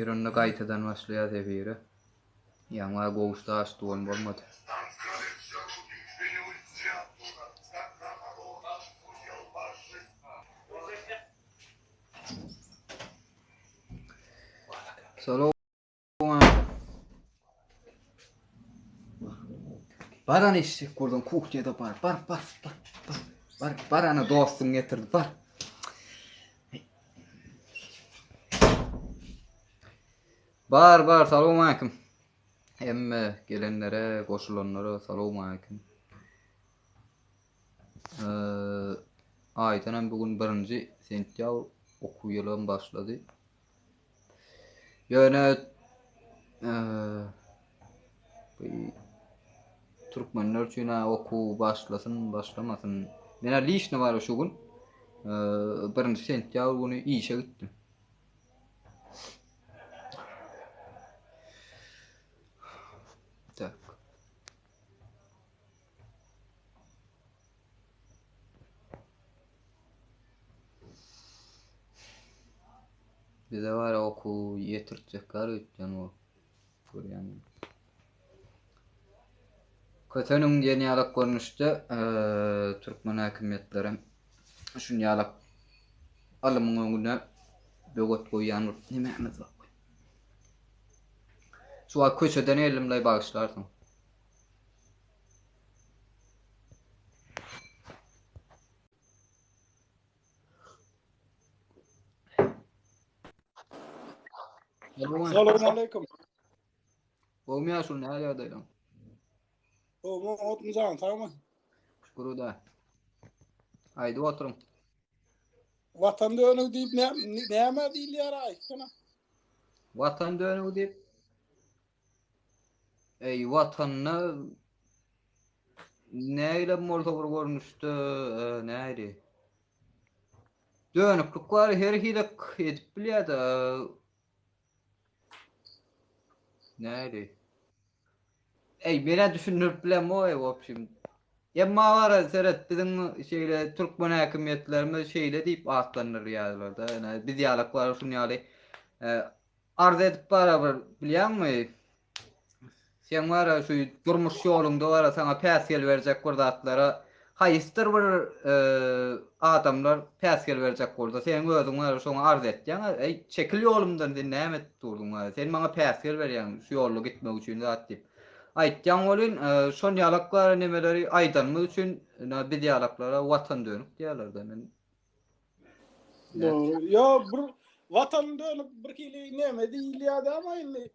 Yerinde gaýtadan başlaýar ebiri. Ýaňa gowuşda açdygyn bolmady. Salam. Baran eşek gurdun kuhyada bar. Barana dostum getirdi bar. Bar salamu aleyküm. Emme gelenlere, koşulanlara salamu aleyküm. Aytanem bugün 1 sentyabr okuw ýylym başlady. Ýöne Türkmenler üçin okuw başlamasyn. Mena liýişne bar şu gün. 1 sentyabr güni işe gitdim. Tak. Bize var okuw ýetirjek garýan o. Görýän. Kötünün diýen ýalak görnüşde Türkmen häkimetleri şunu ýalak alymyň öňüne böget goýýan nimämiz bar? Şu köçeden elimle bağışlardım. Selamun aleyküm. Olmuyor şu ne ýerdeyim? Oturmuşam, tamam. Şükür da. Haydi oturun. Vatan dönüp deyip näme diýilýär aýtsana. Vatan dönüp deyip vatanna näyle bolsa bir görnüşde nädi? Dönüklük var her hilek edip bilýär-de. Nädi? Mene düşünürüp bilem o opşim. Emma var seret bizim şeýle Türkmen häkimetlerimiz şeýle diýip atlanýar ýalylarda. Yani biz ýalaklar şunu ýaly arz edip barabar bilýärmi? Sen var şu durmuş ýolunda var sana päsgel berjek bir zatlara haýysdyr bir adamlar päsgel berjek bolsa sen özüň var şoňa arz etýäň. Çekil ýolumdan sen näme durduň? Sen maňa päsgel berýäň şu ýolda gitmek üçin zat diýip. Aýtjan bolyn şol ýalaklar nemeleri aýdanmy üçin biz ýalaklara watan dönüp diýerler-de men. Doğru. Ya bir vatan dönüp bir kili näme diýilýär ama indi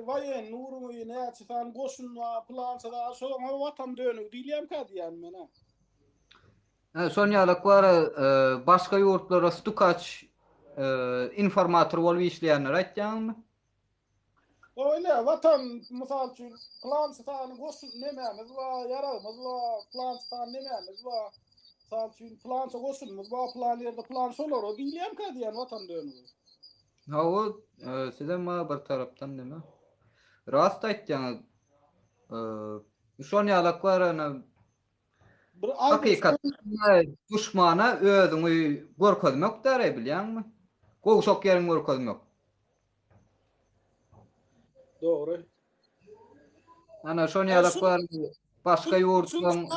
vayen nurumy näçe goşun plansada şoňa vatan dönüp diýilýär ka diýen mene. Şol ýalaklar başga ýurtlara stukaç informator bolup işleýänler aýtjanmy? Öyle vatan misal üçin plansada goşun nämämiz var, yaramyz var, plansada nämämiz var. Misal üçin plansa goşunmuz var, plan ýerde plan şolar o diýilýär ka diýen vatan dönüp. Ha o sizem bir tarapdan deme. Rast aýtjaň. Şol ýalaklar hakykat düşmana özüňi görkezmek däre bilýärmi? Gowşak ýeriň görkezmek. Doğru. Ana şol ýalaklar başga ýurtdan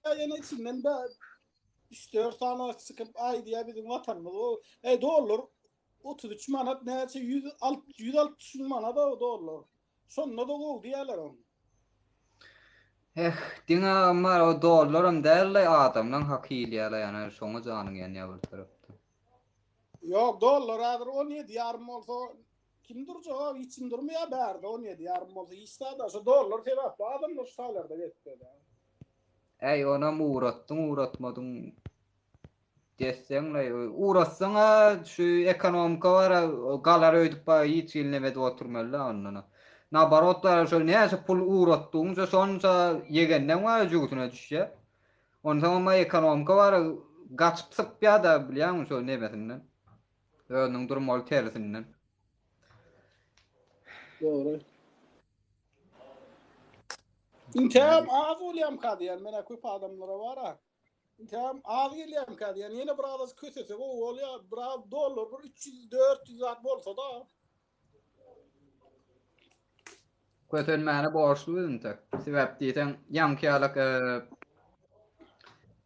ýene içinden de 3-4 tane çıkıp ay diye bizim vatanımız o dolar 33 manat näçe 160 manat da dolar. Sonunda da gol diýerler onu. Diňe ama o dolarym dälle adamdan hak ýylýarlar ýani şoňa janyň ýene bir tarapda. Yok dolar adır 17,5 bolsa kim durjak için durmaya berdi 17,5 bolsa ýa da şu dolar sebäpli adamlar şu taýlarda getdi. Ona uğratmadyň desseňle uğratsaň şu ekonomika var galar öýdüp hiç ýylnemede oturmaly ondan. Nabarotlar şol näçe pul uğratdyň şonça ýegenden wa jugutuna düşýär. Ondan ama ekonomika var gaçyp sypýar da bilýärmi şol nämesinden. Özüniň durmaly tersinden. Doğru. İntiham az olyam ka diýen mene köp adamlara var ha. Tamam az gelýär kadi. Yani yine biraz kötese o bolýar. Biraz dolar bir 300-400 zat bolsa da. Kötülmäne borçlu üntek. Sebäp diýsen ýankyýalyk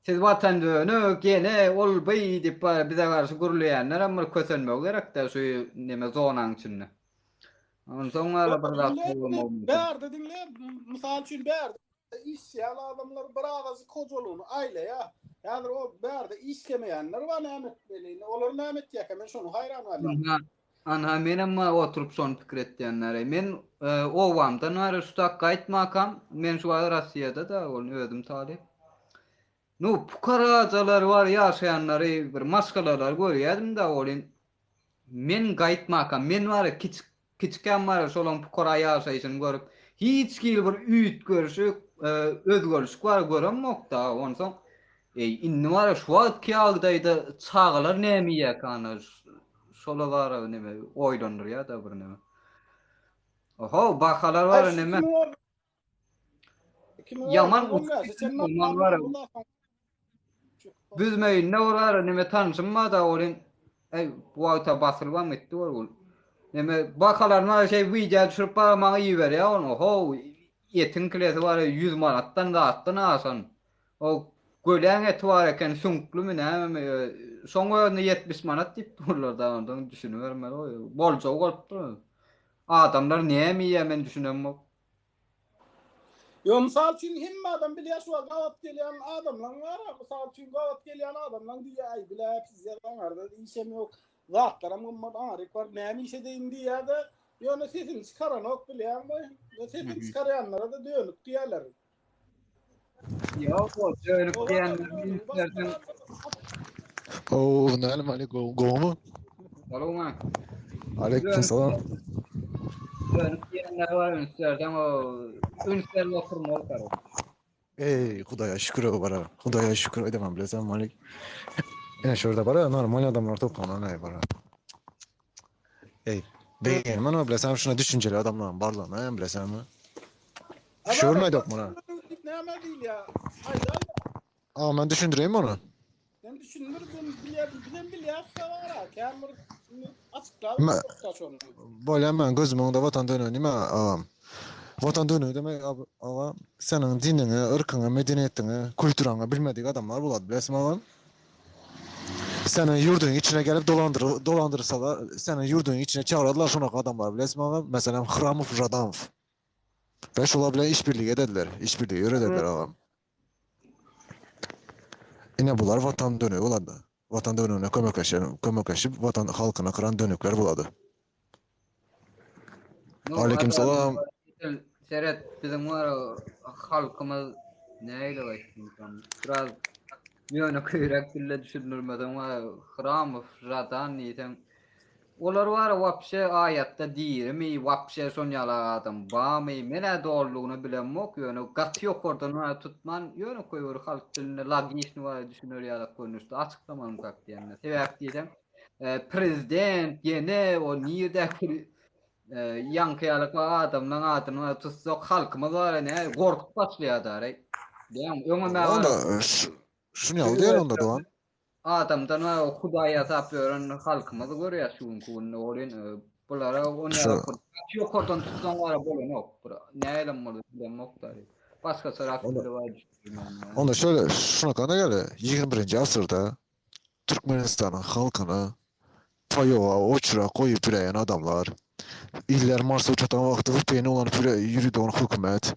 siz watan döni gene ol beý diýip bize garşy gürleýänler amma kötülmek gerek-de şu neme zonaň içinde. Ondan soňra bir zat bolmagy mümkin. Bär dedinler. Misal üçin bär. İşçän adamlar biraz kozoluny aýla ya. Yani o bärde işlemeýänler var nämet belini. Olar nämet ýek. Men şonu hayran bolýar. Anha menem oturup son pikir etdiýänler. Men owamdan ara şutak gaýtmakam, men şu Rossiýada da onu özüm talip. No pukarajalar var ýaşaýanlary bir maskalalar görýärdim da olin. Men gaýtmakam, men var kiçikän var şolan pukara ýaşaýyşyny görüp, hiç gil bir üýt görüşük, özgörüşük var göremmek da onsoň. Inni var şu wagt kýagdaýda çagalar näme ýakanar? Şola var neme oýlandyr ýa da bir neme. Oho, bakalar var neme. Yaman uçman var. Büzmeyin ne orar neme tanışma da olin. Bu wagta basylbam etdi ol. Neme bakalar ma şey video düşürüp bana ýiber ýa onu. Oho, etin kilesi var 100 manatdan da atdan asan. O gölen eti var eken sunklu mu näme soňra 70 manat diýip bollarda ondan düşünübermeli o. Bolsa bolupdy. Adamlar näme ýemen düşünemok. Yo misal üçin hemme adam bilýär şu gawat gelýän adamlar var. Misal üçin gawat gelýän adamlar diýär, bilýär siz ýa-da işem ýok. Zatlar amma aryk var. Näme işe deýin diýär-de, ýöne sesini çykaranok bilýärmi? Sesini çykarýanlara da dönüp diýerler. Ya o dönüp diýenler Näme aleykum goňmy? Salama. Aleyküm salam. Dönüp diýenler var ünslerden o ünsler oturmaly karo. Hudaýa şükür bara. Hudaýa şükür edemem bilesem malik. Ene şurada bara normal adamlar toplanan bara. Beýen mana bilesem şuna düşünjeli adamlar barlama bilesem. Şurnaýdyk mana. Näme diýilýär? Aýda. Men düşündireyim onu. Ben düşünürüm bilýär var. Kämir açıklar. Bolýan men gözüm oňda watan dönüp nime agam. Watan dönüp demek agam seniň diniňi, ırkyňy, medeniýetiňi, kulturaňy bilmedik adamlar bolady bilesem agam. Seni yurdun içine gelip dolandırsalar, seni yurdun içine çağırdılar şonak adamlar bilesem agam. Mesela Hramov, Radamov. Ve şolar bilen işbirliği edediler, işbirliği öğretediler agam. Ine bular watan dönüp bolady. Watan dönüne kömekleşip watan halkyna kıran dönükler bolady. Aleyküm salam. Seret bizim var halkımız neyle başlayalım? Biraz yöne kıyrak dille düşünülmeden var Hramov, Radan neyden. Olar var wapşe aýatda diýirmi, wapşe şonýala adam bamy, mene doğrulugyny bilenmok ýöne gat ýok ordan tutman ýöne koýur halk diline lagişni var düşünür ýa-da konuşdy açyklamam gak diýenler. Sebäp diýsem, prezident ýene o nirde ýankyýalyk adamlaryň adyny tutsok halkymyz var ene gorkup başlaýar. Diýem, öňe Onda şunu ýaly diýer onda doan. Adamdan o Hudaýa tapýaran halkymyzy görýär şuň olin bulara oňa ýok ordan tutsan wara bolanok. Näme boldy demok dary. Başga sorakları var. Onda şöyle şuna kana gele 21-nji asyrda Türkmenistanyň halkyny toýoga oçura goýup ýüreýän adamlar, iller Marsda uçatan wagty upyny olanyp ýürüýän hökümet,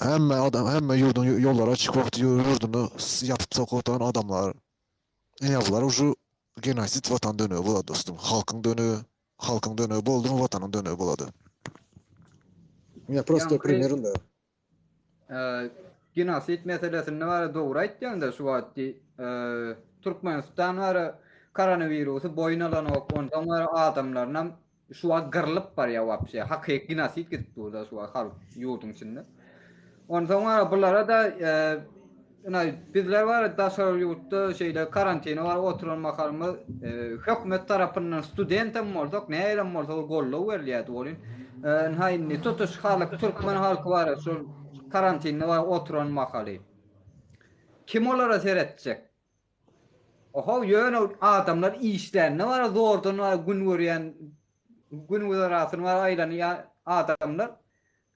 hemme yurdun yollara açık vakti yurdunu yapıp sokutan adamlar. Bular uşu genosit watan dönüğü bolady dostum. Halkyň dönüğü boldy, watanyň dönüğü bolady. Prosto primerinde. Genosit meselesinde var doğru aýtýanda şu wagtdy Türkmenistan var koronawirusu boyun alan ondan var adamlarna şu wagt gyrlyp barýar wapşe. Hakyky genosit gitdi da şu halk ýurdun içinde. Ondan sonra bulara da bizler var daşar yurtda şeyler karantina var oturan makalmy hökümet tarapyndan studentim bolsak näme bolsa gollaw berýärdi bolin. Haýny tutuş halk Türkmen halky var şu karantina var oturan makaly. Kim olara seyretjek? Oho, ýöne adamlar işlerine var, zordan var, gün görýän, gün güzaratyny var aýlanýan adamlar.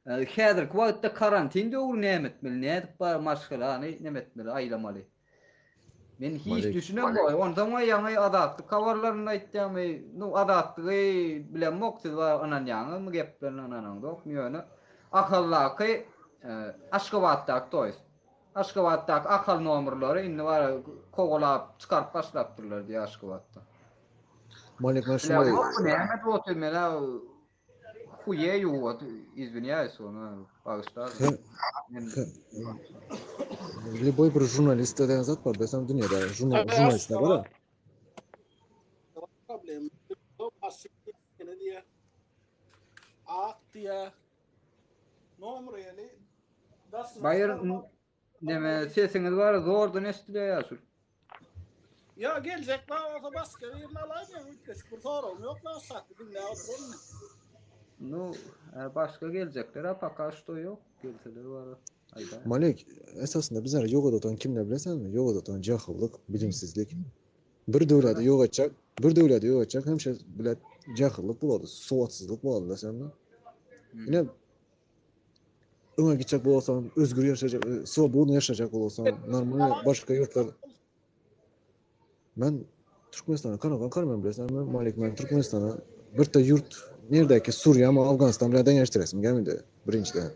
Häzirki wagtda karantin döwrü nämetmeli, nädip bar maşgalany nämetmeli, aýlamaly. Men hiç Malik. düşünem boy. Ondan o ýaňy adatly kawarlaryny aýtdymy, nu adatly bilen mokty var anan ýaňy mı geplerini anan dok ýöne. Akallaky Aşgabatdak toýs. Aşgabatdak akal nomerlary indi var kogolap çykarp başlapdyrlar diýe Aşgabatda. Malik men Şuna şunu näme boty mela huye ýuwat izbiniýäs onu bagışlar. Любой bir jurnalist деген zat bar, desem dünyada jurnalistler var. Ha? Problem. Ne diye? Ak diye. Nomreli. Bayır deme sesiňiz bar zordan esdiýär. Ya gelecek bana başka bir alayım. Üç kur sorum yok lan sattı. Ne oturun? Nu başga geljekler apaka şto yok. Gelseler var. Ayda. Malik, esasında bizler yoga otan kimle bilesenmi? Yoga otan jahillik, bilimsizlik. Bir döwleti ýok etjek, bir döwleti ýok etjek, hemşe bilet jahillik bolady, sowatsyzlyk bolady desemmi? Ine öňe gitjek bolsaň, özgür ýaşajak, swobodny ýaşajak bolsaň, normal başga ýurtlar. Men Türkmenistana kanagan bilesenmi? Malik, men Türkmenistana bir de ýurt nerdeki Suriýa ma Awganistan bilen deňeşdiresim gelmedi birinçiden.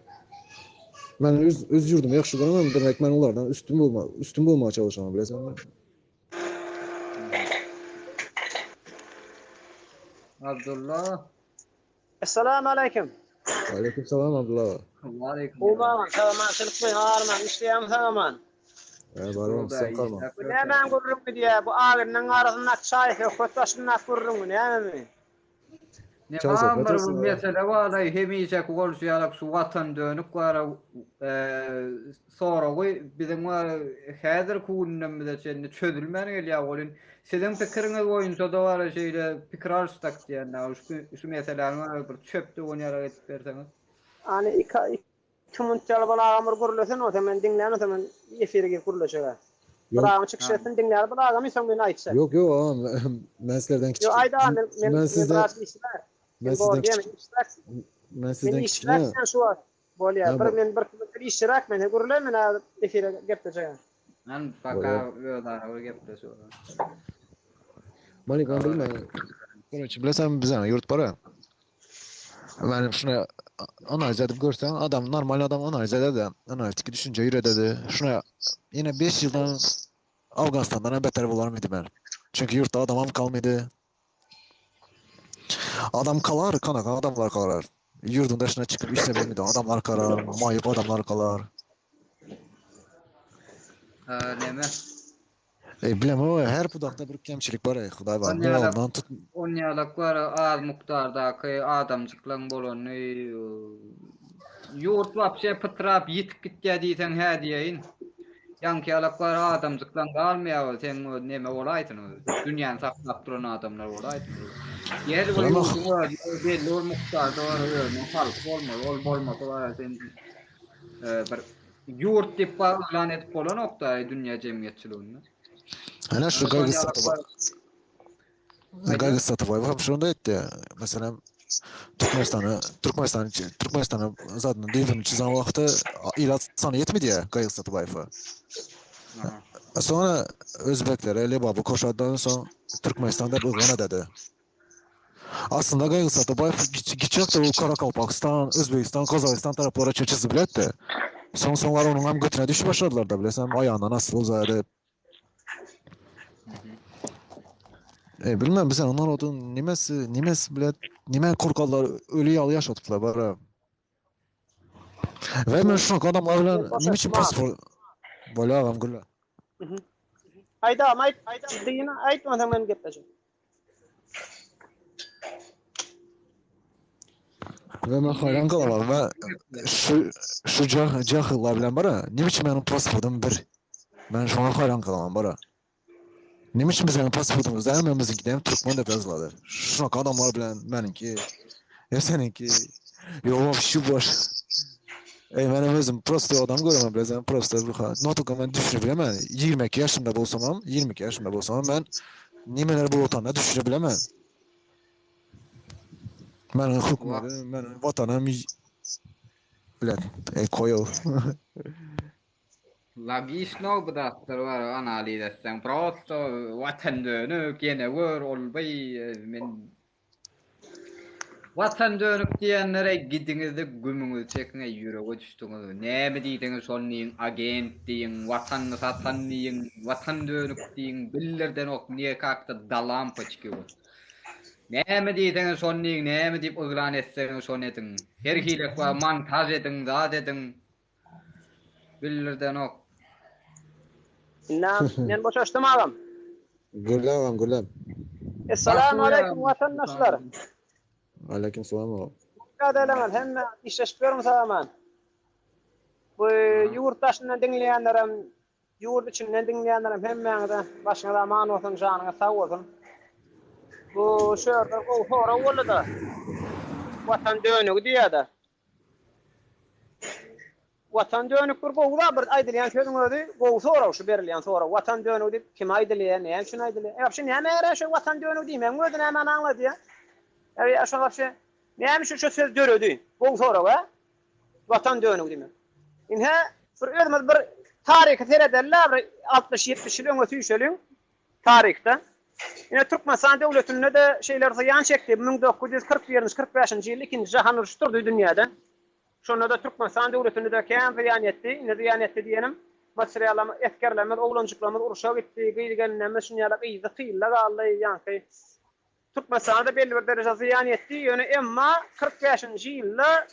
Men öz ýurdumy ýakşy göremen, demek men olardan üstün bolmagy çalışamam bilesenmi? Abdullah. Assalamu alaikum. Aleyküm selam Abdullah. Wa alaykum. Ulan tamam çılıkmay harman işleýän tamam. Barım sen kalma. Bu nämen gurrun diýe bu agynyň arasynda çaýy kötaşyna gurrun näme? Ne Çay sohbet amr etsin bu mesele var da hemişe golşýarak şu watan dönüp gara sonra goý biziň häzir kunumda çende çözülmän gelýär bolun. Sizin pikiriňiz boýunça da var şeýle pikir alşdak diýende şu meselelerini bir çöpde oňarak etip berseňiz. Ani kimunçal bala amr gurulsan o zaman dinlän o zaman efirge gurulacak. Bırakın çıkış etsin dinler bırakın mı sen beni aytsa. Yok ağam ben sizlerden küçük. Yo ayda ben sizden işler. ben sizden küçük. Sen şu var. Bolya bir iştirak men gurulay men efire geptecek. Ben baka ýa-da o gepde şu. Malik anladın mı? Korunç bilesem bize yurt para. Ben şuna analiz edip görsem adam normal adam analiz eder de analitik düşünce yürüdedi. Şuna yine 5 yıldan Afganistan'dan beter bolar mıydı ben? Çünkü yurtta adamam kalmadı. Adam kalar, kanakan adamlar kalar. Yurdun dışına çıkıp işle bilmedi. Adamlar kalar, mayıp adamlar kalar. Näme? Bilmem o her budakta bir kemçilik var ya, Hudaý bar. Ne ondan tut. Onýalak var az mukdardaky adamçyklaň bolany ýurt wapşe pytrap ýitip gitdi diýsen hä diýeň. Ýanky alak var adamçyklaň galmaýar sen näme bolaýtyn? Dünýäni saklap duran adamlar bolaýtyn. Ýer boýunça belli ol mukdarda var, halk bolmaly, bolmasa var sen bir ýurt diýip lan etip bolan nokta dünýä jemgyýetçiliginde. Ana şu gaýgy satyp. Gaýgy satyp aýbam şonda etdi. Mesela Türkmenistan'a zaten devrini çizen vakti ilat sana yetmedi ya gaýgy satyp aýfa. Sonra Özbeklere Lebabı koşadan sonra Türkmenistan'da ılgana dedi. Aslında gaýgy satyp aýfa giçek de Karakalpakistan, Özbekistan, Kazakistan taraplara çeçizi biletdi. Sonlar onun hem götüne düşüp başladılar da bilesem ayağına nasıl uzadı. Bilmem bize onlar odun nimesi bilet nime korkallar ölü yalı yaşadıklar bara. Ve men şok adamlar bilen nime için paspor bola ağam güllä. Ayda diýene aýtmadan men gepleşik. Ve men hayran kalamam ve şu jahillar bilen bara nime için benim pasportum bir. Ben şoňa hayran kalamam bara. Nime için bizim pasportumuzda hemmemizinki hem Türkmen dep yazıladı. Şunak adamlar bilen meninki, ya seninki, yo şu boş. Benim özüm prosto adam göremem bilezen prosto notuka ben düşürebilemem. 22 yaşında bolsam, 22 yaşında bolsam ben nimeler bu vatanda düşürebilemem. Menin hükümeti, menin vatanım bilen koyo. Logično budaktır var analiz etsen prosto vatan dönük yine vur olbay men vatan dönük diyenlere gidinizde gümüңiz çekine yüreğe düştüňiz. Näme diýdiňiz şonnyň agent diýin, vatanny satan diýin, vatan dönük diýin, billerden ok niye kakda dalam paçky bu. Näme diýdiňiz şonnyň, näme diýip ýylan etseňiz şonu ediň. Her hilek we montaj ediň, zat ediň. Billerden ok. Nam, men boşaşdym agam. Gülem. Assalamu alaykum vatandaşlar. Aleyküm selam. Kadalaman hemme işleşiyorum zaman. Bu yurttaşından dinleyenlerim, yurt içinden dinleyenlerim hemmeňe başyna aman olsun, janyňa sag bolsun. Bu şöyle o hora boldy. Vatan dönügi diýýär. Vatan dönük bir gowda bir aýdylýan sözüň özi gow soraw şu berilýän soraw vatan dönügi diýip kim aýdylýar, näme üçin aýdylýar? Ýa-da näme ýere şu vatan dönügi diýmem, özi näme aňlady ýa? Ýa şoňa şu näme şu söz döredi? Gow soraw ha? Vatan dönügi diýmem. Inhe bir özümiz bir taryhy terederler 60-70 ýyl öňe süýşeliň tarihte. Ine Türkmenistan döwletinde de şeyler ziyan çekdi. 1941-45-nji ýyl ikinji jahan uruşy durdy dünýäde. Şonda da Türkmenistan döwletinde de kän ziyan etdi. Ine ziyan etdi diýenim. Materiallar, eskerler, oglanjyklar uruşa gitdi. Gyýdygan näme şunýalar ýyzy tyýlar galy ýanky. Türkmenistan'da belli bir derece ziyan etdi. Ýöne emma 45-nji ýylda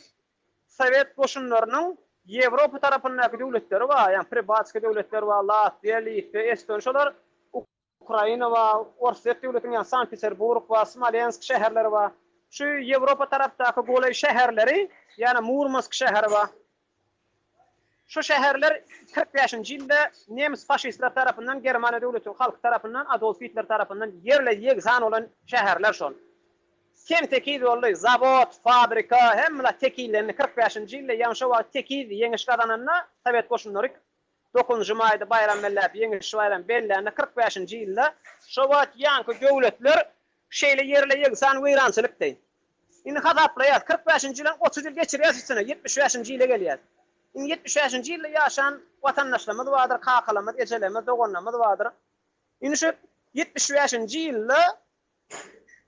Sovet goşunlarynyň Ýewropa tarapyndaky döwletleri bar, ýani privatski döwletler bar, Latviýa, Litwa, Estonia şolar Ukraina we Orsiýa döwletiniň Sankt Peterburg we Smolensk şäherleri bar. Şu Ýewropa tarapdaky golay şäherleri, ýani Murmansk şäheri bar. Şu şäherler 45-nji ýylda nemis faşistler tarapyndan, Germaniýa döwleti halk tarapyndan, Adolf Hitler tarapyndan yerle ýegzan olan şäherler şol. Kim tekid boldy, zavod, fabrika, hemla tekillerini 45-nji ýylda ýa-ni şo wagt tekid ýeňiş gadanana Sovet goşunlary 9-njy maýda bayram bellap ýeňiş bayram belläne 45-nji ýylda şo wagt ýanky döwletler şeýle yerle ýegzan weýrançylykdy. Indi hadaplaýar 45-nji ýylyň 30 ýyl geçirýär sene 75-nji ýyla gelýär. Indi 75-nji ýylda ýaşan watandaşlarymyz bardyr, kakalarymyz, ejelerimiz, dogonlarymyz bardyr. Indi şu 75-nji ýylda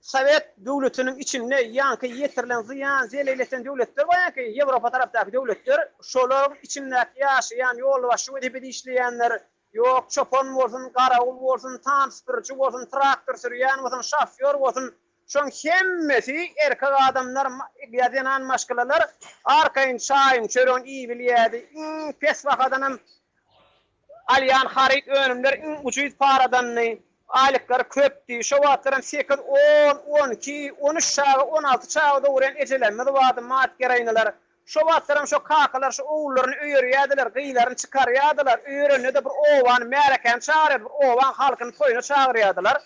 Sovet döwletiniň içinde ýanky ýetirilen ziyan, zeleleten döwletler bar ýanky Ýewropa tarapdaky döwletler, şolaryň içindäki ýaşaýan ýolbaşçy we debede işleýänler, ýok çopon bolsun, garawul bolsun, transportçy bolsun, traktor sürýän bolsun, şoför bolsun, şoň hemmesi erkek adamlar, ýa-da maşgalalar arkaýyn çaýyn çören iyi bilýärdi. Pes wagtdanam alýan harit önümler uçuýt paradanny aylıkları köpdi. Şo wagtlaram 8, 10, 12, 13 çağı, 16 çağı dowran ejelenmez bardy mat gereýneler. Şo wagtlaram şo kakalar şo oğullaryny öýürýärdiler, gyýlaryny çykarýardylar. Öýrenede bir owan mereken çağırýar, bir owan halkyny toýuna çağırýardylar.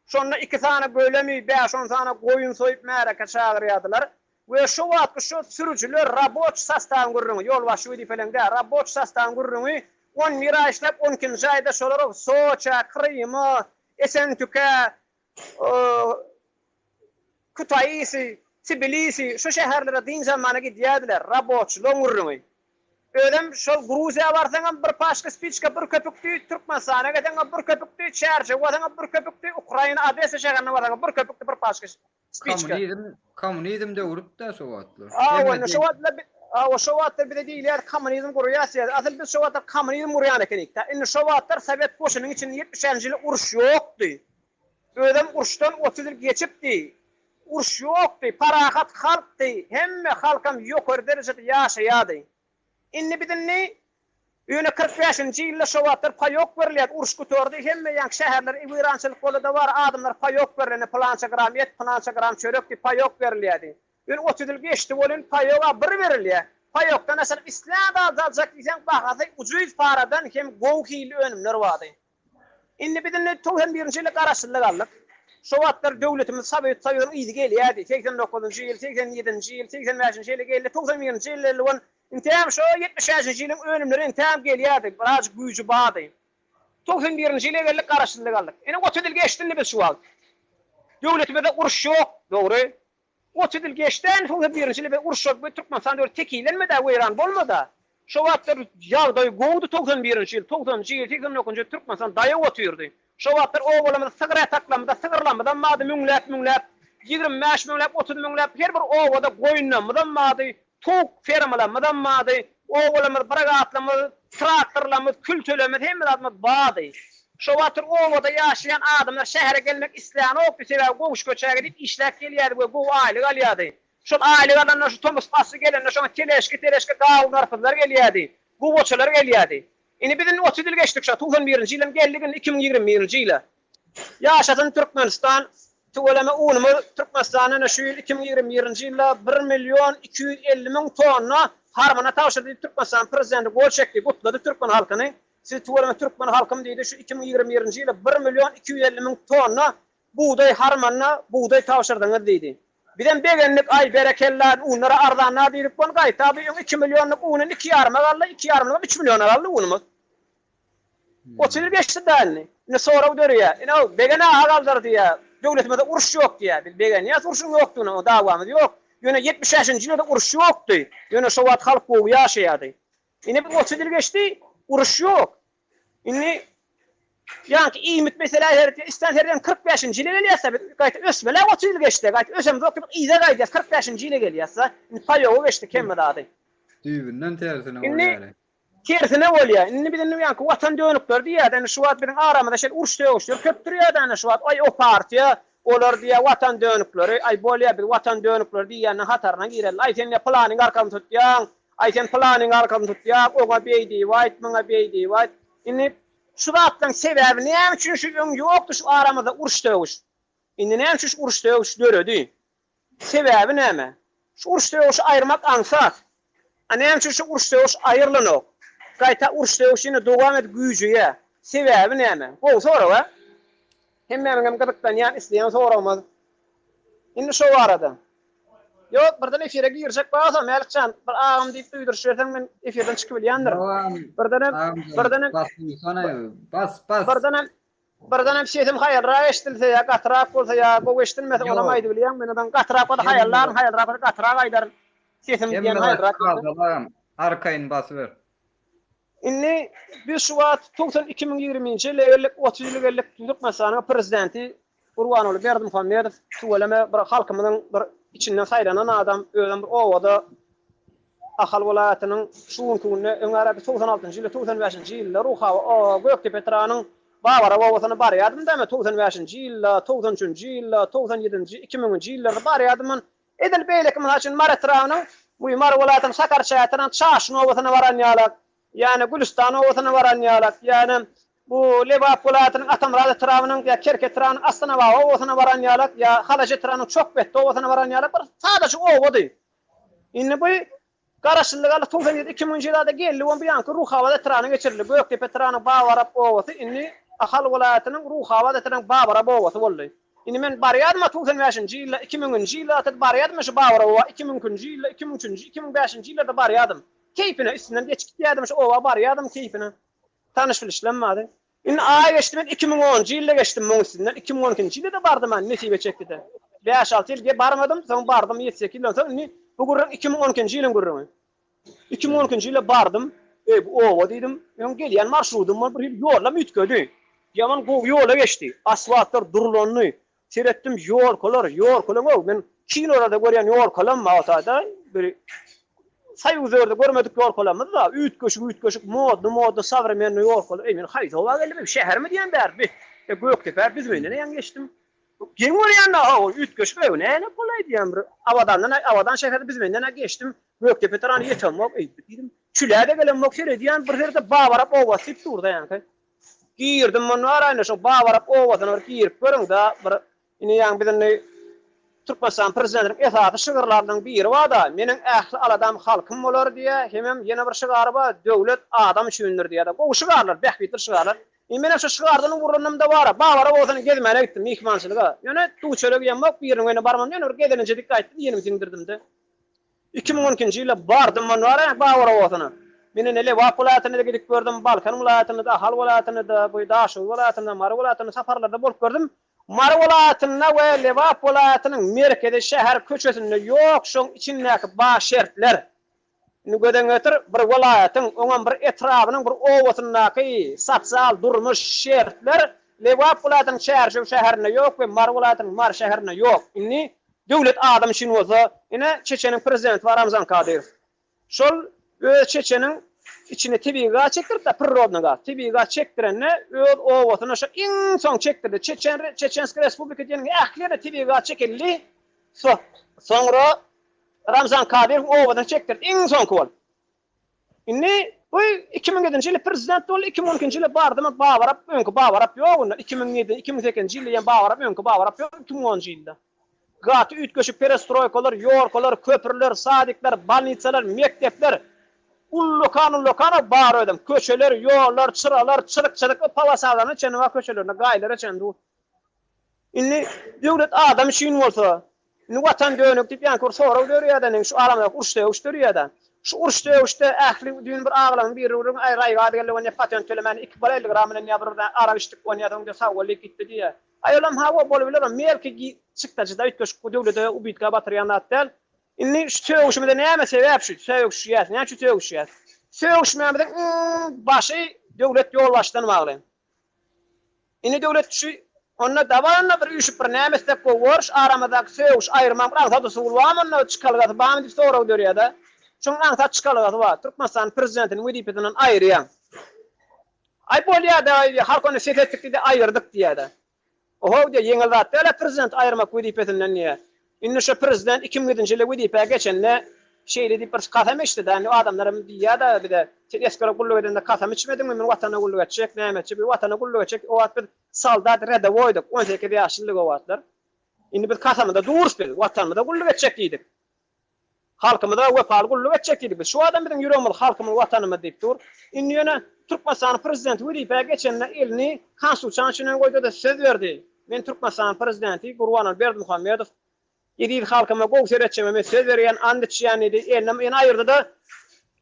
Şonda 2 tane bölemi, 5-10 tane goýun soýup mereke çağırýardylar. We şo wagt şo sürüjüler raboç sastawyny gurrun, ýolbaşçy we dipelende raboç sastawyny gurrun. 10 mira işlep 12-nji aýda şolary Soça, Krymy, Esentüke, Kutaisi, Tbilisi, şu şäherlere din zamana gidýärdiler, raboçylar gurrun. Ödem şol Gruziýa barsaňam bir paşka spiçka bir köpükdi, Türkmenistana geden bir köpükdi, Çerçe wadaňa bir köpükdi, Ukraina Odessa şäherine wadaňa bir köpükdi, bir paşka spiçka. Kommunizm de urup da şo wagtlar. Şo wagtlar şo wagtlar bir de diýilýär kommunizm gurýasy. Asl biz şo wagtlar kommunizm gurýan ekenik. Indi şo wagtlar Sovet goşunyň içinde 70-nji ýyl uruş ýokdy. Ödem uruşdan 30 ýyl geçipdi. Uruş ýokdy, parahat halkdy, hemme halkam ýokary derejede ýaşaýardy. Indi bidinni ýöne 45-nji ýylda şo wagtlar paýok berilýär, uruş götürdi, hemme ýanky şäherler ýyrançylyk bolada bar, adamlar paýok berilýär, plança gram et, plança gram çörek diýip paýok berilýärdi. Ýöne 30 ýyl geçdi bolan paýoga bir berilýär. Paýokdan asal islam aljak diýsen bahasy ucuz paradan hem gowhili önümler bardy. Indi bidinni 91-nji ýyla garaşlyk aldyk. Şo wagtlar döwletimiz Sovet ýyly gelýärdi. 89-njy ýyl, 87-nji ýyl, 85-nji ýyl geldi, 91-nji ýyl İntiham şu 70-nji ýylyň önümleri intiham gelýärdi. Biraz güýjü bardy. 91-nji ýyla geldik garaşdyrlyk aldyk. Ene 30 ýyl geçdinde biz şu wagt. Döwletimizde uruş ýok, dogry. 30 ýyl geçden 91-nji ýyla uruş ýok, bu Türkmenistan döwlet tekilenmedi, weýran bolmady. Şu wagtlar ýagdaý gowdy 91-nji ýyl, 90-njy ýyl, 89-njy Türkmenistan daýa otyrdy. Şu wagtlar o bolamada sygyra taklamada, sygyrlamada mady müňläp, 25 müňläp, 30 müňläp her bir owada goýunlamadan mady, tok fermalanmadan mady, o bolamada baragatlamady, traktorlamy, kültölemi hemme admy bady. Şu wagtlar owada ýaşaýan adamlar şähere gelmek isleýän ok bir sebäp goňuş köçäge gidip işläp gelýärdi we bu aýlyk alýardy. Şu aýlygardan şu Tomus pasy gelende şu teleşke gawlar fızlar gelýärdi. Bu boçalar gelýärdi. Ini bizin 30 ýyl geçdik şu 91-nji ýylyň geldigin 2021-nji ýyla. Ýaşasyn Türkmenistan tuwalama unumy Türkmenistanyň şu 2021-nji ýylda 1.250.000 tonna harmana tawşyrdy Türkmenistan prezidenti gol çekdi, gutlady Türkmen halkyny. Siz tuwalama Türkmen halkym diýdi şu 2021-nji ýylda 1.250.000 tonna buğday harmana buğday tawşyrdyňyz diýdi. Bizden begenlik ay berekellar unlara arzanna diýip kon gaýta bu 2 milyonluk unun 2,5 gally 2,5 3 milyon gally unumuz. O çyl geçdi däli. Ne sonra dörýär. Ine o begene agaldyr diýär. Döwletimizde uruş ýok diýär. Bil begen ýa uruşyň ýokduny o dawamyz ýok. Ýöne 70-nji ýylda uruş ýokdy. Ýöne şu wagt halk gowy ýaşaýardy. Ine bu 30 ýyl geçdi, uruş ýok. Ine yani İmit mesela İstanherden 45-nji ýyla gelýärse gaýta ösmeler 30 ýyl geçdi. Gaýta ösem dokup iýde gaýdys 45-nji ýyla gelýärse, paýowy geçdi kemme dady. Düýbünden tersine bolýar. Tersine bolýar. Indi bilen ýa-ni watan dönükler diýär. Şu wagt bilen aramada şeýle uruş döwüşdir. Köpdürýär da şu wagt ay o partiýa olar diýär watan dönükleri ay bolýar bir watan dönükleri diýär hatarna girer. Aýten planyň arkamda tutýan, aýten planyň arkamda tutýan, oňa beýdi, wagt maňa beýdi, wagt. Indi şu wagtdan sebäbi näme üçin şu öň ýokdy şu aramada uruş döwüş. Indi näme üçin şu uruş döwüş döredi? Sebäbi näme? Şu uruş döwüşi aýyrmak ansat. Näme üçin şu uruş döwüş aýyrlanok? Gaýta uruş döwüşini dowam et güýjüye. Sebäbi näme? Bu sora we? Hemmem gapdan ýa isleýän soramaz. Indi şu arada. Ýok, birden efire girsek bolsa, Melikcan, bir ağam diýip duýdurşersen men efirden çykyp bilýändir. Birden bas. Birden şeýdim haýalra eşdilse ýa gatrak bolsa ýa bu eşdilmese olamaydy bilýän, men adam gatrak bolsa haýallar gatrak aýdar. Şeýdim diýen haýalra. Arkaýyn basyber. Inni biz şu wagt 2020-nji ýyl 30 ýyl geldik Türkmenistanyň prezidenti Gurbanuly Berdimuhammedow tuwalama bir halkymyzyň bir içinden saýlanan adam özüm bir owada Ahal welaýatynyň şuwunkyny öňara 96-njy ýyl 95-nji ýylda Ruhawa Göktepe taranyň Babara owasyny barýardym da 95-nji ýylda 93-nji ýylda 97-nji 2000-nji ýyllarda barýardym. Edil beýlekim haçyn Maratrawnyň bu Mar welaýatynyň Sakar şäheriniň Çaşyn owasyna baran ýalak. Yani Gülistan owasyna baran ýalak. Yani bu Lebap welaýatynyň Atamrada tarawynyň ýa Kerket taranyň Astana owasyna baran ýalak ýa Halaje taranyň Çokbetde owasyna baran ýalak. Bir sadajy owady. Indi bu garaşlyk aly 2000-nji ýylda geldi, on biýanky Ruhawada taranyň geçirildi. Göktepe taranyň Bawarap owasy indi Ahal welaýatynyň Ruhawada taranyň Bawarap owasy boldy. Indi men barýardym 95-nji ýylda 2000-nji ýylda barýardym şu Bawarap 2000-nji ýylda 2003-nji 2005-nji ýyllarda barýardym. Keypine üstünden geçip gitdim şu ova barýardym keypine. Tanış bilişlenmedi. Indi ay geçdim 2010-njy ýylda geçdim muň üstünden 2012-nji ýylda bardym men nesibe çekdi. 5-6 ýyl barmadım, soň bardym 7-8 ýyl soň indi bu gurrun 2012-nji ýylyň gurruny. 2012-nji ýylda bardym, bu ova diýdim, men gelýän marşrutum bir ýolla mütködi. Ýaman gowy ýola geçdi. Asfaltlar durulany. Seretdim ýol, men kinorada görýän ýol kolanma atada bir Sayuzörde görmedik ýol kolamyz da, ütköşük, modny, savremenny ýol kolam. Men haýtowa geldim, şäher mi diýen bärbi? Göktepe biz menden ýan geçdim. Giň bolýanda o ütköşük näme bolay diýen bir awadan şäherde biz menden geçdim. Göktepe tarany ýetemok, diýdim. Çüläde gelenmok diýen bir ýerde Bawarap owasy turda ýa-ni. Girdim men arayna şu Bawarap owasyna bir girip görüň da bir ine ýa bizden Türkmenistan prezidentinin esaty şygyrlarından biri wada. Meniň ähli aladam halkym bolar diýe, hemem ýene bir şygar bar, döwlet adam üçindir diýe. Bu şygarlar bähbitli şygarlar. Men şu şygardan gurrunymda bar. Bawara bolsany gezmene gitdim mehmançylyga. Ýöne tuğçeleg ýemok bir ýerine barman ýöne gedenince dikkat etdim, ýenim singdirdim de. 2012-nji ýyla bardım man wara bawara wotana. Meni nele wapulatyny da gidip gördüm, Balkan welatyny da, Hal welatyny da, bu Daşy welatyny da, Mar welatyny safarlarda bolup gördüm. Mar welatyny we Lewap welatynyň merkezi şäher köçesinde ýok, şoň içindäki baş şertler. Nügeden ötür bir welatyň oňan bir etrabynyň bir owatyndaky sosial durmuş şertler Lewap welatynyň şäherine ýok we Mar welatynyň Mar şäherine ýok. Inni döwlet adam şin bolsa, ine Çeçeniň prezidenti var Ramzan Kadyrov. Şol öz Çeçeniň içine tibiga çektirdi, prirodnaga tibiga çektirenne öz owatyna şo iň soň çektirdi. Çeçenski Respublika diýeniň ähliýeti tibiga çekildi. Soňra Ramzan Kadyrov owatyny çektirdi. Iň soň kol. Inni bu 2007-nji ýyly prezident bol, 2012-nji ýyly bardymy bawarap, öňkü bawarap ýok. 2007-2008-nji ýyly ýa bawarap, öňkü bawarap ýok. 2010-njy ýylda. Gaty ütköşüp perestroykalar, ýolkalar, köprüler, sadikler, balnitsalar, mektepler, ullokan bar ödüm. Köçeler, ýollar, çıralar, çyrık-çyrık pawasalarny çenwa köçelerine gaýlara çendu. Inni döwlet adam şin bolsa, inni watan dönük diýip ýa-ni sorag dörýärden, şu aramda urşdörýärden. Şu urşdörüşde ähli düýün bir aglan bir urun aýraýga gelýän patent tölemeni 2 barel gramyny ýa-birden arabişdik oynýadym diýip sagwallyk gitdi diýe. Aýalam hawa bolabilir, merkegi çykdaçyda ütköşüp döwlete ubitka batyrýanatdan. Inni şu töwüşmede näme sebäp şu töwüşýät, näme şu töwüşýät? Töwüşmede başy döwlet ýollaşdan bagly. Inni döwlet şu onna dawanna bir üşüp bir näme istep goýur, aramadaky töwüş aýyrmam rahat sulwamyny çykalgaty bamy diýip sorag dörýärde. Şoň aňta çykalgaty bar. Türkmenistan prezidentini wedipetinden aýrýan. Ay bolýardy, halkyny setetdik diýip aýyrdyk diýärdi. Oho diýe ýeňil zat däle prezident aýyrmak wedipetinden niýe? Inni şu prezident 2007-nji ýyly wedipä geçende şeýle diýip bir kasam içdi. O adamlarym diýýärdi bir de eskere gulluk edende kasam içmedimmi men watana gulluk etjek, näme etjek, watana gulluk etjek. O wagt bir saldat rede goýdyk. 18 ýaşlyk o wagtlar. Indi biz kasamda durus bil, watanymyza gulluk etjek diýdik. Halkymyza wepaly gulluk etjek diýdik. Şu adam biziň ýüregimiz halkymyň watanymy diýip dur. Indi ýene Türkmenistan prezidenti wedipä geçende elini konstitusiýanyň goýdy da söz berdi. Men Türkmenistan prezidenti Gurbanul Berdimuhammedow ýedi halkyma gowser etjeme söz berýän and içýän idi. Elnem ýene aýyrdy da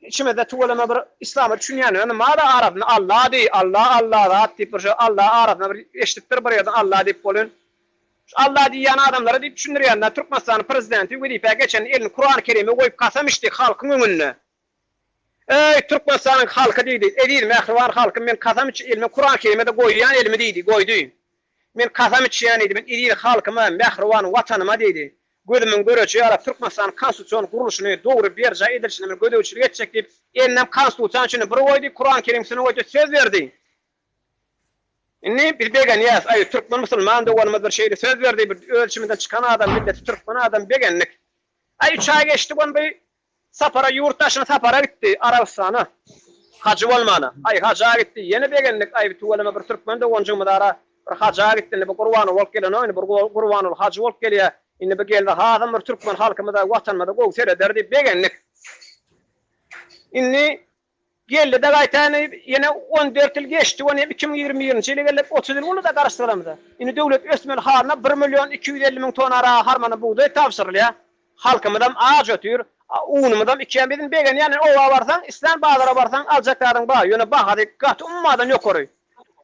içimizde tuwalama bir İslam'a düşünýän, ýani mada Arabny Allah diýip, Allah zat diýip bir Allah Arabny bir eşitdir bir ýerden Allah diýip bolan. Allah diýen adamlara diýip düşündirýär. Türkmenistan prezidenti wedipä geçen elini Kur'an-ı Kerim'e goýup kasam içdi halkyň öňünde. Ey Türkmenistanyň halky diýdi, edir mähriwan halkym men kasam içip elimi Kur'an-ı Kerim'e de goýýan elimi diýdi, goýdy. Men kasam içýän edim, edir halkyma mähriwan watanyma diýdi. Gözümün görüçi Arap Türkmenistan konstitusiýon guruluşyny dogry berja edilişini gödäwçilik etjek diýip elnem konstitusiýanyny bir goýdy, Kur'an-ı Kerim'sini goýdy, söz berdi. Inni biz begen ýas, ay Türkmen musulman doganymyz bir şeýle söz berdi, bir ölçümden çykan adam, milleti Türkmen adam begenlik. Ay 3 ay geçdi gon bir sapara ýurtdaşyna sapara gitdi Arabistana. Hacı bolmana. Ay haja gitdi, ýene begenlik, ay tuwalama bir Türkmen doganjymydara bir haja gitdi, bu Gurbanul bolup gelen, oýny bir Gurbanul hacı bolup gelýär. Inni bir geldi hazam bir Türkmen halkymyza watanmada gowser ederdi begenlik. Inni geldi de gaýtany ýene 14 ýyl geçdi, ony 2020-nji ýyly gelip 30 ýyl bolup da garaşdyramyza. Inni döwlet ösmen harna 1.250.000 ton harmany buğday tapşyrylýar. Halkymyzam aç ötür, unumyzam 2.000 begen, ýani owa barsaň, İslam bazara barsaň aljaklaryň baý, ýöne bahady gat ummadan ýokury.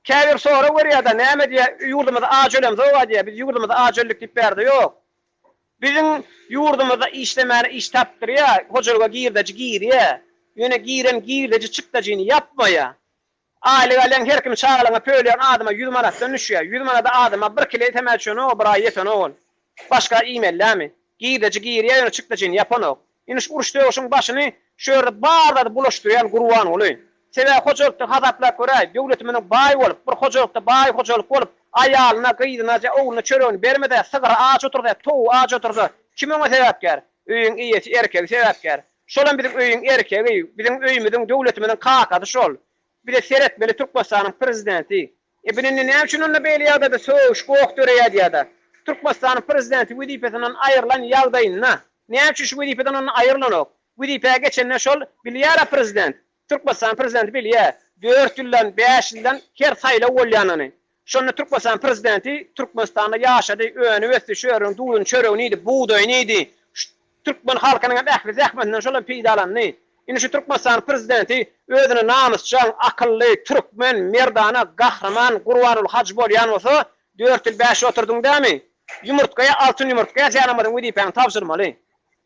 Käbir sonra berýärde, näme diýe ýurdumyzda aç ölem, zowa diýe, biz ýurdumyzda aç öllik diýip berdi, ýok. Bizim ýurdumyzda işlemäni iş tapdyrýar, hojalyga girdeji girýär. Ýöne girdeji çykdajiny yapmaýa. Aile galen her kim çağlaňa pöýleýän adama 100 manatdan düşýär. 100 manada adama 1 kilo temäçini o bir aý ýeten ol. Başga imellämi? Girdeji girýär, ýöne çykdajiny yapanok. Ýene şu uruş döwüşiň başyny şöyle barda bulaşdyrýan Gurban oly. Sebäbi hojalykda hazaplar görä, döwletimiň baý bolup, bir hojalykda baý hojalyk bolup, aýalyna, gyýdyna, oğluna çöreğini bermede, sigara ağaç oturdy, tow ağaç oturdy. Kime sebäpkär? Öýüň iýesi erkek sebäpkär. Şolan bizim öýüň erkegi, bizim öýümizin döwletimiň kakady şol. Bir de seretmeli Türkmenistanyň prezidenti. Ebinin näme üçin onda beýle ýagdaýda söwüş gok dörýär diýär. Türkmenistanyň prezidenti wedipetinden aýrylan ýagdaýynda näme üçin şu wedipetinden aýrylanok? Wedipä geçenden şol bilýär prezident. Türkmenistan prezidenti bilýär. 4 ýyldan 5 ýyldan her saýla bolýanyny. Şonu Türkmenistan prezidenti Türkmenistanda ýaşady, öňü ösdi, şöhrüň, duýun, çöreğini idi, buğdaýyny idi. Türkmen halkynyň ähli zähmetinden şola peýdalandy. Indi şu Türkmenistan prezidenti özüni namusçan, akylly, türkmen, merdana, gahraman, Gurbanul Haj bolýan bolsa 4 ýyl 5 oturdyň dämi? Yumurtkaya, altın yumurtkaya janamadyn wedipäň tapşyrmaly.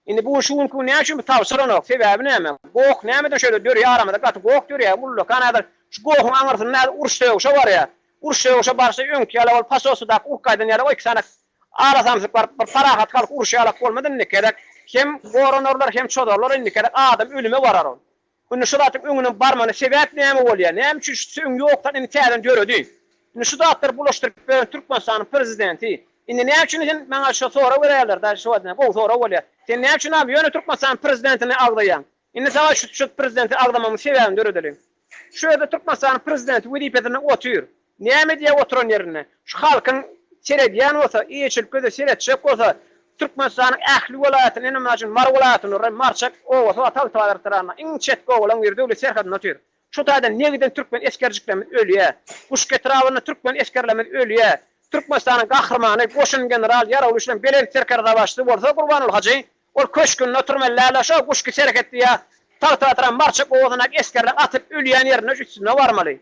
Indi bu şuň ku näçe tapşyranyk? Sebebi näme? Gok nämeden şöyle dör yaramada gaty gok dör ya, bullo kanada şu gokyň aňyrsyn näde urşýa bar ya. Urşýa barşy öňki ala ol pasosu da ukaydan ýaly o iki sana arasamsyk bar parahat kalyp urşýalak bolmadan ne gerek? Hem goronorlar hem çodarlar indi gerek adam ölüme barar ol. Bunu şuratyň öňüne barmany sebäp näme bolýar? Näme üçin şu öň ýokdan indi täzen göredi? Indi şu datlar bulaşdyryp beren Türkmenistanyň prezidenti indi näme üçin meňe şu sora berýärler da şu adna bu sora bolýar. Sen näme üçin abi ýöne Türkmenistanyň prezidentini agdaýan? Indi sana şu prezidenti agdamamy sebäbini göredelim. Şu ýerde Türkmenistanyň prezidenti Wikipedia otur. Näme diýe oturan ýerine? Şu halkyň seredýän bolsa, ýeşil köze seretçek bolsa, Türkmenistanyň ähli welaýatyny, näme üçin Mar welaýatyny marçak o bolsa tal tarana. Iň çetke bolan ýerde öyle serhat otur. Şu taýdan negiden Türkmen eskerjiklerimiz ölýär. Kuşketrawyny Türkmen eskerlerimiz ölýär. Türkmenistanyň gahramany, goşun general ýaralyşyň belen serkarda başly bolsa Gurbanul Hajy, ol köşkün oturmalarla şu kuşky serket diýä tal marçak oğuzyna eskerler atyp ölýän ýerine üçüne barmaly.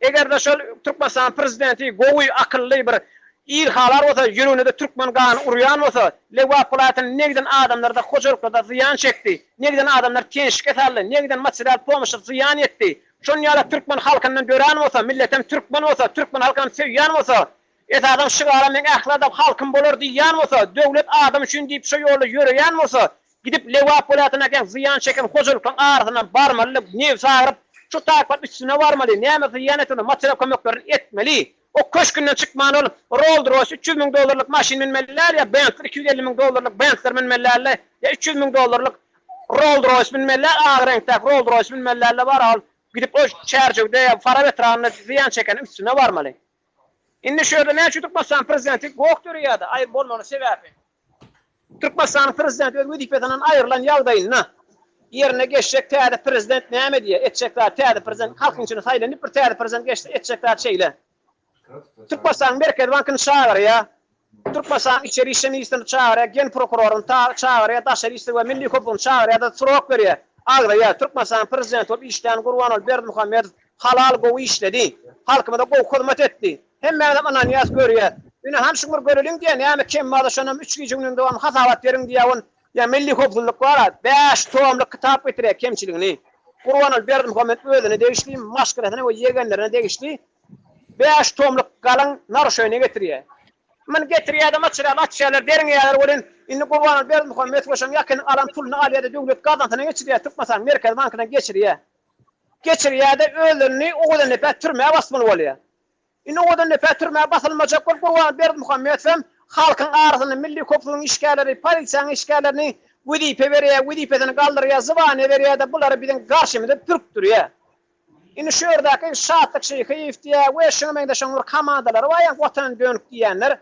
Eger şol Türkmenistan prezidenti gowy akylly bir ilhalar bolsa, ýürüne Türkmen gany urýan bolsa, lewa platyny negden adamlarda hojalykda ziyan çekdi. Negden adamlar tenşik eterli, negden material pomoşy ziyan etdi. Şoň ýaly Türkmen halkyndan gören bolsa, milletem Türkmen bolsa, Türkmen halkyny sevýän bolsa, et adam şygara men ähli halkym bolar diýän bolsa, döwlet adam üçin diýip şu ýolda ýürüýän bolsa, gidip lewa platyna ziyan çeken hojalykdan ardyna barmaly, new sagyryp şu taýpat üstüne barmaly. Näme ziyan etini material kömeklerini etmeli. O köşkünden çıkman olup Rolls-Royce 300 000 dolarlık maşin binmeliler ya Bentley 250 000 dolarlık Bentley binmelilerle ya 300 000 dolarlık Rolls-Royce binmeliler ağır renkte Rolls-Royce binmelilerle var al gidip o çerçevede parametranını ziyan çeken üstüne varmalı. Indi şöyle ne Türkmenistan prezidenti goktur ya da ayır bolmanı sebebi. Türkmenistan prezidenti Wikipedia'dan ayrılan yağdayınna yerine geçecek täze prezident näme diye etjekler täze prezident halkın içine saylanıp bir täze prezident geçti etjekler şeyle. Türkmenistan Merkez Bankyny çağırýar ya. Türkmenistan içeri işleri ministrini çağırýar, gen prokuroruny çağırýar, daşary işleri we milli hukumuny çağırýar da sorok berýär. Agdaýar Türkmenistan prezidenti olup işden Gurbanul Berdimuhamedov halal gowy işledi. Halkyma da gowy hyzmat etdi. Hemme adam ananyas görýär. Ýöne hem şuňur göreliň diýe näme kim madaşanam 3 gijiginiň dowam hasabat beriň diýäwin. Ya milli hukuklyk bar, 5 tomlyk kitap getirýär kemçiligini. Gurbanul Berdimuhamedov özüne degişli, maşgalatyna we ýegenlerine degişli 5 tomlyk galan narşöýne getirýär. Men getirýär da material atşalar deriňýär bolan. Indi Gurbanul Berdimuhamedov şoň ýakyn alan pulny alýar döwlet gadantyna geçirýär, Türkmenistan Merkez Bankyna geçirýär. Geçirýär da özüni oğlan nepet türmäge basmaly bolýar. Indi oğlan nepet türmäge basylmajak Gurbanul Berdimuhamedov halkyň arasyny milli hukuklyň işgärleri, polisiýanyň işgärlerini Wikipedia berýär, Wikipedia'ny galdyrýar, zybany berýär da bulary bilen garşymyda türkdürýär. Indi şu ýerdäki şatlyk şeýhi iftiýa we şoňa meňde şoňur komandalar we watan dönüp diýenler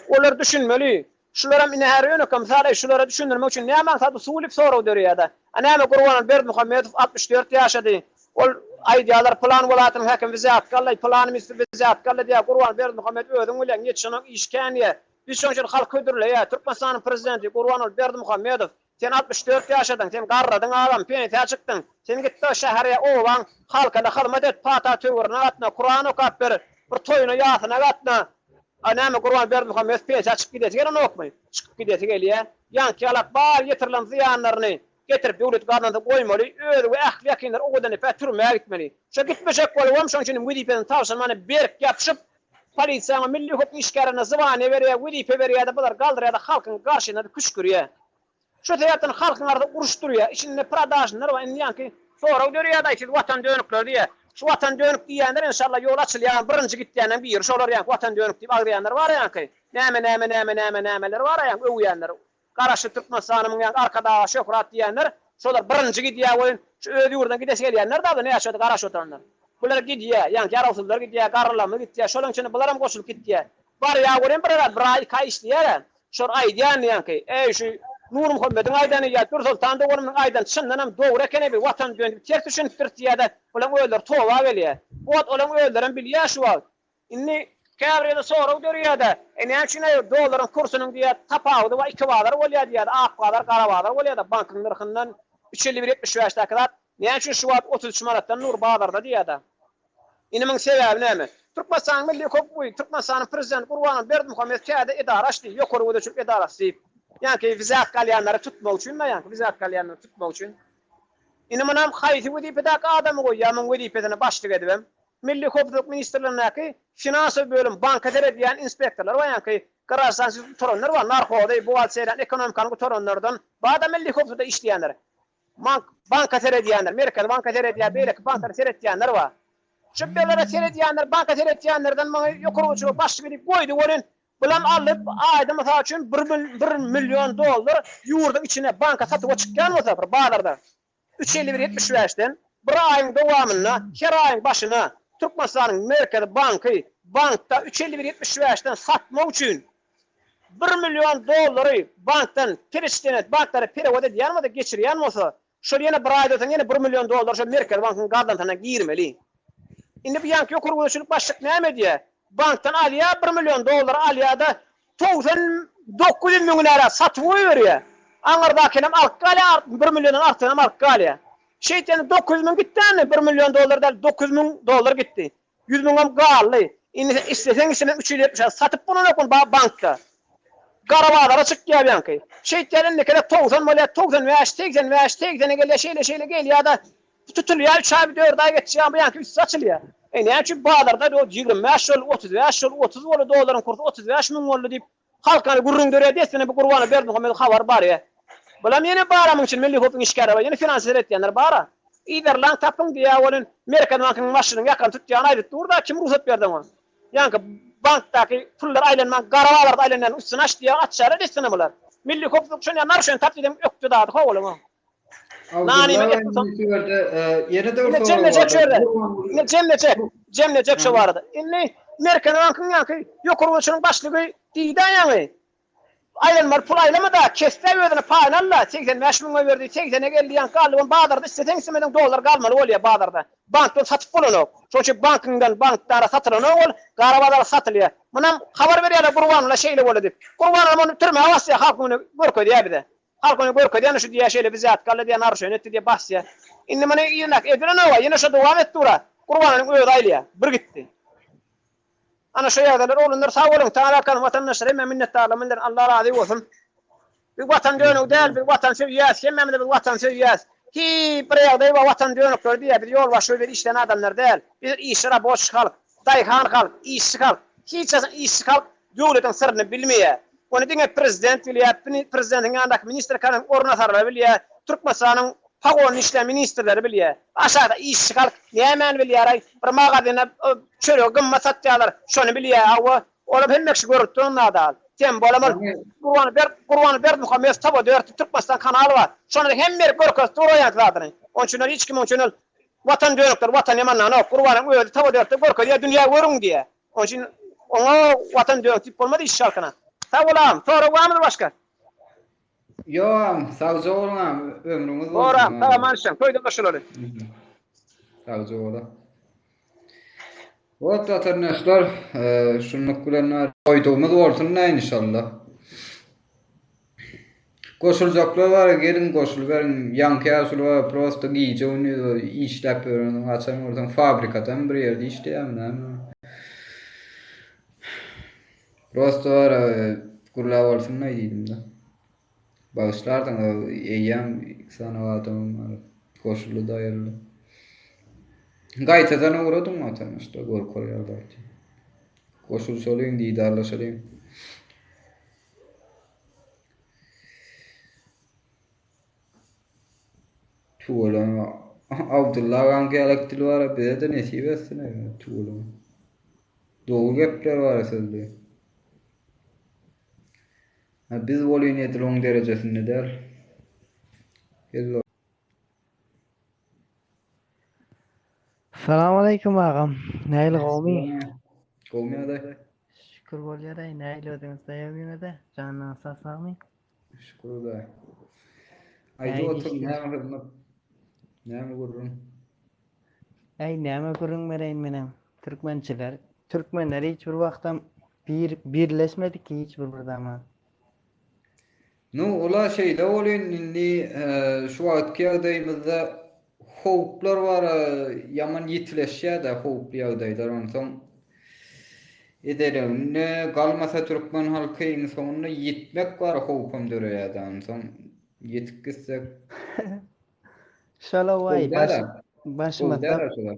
olar düşünmeli. Şulara mine her ýöne komisariýa şulara düşündirmek üçin näme maksat usuly soraw berýär da. Näme Gurbanul Berdimuhamedov 64 ýaşady. Ol aýdýarlar plan welatyny häkim wizat gallay planymyz wizat gallay diýär Gurbanul Berdimuhamedov ödüň bilen geçýän işkänýe. Biz şoňa halk ödürleýär. Türkmenistanyň prezidenti Gurbanul Berdimuhamedov sen 64 ýaşadyň, sen garradyň adam, pensiýa çykdyň. Sen gitdi şäherýe owaň, halka hyzmat et, pata töwürne atna, Kur'an okap ber, bir toýuna ýasyna atna. Näme Gurbanul Berdimuhamedov pensiýa çykyp gidýär, ýa-da okmaý. Çykyp gidýär gelýär. Ýanky alak bar ýetirilen ziýanlaryny getirip döwlet garnynda goýmaly, öýle we ähli ýakynlar owadan epä türmäge gitmeli. Şo gitmejek bolýar, şoň üçin Wikipedia'ny tawşyrmany berk ýapyşyp polisiýa milli hukum işgärine zybany berýär, Wikipedia berýär da bular galdyrýar da halkyň garşyna küçkürýär. Şu täýatdan halkyňarda uruşdurýar, içinde pradajlar we ýanky soraw görýär da içinde watan dönükler diýär. Şu watan dönük diýenler inşallah ýol açylýan birinji gitýänden bir şolar ýanky watan dönük diýip agdaýanlar bar ýanky. Nämeler bar ýanky öwýänler. Garaşy Türkmenistanyň ýanky arkada şöhrat diýenler, şolar birinji gidýär we şu öz ýurdan gidesi gelýänler da ne ýaşady garaş otaranlar. Bular gidýär, ýanky ýarawsuzlar gidýär, garralamy gidýär, şolaň içinde bular hem goşulyp gidýär. Bar ýaguryn bir ay ka işleýär. Şol aýdýan ýanky, ey şu Nur Muhammed'in aydany ýa Pir Sultan Dogurumyň aydan çyndan hem dogry ekeni bir watan döndüp ters düşünüpdir diýär-de, ulan öýler towa gelýär. Ot ulan öýlerin bilýär şu wagt. Inni Käbrede soraw dörýärde. Näme üçin dollaryň kursynyň diýär tapawdy we 2 bazar bolýar diýär. Ak bazar, gara bazar bolýar. Bankyň narhyndan 3.75 dakika. Näme üçin şu wagt 33 manatdan nur bazarda diýär. Iniň sebäbi näme? Türkmenistan milli köpüy, Türkmenistanyň prezidenti Gurban Berdimuhammed käde idara açdy, ýokary ödüçük idarasy. Yani vizat kalyanları tutmak için mi yani? Vizat kalyanları tutmak için. İni manam hayti vedipedak adamı koyamın vedipetine başlık edibem. Milli Köprülük Ministerliğindeki finansı bölüm bankatere diyen inspektörler var yani kararsansız toronlar var. Narkoda, buğalseyden, ekonomikanı toronlardan bağda milli köprüde işleyenler. Bankatere diyenler, Amerika'da bankatere diyen, belki bankatere diyenler var. Şüphelere tere diyenler, bankatere diyenlerden bana yukarı uçuyor başlık edip koydu onun. Bulan alıp ayda mesela için 1 milyon dolar yurdun içine banka satıp çıkan mı tabi bağlarda. 3.51.75'ten bir ayın devamına, her ayın başına Türkmenistan'ın Merkez bankta 3.51.75'ten satmak için 1 milyon doları banktan piriştenet banklara perevode diyen mi de geçiriyen mi olsa şöyle yine bir ayda yine 1 milyon dolar şu Merkez Bank'ın gardantına girmeli. Şimdi bir yankı yokur ulaşılık başlık ne diye? Banktan alya 1 milyon dolar alya da 900 milyon lira satıyor veriyor. Anlardakinem alkalya 1 milyonun artığına alkalya. Şeytanın 900 milyon gitti anne 1 milyon dolar değil 900 milyon dolar gitti. 100 milyon gallı. İstesen işine 370 satıp bunu ne bankta. Garabağlara çıkıyor bir yankı. Şeytanın ne kadar 90 milyon 90 veya 80 veya 80'e geliyor şeyle geliyor da tutuluyor 3 ay 4 ay geçiyor bir yankı üstü açılıyor. Ne için bağlarda o 25 yıl 35 yıl 30 yıl doların kursu 35 milyon yıl deyip halkını gurrun görüyor desene bu Gurban'a Berdimuhammed haber var ya. Bulam yine bağramın için milli hukuk işgari var. Yine finansiyer etkenler bağra. İder lan tapın diye onun Amerikan bankının başının yakan tutacağını ayrıttı. Orada kim ruhsat verdi ona? Yani banktaki pullar aylanman, garavalarda aylanan üstüne aç diye açarı desene bunlar. Milli hukuk şunu yanar şunu tap dedim öktü dağıdı kovalım ha. Yeni de orta Cemlecek şu vardı. İnni Amerikan bankının yankı yokuruluşunun başlığı diyden yani. Aylanmar pul aylama da keste verdine paynalla 85 milyon verdi 80'e geldi yan kaldı bağdarda isteten istemeden dolar kalmalı oluyor bağdarda banktan satıp bulun o çünkü banklara satılan o garabadara satılıyor bundan haber veriyorlar Gurban'la şeyle böyle deyip Gurban'la onu türme havası halkını görkö diye bir de halkını görkö diye şu diye şeyle bize atkalı diye narşön etti diye bahsiye inni mana yinak edine ne var yine şu devam etti ura Gurban'ın öyle aylaya bir gitti. Ana şu yerdeler oğlunlar sağ olun. Tanrıkan vatandaşlar hemen minnettarlar. Allah razı olsun. Bir vatan dönük değil, bir vatan seviyaz. Hemen de bir vatan seviyaz. Ki bir yerde bir vatan dönüktür diye bir yol var. Şöyle işten adamlar değil. Bir işlere boş halk, dayhan halk, işçi halk. Hiç işçi halk devletin sırrını bilmeye. Onu dinle prezident biliyor, prezidentin yanındaki minister kanın ornatarlar biliyor. Türkmenistan'ın Pagon işle ministerleri biliyor. Aşağıda işçi halk hemen biliyor. Bir mağazine çörüyor, gımma satıyorlar. Şunu biliyor. Oğlum hem ekşi görüntü onlar da al. Tem bolamın Gurban'ı Berdimuhammed tabi dört Türkmenistan kanalı var. Şunu hem bir görüntü duruyor zaten. Onun için hiç kim onun için vatan dönükler, vatan yamanlar. Gurban'ın öyle tabi dört görüntü diye dünya görün diye. Onun için ona vatan dönükü olmadı iş şarkına. Tabi olam. Sonra var mıdır başka? Yok, sağ olun ömrümüz olsun. Doğru, tamam anlaşıldı. Koydum da şöyle. Sağ olun. Evet arkadaşlar, şunluk bilen koyduğumuz olsun ne inşallah. Koşulacaklar var, gelin koşul verin, yankı asıl var, prosta giyici onu işlep öğrenin, açan oradan fabrikadan bir yerde işleyemem. Prosta var, kurlağı olsun ne diyeyim de. Bağışlardan eyyem sana adamım var, koşulu dayalı. Gaytadan uğradım mı arkadaşlar, gol koyarlar. Koşul solayım, liderlaşalayım. Tuğulama. Abdullah hangi elektrili var, bize de nesip etsin. Tuğulama. Doğu gepler var sözde. Biz voleyin etilon derecesinde der. Hello. Assalamu alaikum ağam. Näil gowmy? Gowmy da. Şükür bolýar-da. Näil ödüňiz daýabyňyz da? Janyň sağmy? Şükür da. Aýdy oturup näme gurrun? Näme gurrun bereýin menen? Türkmençiler Türkmenler hiç bir vaktan birleşmedik ki hiç bir zaman. No, ola şeyle olin inni şu wagtki ýagdaýymyzda howplar var, yaman ýitileşýär da howply ýagdaýlar onsoň ederim. Ne galmasa Türkmen halkyň soňuna ýitmek bar howpam döreýär da onsoň ýetip gitsek Şala vay gowdara, başımızda gowdara şolar.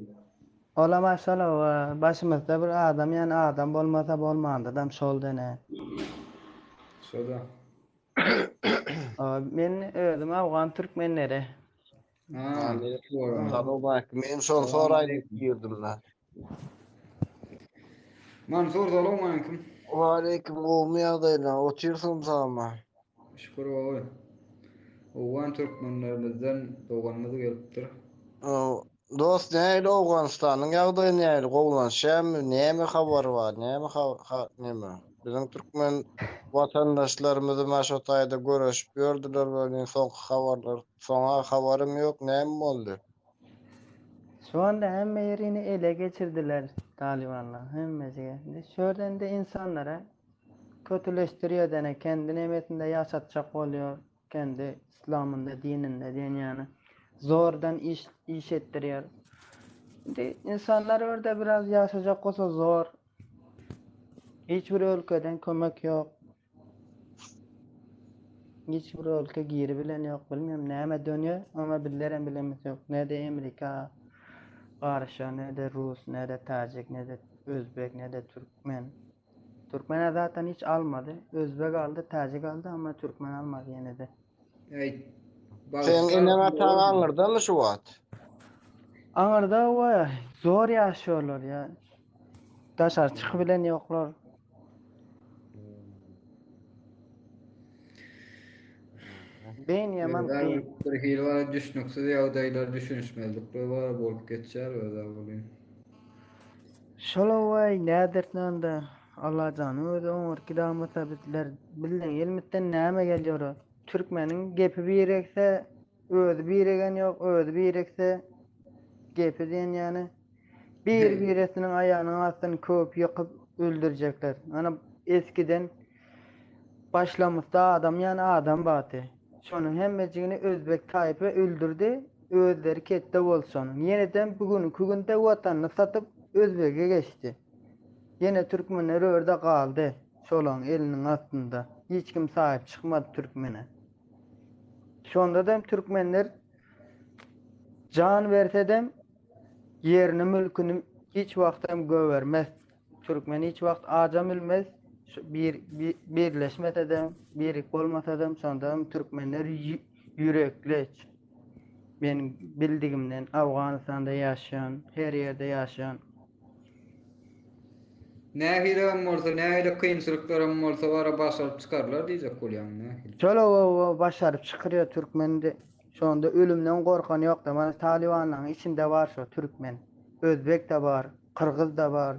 ola maşala başımızda bir adam yani adam bolmasa bolmandy dam şol dene. Şoda. Men özüm Awgan türkmenleri. Ha, doğru. Salam aleyküm. Men şol Salam soraýdy aleyküm. girdim lan. Mansur salam aleyküm. Wa aleyküm gowmy ýagdaýlar. Otursun sama. Şükür oğul. Oğan Türkmenlerimizden doğanımızı gelipdir. Dost näýdi Awganystanyň ýagdaýy näýdi? Gowlanşamy, näme habar bar? Näme? Bizim türkmen vatandaşlarymyzy maşa taýda görüşip gördüler we soňky habarlar. Soňa habarym ýok, näme boldy? Şu anda hemme yerini ele geçirdiler Talibanlar hemmesi. Şöyle de insanlara kötüleştiriyor dene kendini emetinde yaşatacak oluyor. Kendi İslam'ında, dininde, yani zordan iş ettiriyor. De insanlar orada biraz yaşayacak olsa zor. Hiçbir ülkeden kömek yok. Hiçbir ülke giri bilen yok. Bilmiyorum näme dönüyor ama bilemiz yok. Ne de Amerika karşı, ne de Rus, ne de Tacik, ne de Özbek, ne de Türkmen. Türkmen zaten hiç almadı. Özbek aldı, Tacik aldı ama Türkmen almadı yine de. Ey, Sen inen atan aňyrdamy şu wagt? Anırda vay zor yaşıyorlar ya. Daşar çıkı bilen yoklar. Ben yaman kıyım. Bir hil var, düşünüksiz ýagdaýlar, düşünüşmezlikler var, bolup geçýär we da bolýan. Şola vay näderden de Allah canı öde umur kidamata bitler. Bilden elmitten näme gelýär? Türkmeniň gepi birekse özi biregen yok, özi birekse gepi diýen ýany biresiniň aýanyň astyny köp ýykyp öldürecekler. Ana eskiden başlamışda adam ýani adam baty. Şonun hemmejigini Özbek taýpy öldürdi, özleri ketdi bolsun. Ýeneden bugün kugünde watanyny satyp Özbek'e geçti. Yine Türkmenler orada kaldı. Şolan elinin altında. Hiç kim sahip çıkmadı Türkmen'e. Şonda da Türkmenler can verse de yerini mülkünü hiç vaktim gövermez. Türkmen hiç vakt acam bilmez. Birleşmese de, birik olmasa da sonda Türkmenler yürekleç. Benim bildiğimden Afganistan'da yaşayan, her yerde yaşayan. Nähilem bolsa, nähile kynçylyklarym bolsa bara başaryp çykarlar diýjek bolýan nähil. Şöyle o başarıp çıkırıyor Türkmen'de. Şu anda ölümden korkan yok da. Bana Taliban'ın içinde var şu Türkmen. Özbek de var, Kırgız da var,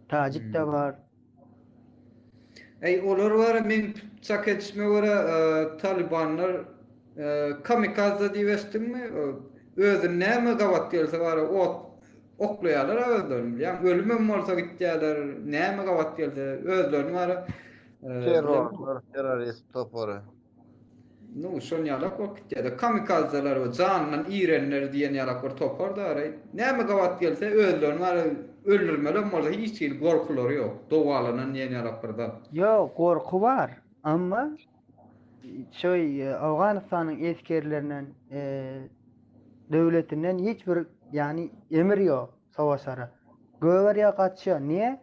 Tacik de var. Ey olar var, men çak etişme göre Talibanlar kamikaze diýesdimmi? Özüne näme gawat gelse var, oklaýarlar özlerini. Yani ölümem bolsa gitýärler, näme gawat gelse özlerini var. Terörist topory. No, şol ýalak gitýär. Kamikazeler we janyny iýrenler diýen ýalak bir topar-da. Näme gawat gelse özlerini var, öldürmelen bolsa hiç kim gorkulary ýok. Dowalanan diýen ýalak bir da. Yok, korku var ama Afganistan'ın eskerlerinden devletinden hiçbir yani emir yok savaşara. Göweriye kaçıyor. Niye?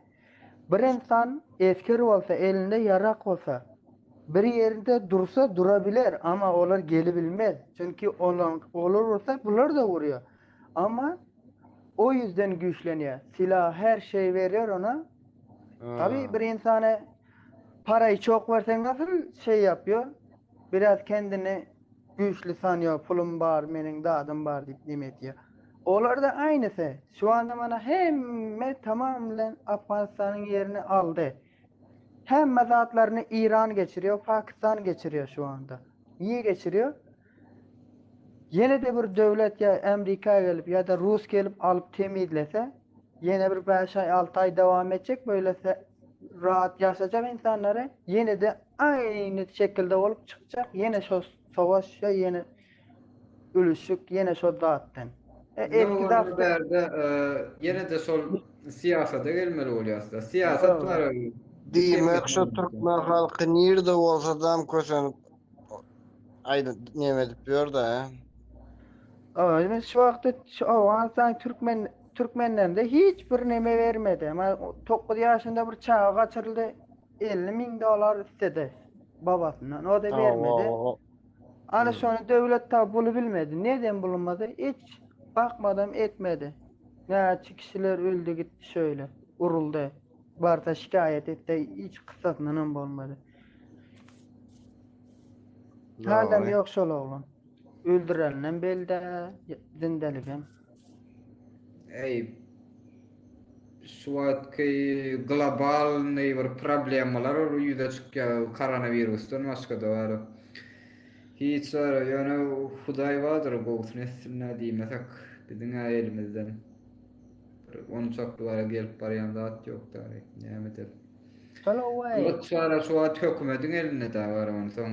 Bir insan esker olsa, elinde yarak olsa, bir yerinde dursa durabilir ama onlar gelebilmez. Çünkü olur olsa bunlar da vuruyor. Ama o yüzden güçleniyor. Silah her şey veriyor ona. Tabii bir insana parayı çok versen nasıl şey yapıyor? Biraz kendini güçlü sanıyor. Pulum var, benim dadım var deyip diyor. Onlar da aynısı. Şu anda bana hem tamamen Afganistan'ın yerini aldı. Hem mezatlarını İran geçiriyor, Pakistan geçiriyor şu anda. Niye geçiriyor? Yine de bir devlet ya Amerika gelip ya da Rus gelip alıp temizlese yine bir 5 ay 6 ay devam edecek böylese rahat yaşayacak insanlara yine de aynı şekilde olup çıkacak yine şu savaş ya yine ölüşük yine şu dağıttın. Ne Eski oldu dağıttı. berde yine de sol siyasete gelmeli oluyor aslında. Siyaset var. Diýmek şu türkmen halky nirde bolsa da kösenip aýda näme edip ýör da. Ama şu vakti şu Afganistan Türkmenlerinde hiçbir neme vermedi. Ama 9 yaşında bir çağa kaçırıldı. 50.000 dolar istedi babasından. O da vermedi. Ana sonra devlet tabi bunu bilmedi. Neden bulunmadı? Hiç bakmadan etmedi. Ne kişiler öldü gitti şöyle. Uruldu. Barta şikayet etti. Hiç kısasından olmadı. Haldem yok şol oğlum. Öldürenden belde zindeligem. Ey suatki global ne bir problemler or yüze çıkıyor koronavirüsten başka da var. Hiç var yani Huday vardır bu nesline diýmesek bizim elimizden. Onu çok duvara gelip barayan zat yok da näme edip. Salaway. Sonra suat hökümetin elinde de var onun son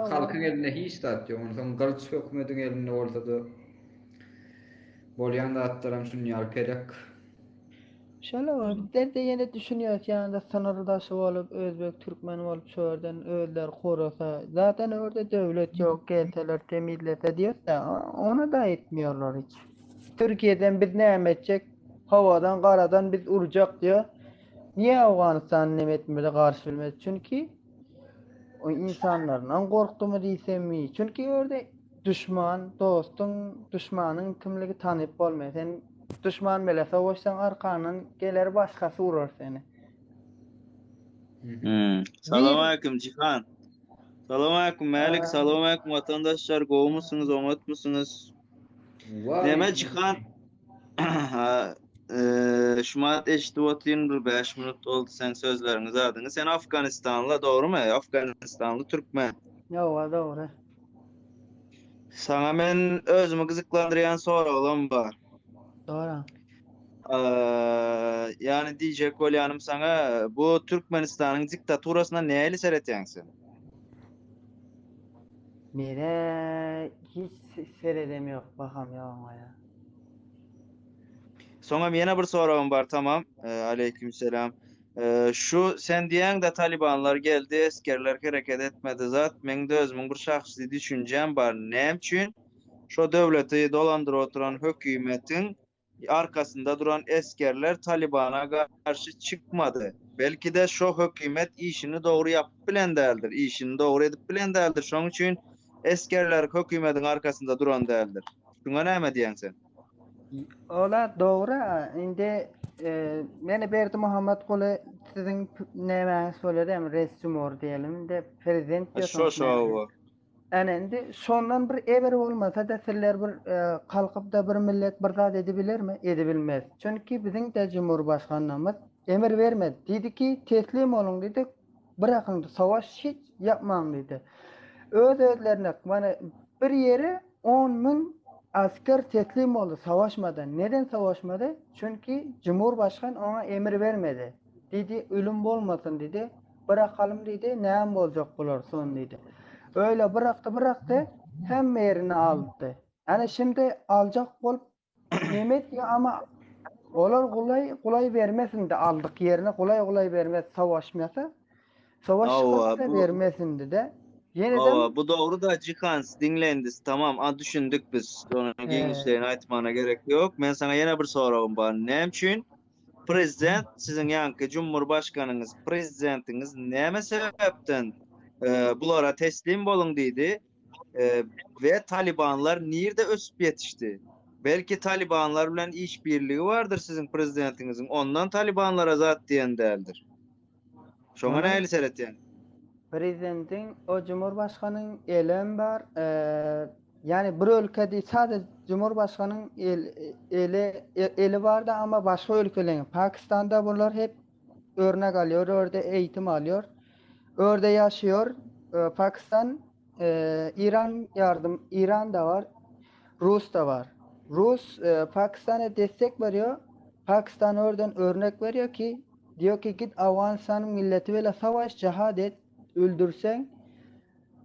halkın elinde hiç zat yok. Onun son galç hökümetin elinde olsa da bolyan zatlaram şunu ýalperek. Şöyle bizler de yine düşünüyoruz yani da sınırdaşı olup Özbek, Türkmen olup şuradan öller korusa zaten orada devlet yok gelseler temizlese diyor da onu da etmiyorlar hiç. Türkiye'den biz ne edecek? Havadan karadan biz uracak diyor. Niye Afganistan ne etmedi karşı bilmez? Çünkü o insanlardan korktu mu diysem mi? Çünkü orada düşman, dostun, düşmanın kimligi tanıp olmuyor. Sen düşman bile savaşsan arkandan gelir başkası vurur seni. Salam aleyküm Cihan. Salam aleyküm Malik. Salam aleyküm vatandaşlar. Gowy musunuz, omat musunuz? Näme Cihan? Şumat eşitip otyň bir 5 minut oldu sen sözlerinizi adyňy. Sen Afganistanlı, doğrumu? Afganistanlı Türkmen. Yo, doğru. Sana men özümü gyzyklandyrýan soraglym bar. Doğru. Yani diyecek bolýanym sana bu Türkmenistanyň diktaturasyna näli seretýäň sen? Mire hiç seyredem yok bakam ya. Soňra ýene bir soragym bar, tamam. Aleykümselam. Şu sen diýäň da Talibanlar geldi, eskerler hereket etmedi zat. Men de özümüň bir şahsy düşünjem bar. Näme üçin? Şo döwleti dolandyryp oturan hökümetiň arkasında duran eskerler Talibana karşı çıkmadı. Belki de şu hökümet işini doğru yapıp bilen däldir. İşini doğru edip bilen däldir. Şoň üçin eskerler hökümetin arkasında duran däldir. Şuňa näme diýäň sen? Ola doğru. Indi meni Berdi Muhammed Kule sizin näme söyledem resumor diýelim de prezident diýýär. Endi şondan bir eber bolmasa da sizler bir kalkıp da bir millet bir zat edebilir mi? Edebilmez. Çünkü bizim de Cumhurbaşkanlığımız emir vermedi. Dedi ki teslim olun dedi. Bırakın savaş hiç yapmayın dedi. Özlerine bana bir yere 10.000 asker teslim oldu savaşmadan. Neden savaşmadı? Çünkü Cumhurbaşkan ona emir vermedi. Dedi ölüm olmasın dedi. Bırakalım dedi. Näme bolacak bular son dedi. Öyle bıraktı hem yerini aldı. Yani şimdi alacak bol nimet ya ama olar kolay vermesin de aldık yerine kolay vermez savaşmasa. Savaşmasa vermesin de. Yeniden Bu doğru da Cihans dinlendiniz, tamam, düşündük biz. Onu gençlerin aytmana gerek yok. Men sana yine bir soragym bar. Näme üçin prezident sizin ýanky Cumhurbaşkanyňyz, prezidentiniz näme sebepden bulara teslim bolun diýdi ve Talibanlar nirde ösüp yetişdi. Belki Talibanlar bilen iş birliği vardır sizin prezidentinizin. Ondan Talibanlara zat diýen däldir. Şoňa näli seretýän? Prezidentin o Cumhurbaşkanının elem var. Yani bir ülkede sadece Cumhurbaşkanının eli vardı ama başka ülkelerin. Pakistan'da bunlar hep örnek alıyor. Orada eğitim alıyor. Orada yaşıyor. Pakistan, İran da var. Rus da var. Rus Pakistan'a destek veriyor. Pakistan oradan örnek veriyor ki diyor ki git Afganistan'ın milletiyle savaş, cihad et, öldürsen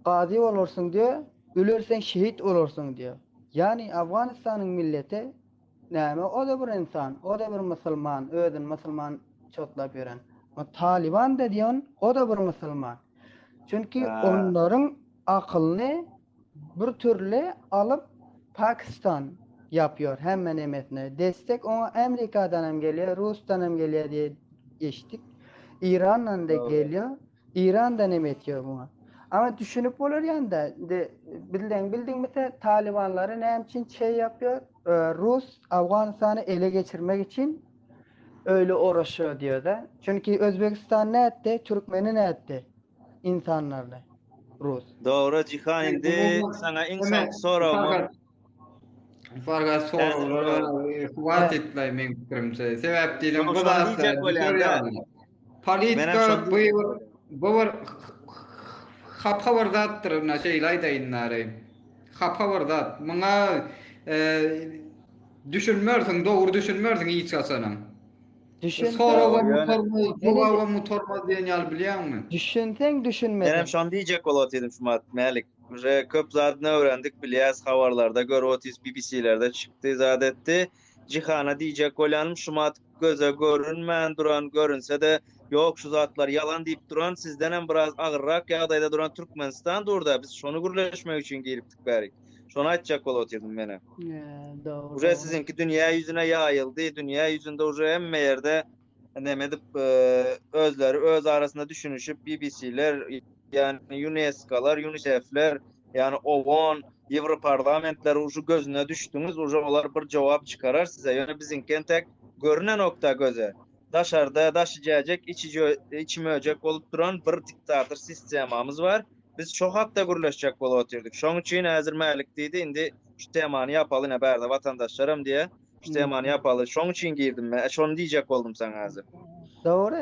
gazi olursun diyor. Ölürsen şehit olursun diyor. Yani Afganistan'ın milleti näme o da bir insan, o da bir Müslüman, özün Müslüman çotlap gören. O Taliban da diyorsun, o da bir Müslüman. Çünkü Ha. onların aklını bir türlü alıp Pakistan yapıyor hemen emetine. Destek ona Amerika'dan hem geliyor, Rus'tan hem geliyor diye geçtik. İran'dan da Doğru. geliyor. İran'dan emetiyor buna. Ama düşünüp olur yani de bildin mesela Talibanları ne için şey yapıyor? Rus Afganistan'ı ele geçirmek için öyle uğraşıyor diyor da. Çünkü Özbekistan ne etti? Türkmeni ne etti? İnsanlarla. Rus. Doğru Cihan indi sana insan sorumu. Farga sorulara wat etmey men fikrimçe. Sebäp diýelim Şoň bu diýjek bolýan-da. Menem politika şoň bu bir hapa bir zatdyr, na şeýle aýdaýynlar. Hapa bir zat. Muňa düşünmersiň, dogry düşünmersiň hiç gaçanam. Soraga mutormaz, jogaga mutormaz diýen ýaly bilýärmi? Düşünsen düşünmedin. Menem şoň diýjek bolat edim şumat Mälik. Uje köp zatny öwrendik bilýäs habarlarda görýätis BBC-lerde çykdy zat etdi. Cihana diýjek bolýanym şumat göze görünmän duran görünse de ýok şu zatlar yalan diýip duran sizden hem biraz agyrrak ýagdaýda duran Türkmenistan durda biz şonu gürleşmek üçin gelipdik bäri. Şonu aýtjak bolat edim mene. Doğru. Uje sizinki dünýä ýüzüne ýaýyldy. Dünýä ýüzünde uje hemme ýerde näme dip özleri öz arasında düşünüşüp BBC'ler yani UNESCO'lar, UNICEF'ler yani OON, Europarlamentler uju gözüne düştünüz, uju olar bir cevap çıkarar size. Yani bizinken tek görünen nokta göze. Daşarda daşıjacak, içimöjek olup duran bir diktatör sistemamız var. Biz çok hapda gürleşecek bolup oturduk. Şoň üçin häzir mälik diýdi, indi şu temany ýapaly ne bärde vatandaşlarym diýe. Şu temany ýapaly. Şoň üçin girdim men. Şonu diýjek boldum sana häzir. Doğru,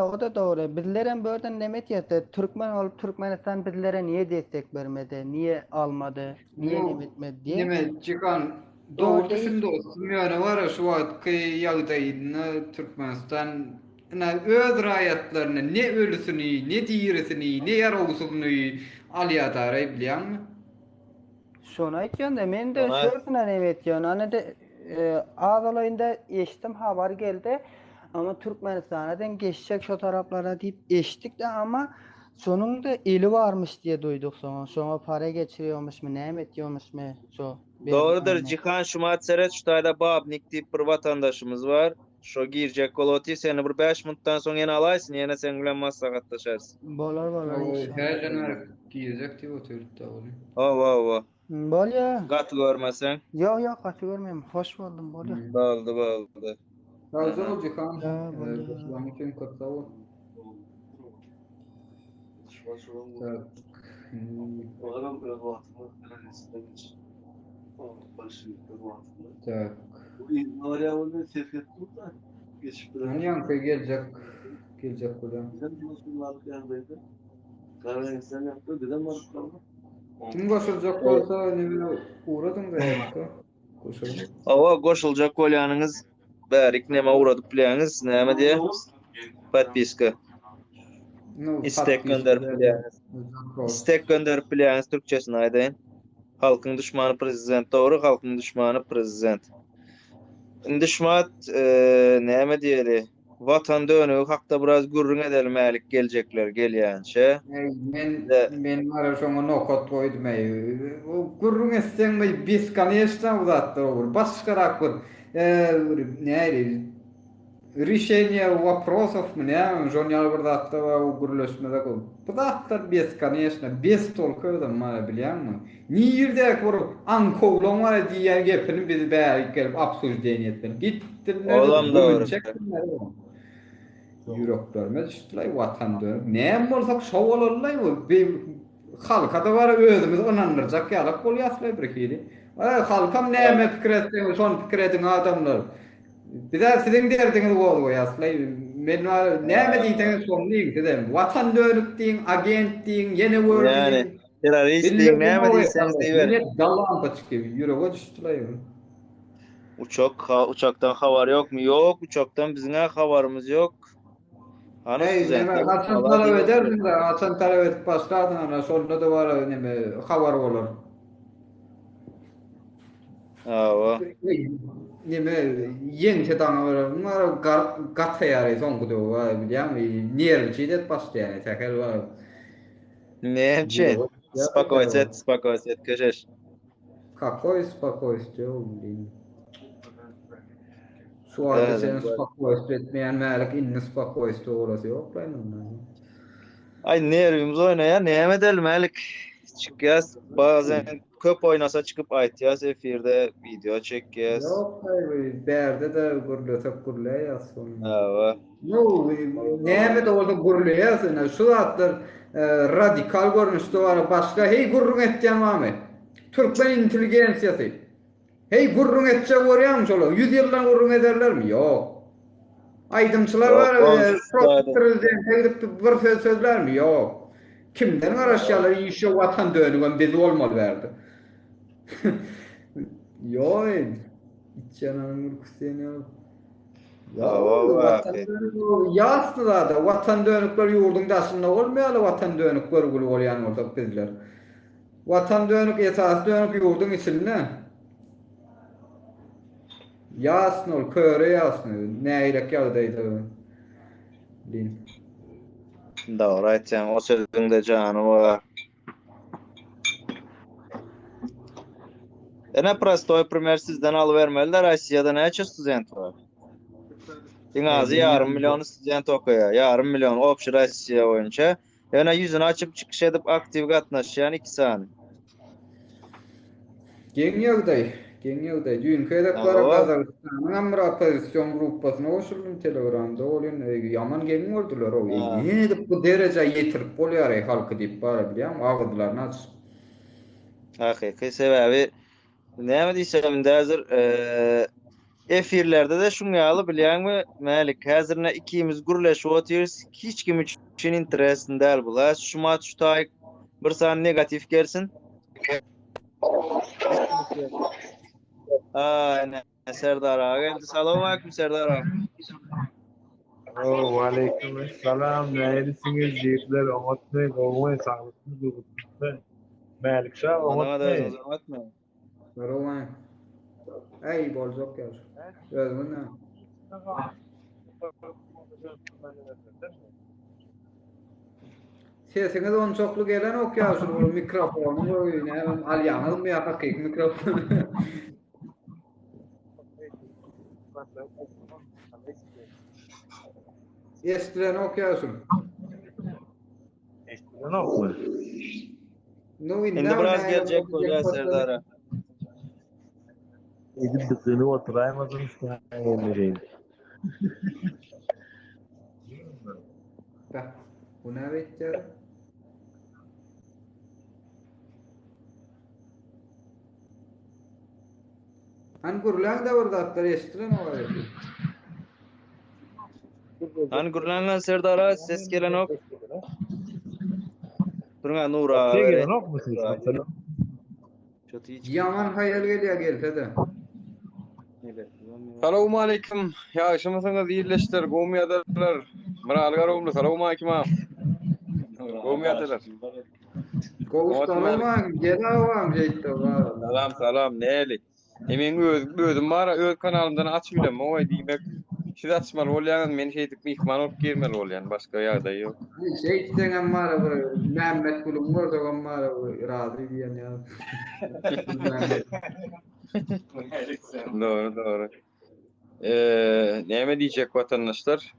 o da doğru. Bizleren börden nemet ýetdi. Türkmen olup Türkmenistan bizlere niye destek vermedi, niye almadı, niye nemetmedi diye. Nime çıkan Doğru doğru değil. düşün dostum yani var ya şu vakti ýagdaýyny Türkmenistan öz raýatlaryny ne ölüsini, ne diýerisini, ne ýaragysyny alýadar bilýärmi? Şonu aýtýanda men de Ona- şertine nemet ýön. Ana de ağzalayında eşitdim haber geldi. Ama Türkmenistan'dan geçecek şu taraflara deyip eşittik de ama sonunda eli varmış diye duyduk sonra. Sonra para geçiriyormuş mu, ne ediyormuş mu? Doğrudur Cihan şumat seret şu taýda Babnik diýip bir vatandaşymız var. Şo girjek boloti seni bir 5 minutdan soň ýene alaýsyn, ýene sen bilen maslahatlaşarsyn. Bolar inşallah. Her jener giýecek diýip oturupdy ol. Wa. Bolya. Gat görmeseň. Yok kaçı görmeyeyim. Hoş buldum bolya. Boldy. Hazır ol Cihan. Ya, boldy. Başlamak için kutsa ol. Tak. Tak. Hani yankı gelecek buradan. Kim koşulacak olsa ne uğradın da yaptı. Koşuldu. Awa goşuljak bolýanyňyz bärik näme uradyp bilýäňiz, näme diýe? Podpiska. İstek gönderip bilýäňiz. İstek gönderip bilýäňiz türkçesini aýdaýyn. Halkyň düşmany prezident, dogry halkyň düşmany prezident. Indi şumat näme diýeli? Watan dönügi hakda biraz gürrüň edelmälik geljekler gelýänçe. Men var şoňa nokot koydum o gurrun essenme biz конечно uzatdı olur. Başkarak bir näli решение вопросов мне журнал bir zatda we o gurleşmede kol. Bu zatlar biz конечно без толку da mala bilýärmi? Nirde bir ankolon var diýer gepini biz bäri gelip absurdiýet etdim. Gitdim Olam doğru. Yüreklerime düştüler vatan dönüp. Näme bolsak şo bolarlar bu. Halka da var özümüz onandırjak ýalyp bol ýaslar birkili. Halkam näme pikir etdiň, şon pikir ediň adamlar. Bize sizin derdiňiz bol ýaslar. Men näme diýdiňiz şonu diýdim. Vatan dönüp diýin, agent diýin, ýene word Yani diýin. terörist diýin, näme diýseniz diýber. Millet galan paçky ýürege düştüler. Uçaktan haber yok mu? Yok. Uçaktan bizine haberimiz yok. Hani Ey, nime studentler kaçan hava talep diye- edersin de, kaçan talep edip başladın ana, sonunda da var nime haber olur. Hava. Nime yeni dana var, bunlar gat yarı son da var, biliyor musun? Niye bir şey de başlayan, tekel var. Neyse. Yok, Spakojset, köşeş. Какой спокойствие, блин. Şu anda Evet, senin evet. spokojstvo etmeyen meğerlik inni spokojstvo olası yok lan ondan. Ay nervimiz oynaya neyem edelim Melik. Çıkıyaz bazen köp oynasa çıkıp aytıyaz efirde video çekiyaz. Yok hayır, berde de gurlasak gurlayas onu. Hava. No, neme de orada gurlayas ona. Şu atlar radikal görünüşte var. Başka hey gurrun etken var mı? Türkmen intelijensiyası. Hey gurrun etse oraya mı şöyle? 100 yıldan gurrun ederler mi? Yok. Aydımçılar Yok, var, konuşsaydı. prezidente gidip bir sözler mi? Yok. Kimden araştırıyorlar? İşte vatan dönüğün bizi olmalı verdi. Yok. İç yanağın ürküseni al. Ya Hava vatan vakit. dönüğü yazdılar da vatan dönükleri yurdun aslında olmayalı vatan dönükleri gülü olayan orada bizler. Vatan dönük esas dönük yurdun içinde. Yazsın ol, köre yazsın. Ne eylek yağdaydı. Din. Doğru aytsan o sözünde canı var. Ene prostoy primer sizden alıvermeliler. Rossiyada neçe student var? En azı yarım milyon student okuyor. Yarım milyon opşu Rossiya boyunca. Ene yüzünü açıp çıkış edip aktif katnaşayan 2 saniye. Gen yağday. Gen yağday. Dün kaydak Tamam. var Kazakistan'ın amra opozisyon grupasına oşuldum Telegram'da. Olun yaman gen oldular o. Ha. Yine de bu derece yetirip oluyor halkı deyip bara biliyor musun? Ağıdılar nasıl? Hakiki sebebi näme diýsem hazır efirlerde de şunu ýaly bilýärmi Melik häzirne ikimiz gürleşip otyrys hiç kim üçin interesinde däl bular şu mat şu taýyk bir san negatif gelsin aynen Serdar ağa geldi salamu alaykum Serdar ağa Aleyküm selam. Neredesiniz? Yiğitler, Amatne, Doğumay, sağlıklı durumda. Melik Şah, Ona da Amatne. uzatma Roman. Ey bolcok yaz. Özmün ne? Sesiniz on çoklu gelen okyarsın bu mikrofonu böyle alyanız mı hakik mikrofon. Estiren okyarsın. Ne oldu? No Şimdi biraz gelecek hoca Serdar ağa Edip dıkını oturaymadın işte. Bak, bu ne bekliyor? Han gurlan da orada atlar estiren o var. Hani gürlenlen Serdar ağa ses gelen ok Durun Nura Şey vere. gelen ok mu siz? Kötü hiç. Yaman hayal geliyor gelse de. Salamu aleyküm. Yaşamasınız iyileştir. Gomiyadalar. Mıralgar oldu. Salamu aleyküm ağam. Gomiyadalar. Kovustan olmam, gel avam jeytte var. Salam. Neyli? Emin özüm var. Öz kanalımdan açmıyorum. O demek. Siz açmalı olayan men şey etip mihman olup girmeli olayan. Başka yağda yok. Şey denen var bu Mehmet Kulum var da var bu razı diyen ya. Doğru. Neme diyecek vatandaşlar?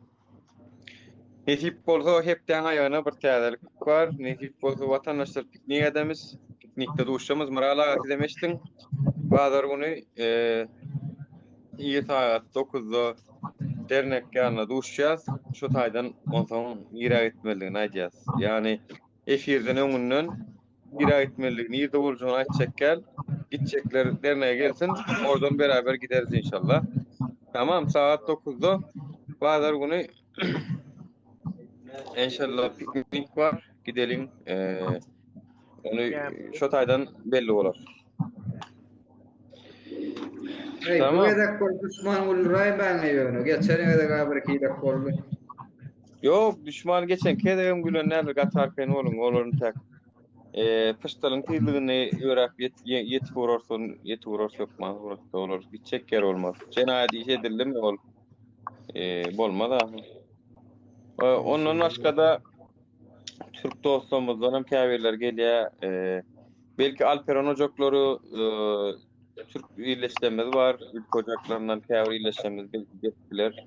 Nesip bolsa hepten ayağına bir täzelik var. Nesip bolsa vatandaşlar piknik edemiz. Piknikde duşamız. Mırala demiştin. Bazar günü iyi saat 9'da dernek yanına duşacağız. Şu taydan ondan gira gitmeliğini ayacağız. Yani efirden öňünden gira gitmeliğini yerde boljugyny aýtjak gel. Gitjekler derneğe gelsin. Oradan beraber gideriz inşallah. Tamam saat 9'da bazar günü inşallah piknik var. Gidelim. Onu şu taydan belli olur. Hey, bu Tamam. edek kol düşman ulray ben yönü. Geçen edek abi ki de kol. Yok, düşman geçen kedegem gülen näme gatarken olun, olorun tak. Pıştalın tıylygyny öräp yetip sokmaz, urasda olur. Bir çeker olmaz. Cenadi edildi mi ol? Bolmaz ama. Ondan başka da Türk dostlarımızdan hem käbirler gelýär. Belki Alperon ojaklary Türk birleşmemiz var. Ülke ocaklarından käbir birleşmemiz belki getdiler.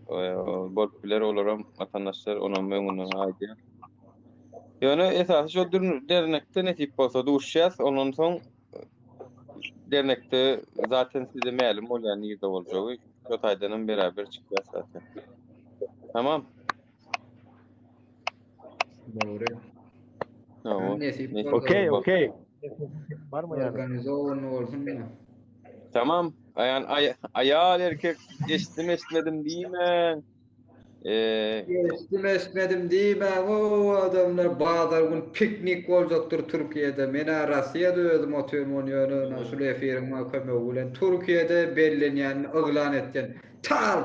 Bolup biler olaram vatandaşlar onun öňünden aýdýar. Yani esas şu dernekte ne tip bolsa duşýas, ondan soň dernekte zaten size ma'lum bolýan ýerde boljagy. Şu taýdanam beraber çykýas zaten. Tamam. Doğru. Tamam. Neyse, Okey. Var mı yani? organizasyon olsun mu? Tamam. Ayal erkek esnedim diýme. Esmedim diýmem, o adamlar bağdar gün piknik boljakdyr Türkiýede. Men Russiýada özüm oturmam ýöne, şu efirime kömek bilen Türkiýede bellenýän, yglan etken. Tal.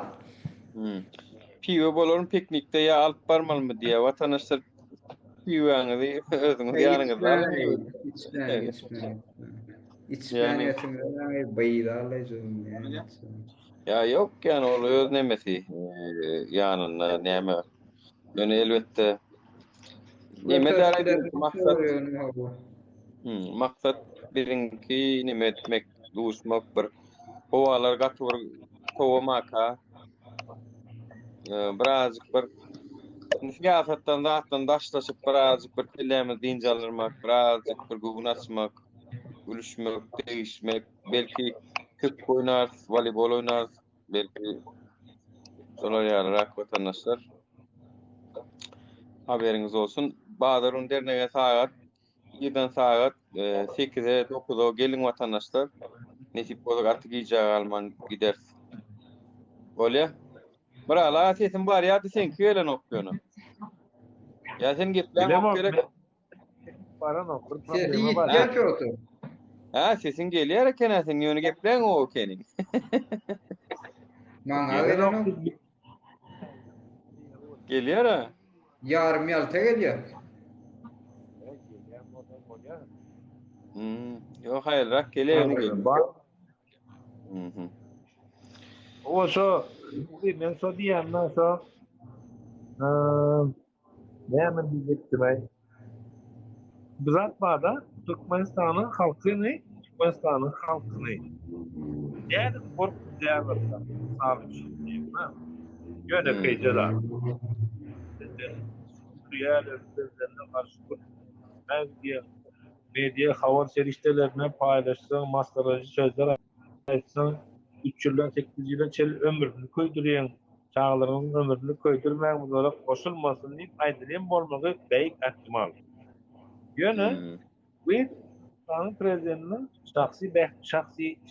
Piwe bolaryň piknikde ya alyp barmalmy diýe watandaşlar piweňizi özüňiz ýanyňyzda alyp. İçmeyen yani. Ya yok yani ol öz nemesi yanında neme. Yani elbette neme derdi maksat birinki neme etmek, duşmak bir hovalar gatwar kovamaka birazcık bir siyasetden zaten daşlaşıp birazcık bir kelime dinjalırmak, birazcık bir gügün açmak, gülüşmek, değişmek, belki küp oynarız, voleybol oynarız, belki solar yararak vatandaşlar haberiniz olsun. Bağdarın dernege saat 7'den saat 8'e 9'a gelin vatandaşlar. Nesip bolak artık iyice alman gidersin. Böyle. Brala sesin var ya sen köyle noktuyorsun. Ya sen git lan gerek. Para noktur. Sesi gel ki otur. Ha sesin geliyor erken sen yönü geplen o kenin. Bana verin. Geliyor ha. Yarım yalta geliyor. Yok hayır rak geliyor. O şu men so diýäm so näme diýekdim ay. Bizat barda Türkmenistanyň halkyny, Türkmenistanyň halkyny. Ýa-da kork diýerler. Sabit. Ýöne peýjada. Ýa-da karşı media habar serişdelerine paylaşsan, maskarajy sözler aýtsan, 3 ýyldan 8 ýyla çel ömrüni köýdürýän, çağlaryň ömrüni köýdürmäň bolar goşulmasyn diýip aýdylýan bolmagy beýik ähtimal. Ýöne bu Türkmen prezidentiniň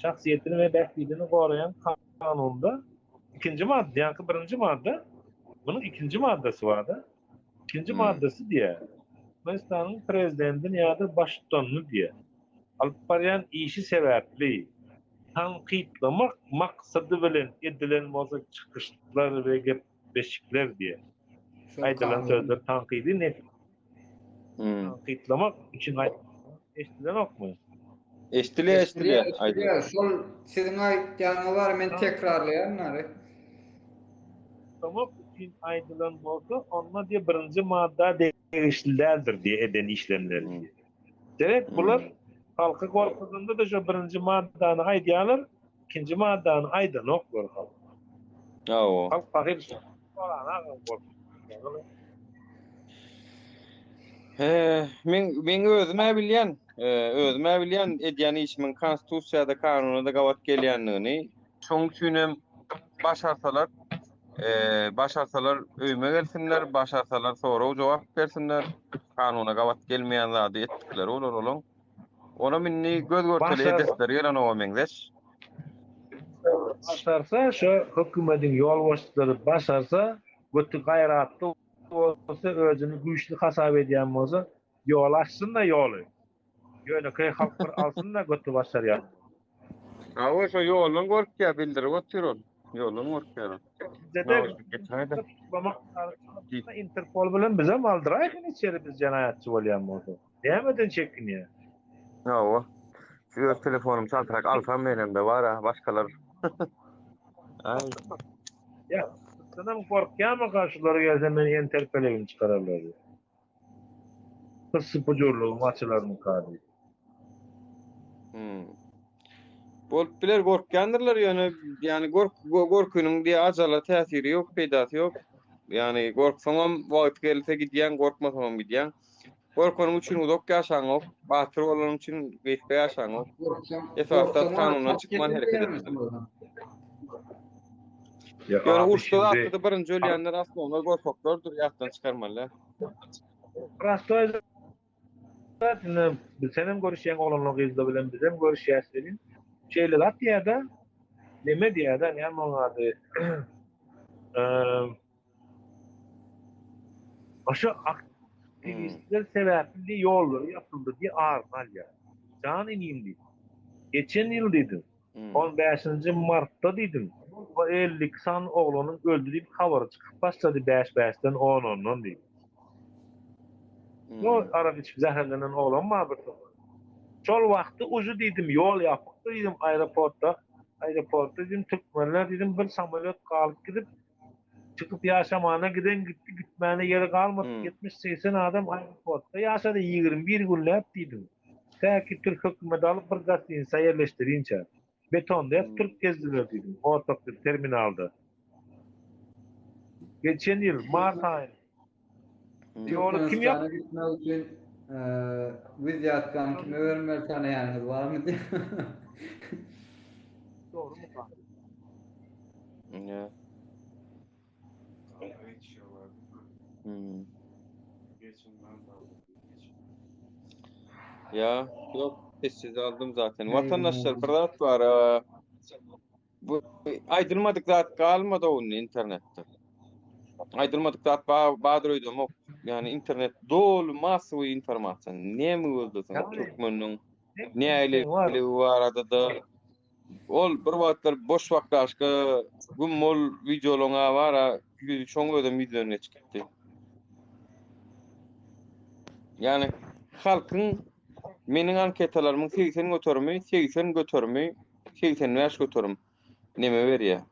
şahsiýetini we bähtliliğini gorayan kanunda 2-nji madde, ýa-ni 1-nji madde, bunun 2-nji maddesi barda. 2-nji maddesi diýär. Türkmenistan'ın prezidentini ýa-da başlygyny diýär. Alyp barýan işi sebäpli tanqidlamak maksady bilen edilen bolsa çykyşlar we gepleşikler diýär. Aýdylan sözler tanqidi ne? Tanqidlamak üçin eşdilen okmy? Eşdile. Şol sizin aýtýanyňyz bar, men tekrarlaýan nary. Tanqidlamak üçin aýdylan bolsa, onda diýe 1-nji madda degişlilerdir diye eden işlemler. Derek bular halka korkudunda da şu 1-nji maddany aýdýarlar, 2-nji maddany aýdan oklar halk. Ýa-o. Halk bahir sorana korkutýar. Men özüme bilýän edýän işimin konstitusiýada kanununda gawat gelýändigini, şoň üçin hem başarsalar öýme gelsinler, başarsalar sonra jogap bersinler. Kanuna gawat gelmeýän zady etdikleri olar. Ona minni göz görteli edesler gelen o meňdeş. Başarsa şu hökümetin yol başçıları başarsa götü gaýratly bolsa özüni güýçli hasap edýän bolsa yol açsın da ýoly. Ýöne köy halk bir alsın da götü başarýar. Awa şo ýolun gorkýa bildirip oturýar. Ýolun gorkýar. Bizde Geçmäde. Interpol bilen bize maldyraýyn içeri biz janaýatçy bolýan bolsa. Nämeden çekinýär? Awa. Şu telefonum çaltyrak alsam menemde var ha, başkalar. Ay. Ya, sanam korkýarmy karşylara gelse meni Interpol'e çıkararlar. Kız pujurluğum açılarını kadi. Bolup biler gorkýandyrlar ýöne gorkunyň diýe ajala täsiri ýok, peýdasy ýok. Yani gorksaňam wagt gelse gidýän, gorkmasaňam gidýän. Gorkanyň üçin uzak ýaşaň ok, batyr bolan üçin beýikde ýaşaň ok. Esasda kanundan çykman hereket etmeli. Yani uçtuğu attığı birinci ölüyenler aslında onlar gorkoklardır, yattan çıkarmalı. Rastoyda senem görüşýän olanlar gyzda bilen bizem görüşýäslerin şeýle dat ýa-da neme diýär-de näme ady aşa aktivistler sebäpli ýollar ýapyldy diýe arnalýar. Jan inindi. Geçen ýyl diýdim. 15-nji martda diýdim. Bu 50 san oglanyň öldü diýip habar çykyp başlady 5-5-den 10-10-dan diýip. No ara hiç zäherlenen oglan ma bir. Şol wagtda uju diýdim ýol ýapyk diýdim aeroportda diýdim türkmenler diýdim bir samolyot galyp gidip çykyp ýaşamana giden gitdi gitmäne ýeri galmady 70-80 adam aeroportda ýaşady 21 günläp diýdim. Täki Türk hökümeti alyp bir gatinsa ýerleşdirinçe betonda hep Türk gezdiler diýdim otokda terminalda. Geçen ýyl mart aýy ýolu kim ýap? Gitmek için vize atkan kime vermeli tanıyanınız var mı diye. Doğru mu kanka? Ya. Ya yok siz aldım zaten. Vatandaşlar bırak var. Bu aydırmadık zat kalmadı onun internette. Aydırmadık zat bağdırıyordum. Yani internet dolu masum informasyon. Ne mi oldu sana Türkmen'in? Ne aile var adada? Ol bir vaatlar boş vakti aşkı gün mol videoluna var ha. Çoğun ödem videonun çıktı. Yani halkın menin anketalarımın 80 götürmüy, 80 götürmüy, 80 yaş götürüm. Neme ver ya?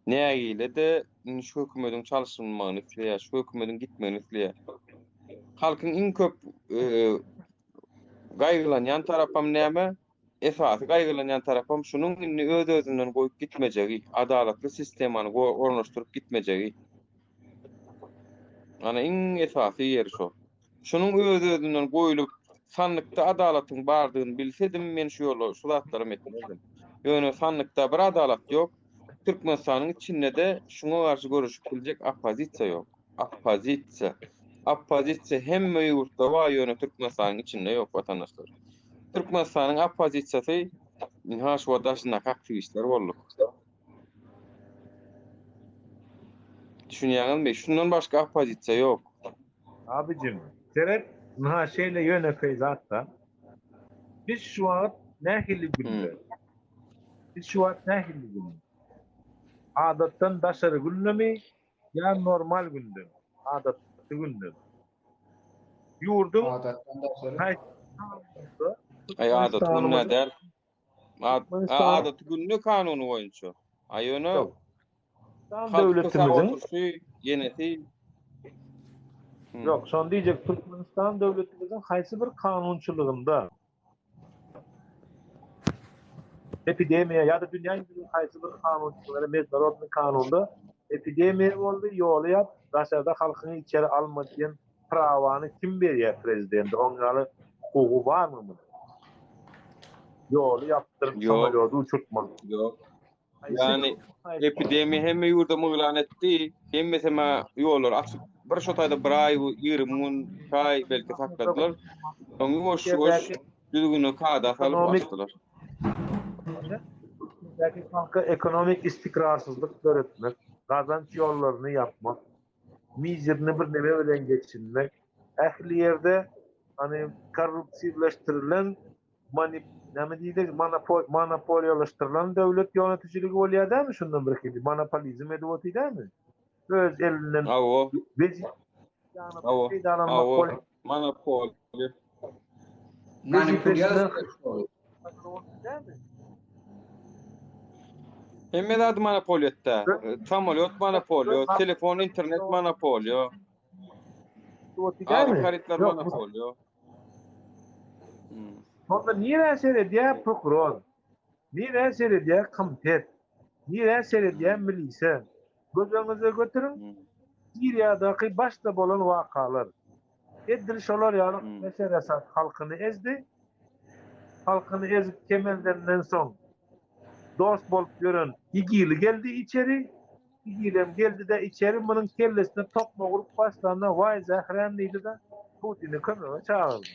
Ne aile de şu hükümetin çalışılmağını istiyor, şu hükümetin gitmeni istiyor. Halkın en köp gaýgylanýan tarapam näme? Esasy gaýgylanýan tarapam şunun öz-özünden goýup gitmejegi, adalatly sistemany ornaşdyryp gitmejegi. Ana en esasy ýeri şo. Şunun öz-özünden goýulyp sanlykda adalatyň bardygyny bilsedim men şu ýoly şu zatlarym etmezdim. Ýöne sanlykda bir adalat ýok. Türkmenistanyň içinde de şuna garşy görüşüp biljek opozisiýa ýok. Opozisiýa hemme ýurtda var ýöne Türkmenistanyň içinde ýok watandaşlar. Türkmenistanyň opozisiýasy ha şu wadaşyna aktivistler boldy. Düşünýäňizmi? Şundan başga opozisiýa ýok. Abicim, serep ha şeýle ýöne feýzatda biz şu wagt nähili günde. Biz şu wagt nähili günde. Adatdan daşary gündemi ya normal gündem. Adatly gündem. Ýurdum Adatdan daşary. Adatly günne der. Adatly günne kanuny boýunça. Aýony döwletimizin yeneti yok, son diýecek Türkmenistan döwletimizin haýsy bir kanunçylygynda epidemiýa ýa-da dünýäň haýsy bir kanunçylygyna međunarodny kanunda epidemiýa boldy, ýoly ýap, daşarda halkyny içeri almadýan prawany kim berýär prezident? Oňaly hukugy barmy? Ýoly ýapdyryp samolyody uçurtmak. Yok. Yani epidemi hemme ýurda myglan etdi. Hemmeseme ýollar açyp bir şotayda bir ay, 20 ay belki sakladylar. Oňa boş düzgünü kada salyp başladylar. Belki halka ekonomik istikrarsızlık öğretmek, kazanç yollarını yapmak, mizerini bir neme bilen geçinmek, ehli yerde hani korrupsiyleştirilen näme diýdi? Monopoliýalaşdyrylan döwlet ýöneticiligi bolýar dämi şundan bir kedi? Monopolizm edip otydämi? Öz elinden Awo, vezi awo, awo, monopoli. Manipülasyon. Hemme de adı monopoliyette. Samolyot monopoliyo, telefon, internet monopoliyo, ağır haritler monopoliyo. Onda niye seyrediyor prokuror? Niye seyrediyor komitet? Niye seyrediyor milise? Gözünüze götürün. Suriýadaky başda bolan wakalar. Edil şolar ýaly meselesi halkyny ezdi. Halkyny ezip kemendenden soň dost bolup gören İgili geldi içeri. İgilem geldi de içeri bunun kellesine tokma vurup başlarına vay zahrenliydi de Putin'i kömüre çağırdı.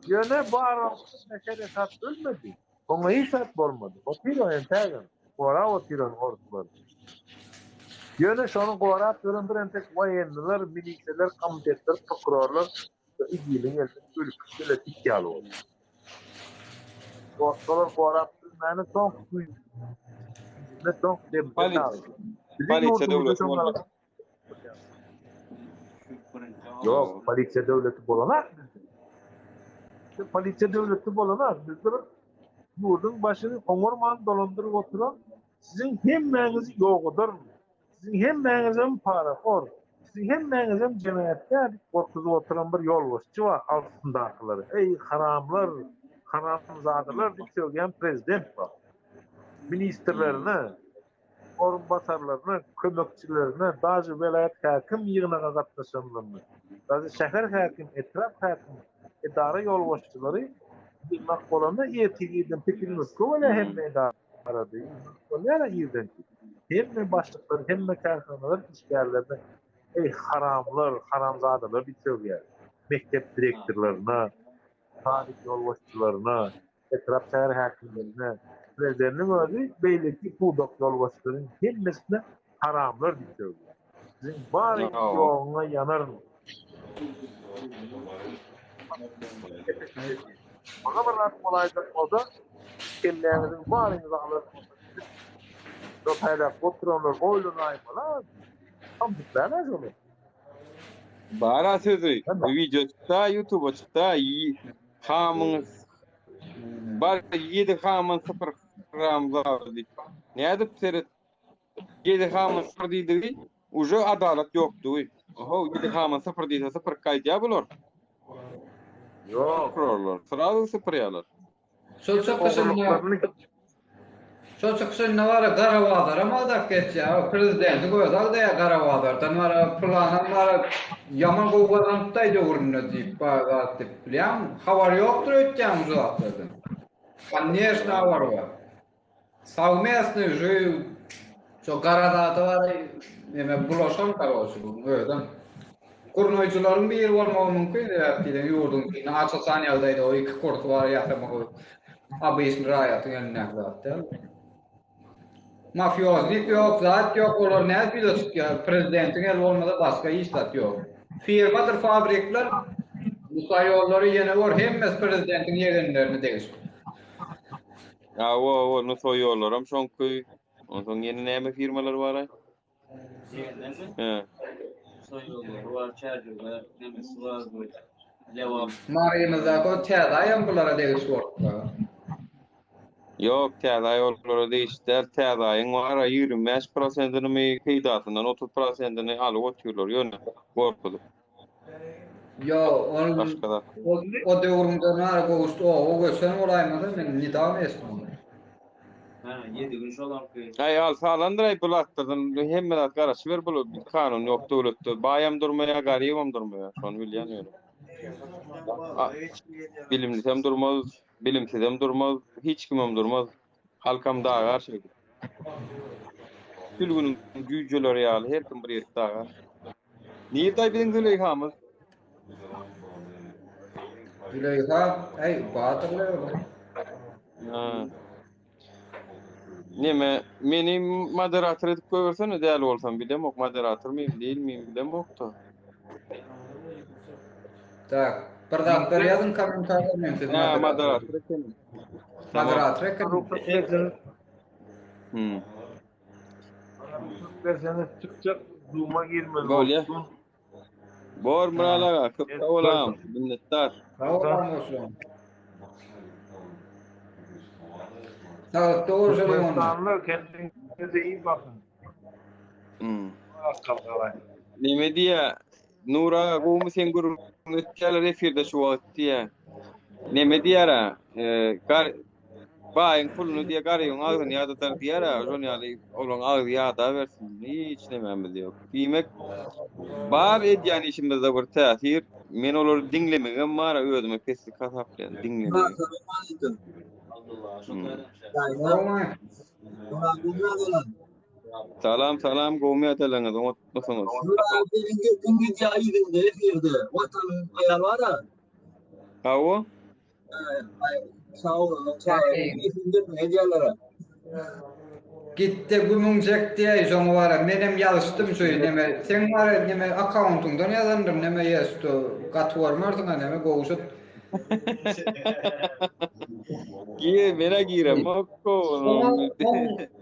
Yöne bağıran mesele sat ölmedi. Ona hiç sat bolmadı. O tiro entegin. Ora o tiro ordular. Yöne şonu kovarat göründür entek vayenliler, miliseler, komitetler, prokurorlar İgil'in elinde ülküsüyle tikyalı oldu. Dolar kovarat yani son kuyu. Ne son demde aldı. Politsiya devleti olmadı. Yok, politsiya devleti bolanak bizde. Politsiya devleti bolanak bizde bir yurdun başını omurman dolandırıp oturan sizin hemmeniz yoğudur. Sizin hemmenizin para for. Sizin hemmenizin cemiyette korkuzu oturan bir yolbaşçı var altındakileri. Ey haramlar, haramzadılar diye söyleyen prezident var. Ministerlerine, orunbatarlarına, kömekçilerine, dajı velayet hakim yığına katlaşanlarına, dajı şehir hakim, etraf hakim, idara yolbaşçıları bilmek bolanda yetigiden pikiriniz kovala hemme idara değil. Olayana iyiden ki. Hemme başlıkları, hemme karşılanlar işgərlərdə ey haramlar, haramzadalar bir söylüyor. Mektep direktörlerine, tarih yolbaşçılarına, etraf şehir hakimlerine, prezidentinin özü belli budak yolbaşçıların hemmesine haramlar bir söylüyor. Sizin bari yoluna yanar mı? Bana bir rast olaydı o da kellerinizin barinizi alır. Rotayla oturanlar oylunu aymalar. Tam bitmez onu. Bara sözü, video çıktı, YouTube'a çıktı, hamın, bar 7 hamın 0 gram var deyip. Ne edip seyret? 7 hamın 0 deydi, уже adalet yoktu. Oho, 7 hamın 0 deydi, 0 kaydı bulur. Yok. Prokurorlar, sırada 0 yalar. Şu çıkışın ne var Garavadar ama da geç ya prezidenti koyar da ya Garavadar'dan var planım var yaman kovadan da görünüyor deyip bağırdı plan haber yoktur öteceğim zaten. Конечно var. Совместный же şu Garavada var yeme bulaşan karosu öyle. Kurnoycuların bir yeri olmağı mümkün ya diye yurdun ki açı saniyaldaydı o iki kurt var ya abi ismi rayatın önüne zaten. Mafyozlik yok, zat yok, olur ne biliyorsun ya prezidentin el olmadı başka işlet yok. Firmadır fabrikler, bu sayolları yine var hemmes prezidentin yegenlerini değişir. Ya o no soyuyorlar çünkü ondan yeni neme firmalar var ay. He. Soyuyorlar, var çağırıyorlar, nemesi var bu. Devam. Mariyemizde o tedayım bunlara değişir. Yok, təda yolları değiştiler. Tədayın var 25%'ini mi kıydatından 30%'ini alıp oturuyorlar. Yönü korkudu. Yo, onun Başka da. o devrumda nara koğuştu o göçen olaymadı men nidam esmi. Ha, 7 gün şolan köy. Ay al sağlandıray bulattırdın. Hemmelat karşı ver bulu. Kanun yok devletde. Bayam durmaya gariyem durmaya. Şonu bilýän öyle. Bilimlisem durmaz. Bilimsizem durmaz, hiç kimim durmaz. Halkam dağar şey. Külgünün güýjeleri ýaly her kim bir ýerde dağar. Niýetde biziň Züleyhamyz? Züleyha, ey batırlı. Ha. Neme, meni moderatör edip koýersene däl bolsam bilem ok moderatör miyim, değil miyim bilem ok da. Tak, Bir dakika yazın komentarda men siz Ha, moderator. moderatör ekenim. Moderator ekan. Ruhsat verseniz, Hmm. ruhsat verseniz Türkçe Zoom'a girmeli Böyle. olsun. Bor muralaga köp Evet, olam. Minnettar. Sağ olun olsun. Sağ doğru söylüyorsun. Türkmenistanlılar kendinize iyi bakın. Hmm. Kalkalay. Nime diye Nura gomu sen gurur etkeler efirde şu vakti ya. Nime diyara gar bayın pulunu diye garayın ağın ya da tar diyara jon yani olan ağ ya da versin hiç nememiz yok. Demek bar yani işimizde bir tesir men olur dinlemegem mara özüme kesli kasaplan dinlemedim. Salam salam gomu atelengez unutmasanız. İngilizce ayırın efirde. Vatan ayarlara. Hawo? Sağ olun. Efirde hediyelara. Gitti gümüncek diye şonu var. Menem yazıştım şöyle neme. Sen var neme account'undan yazandım neme yazdı. Katwarmardın neme goşut. Giye mera girem okko.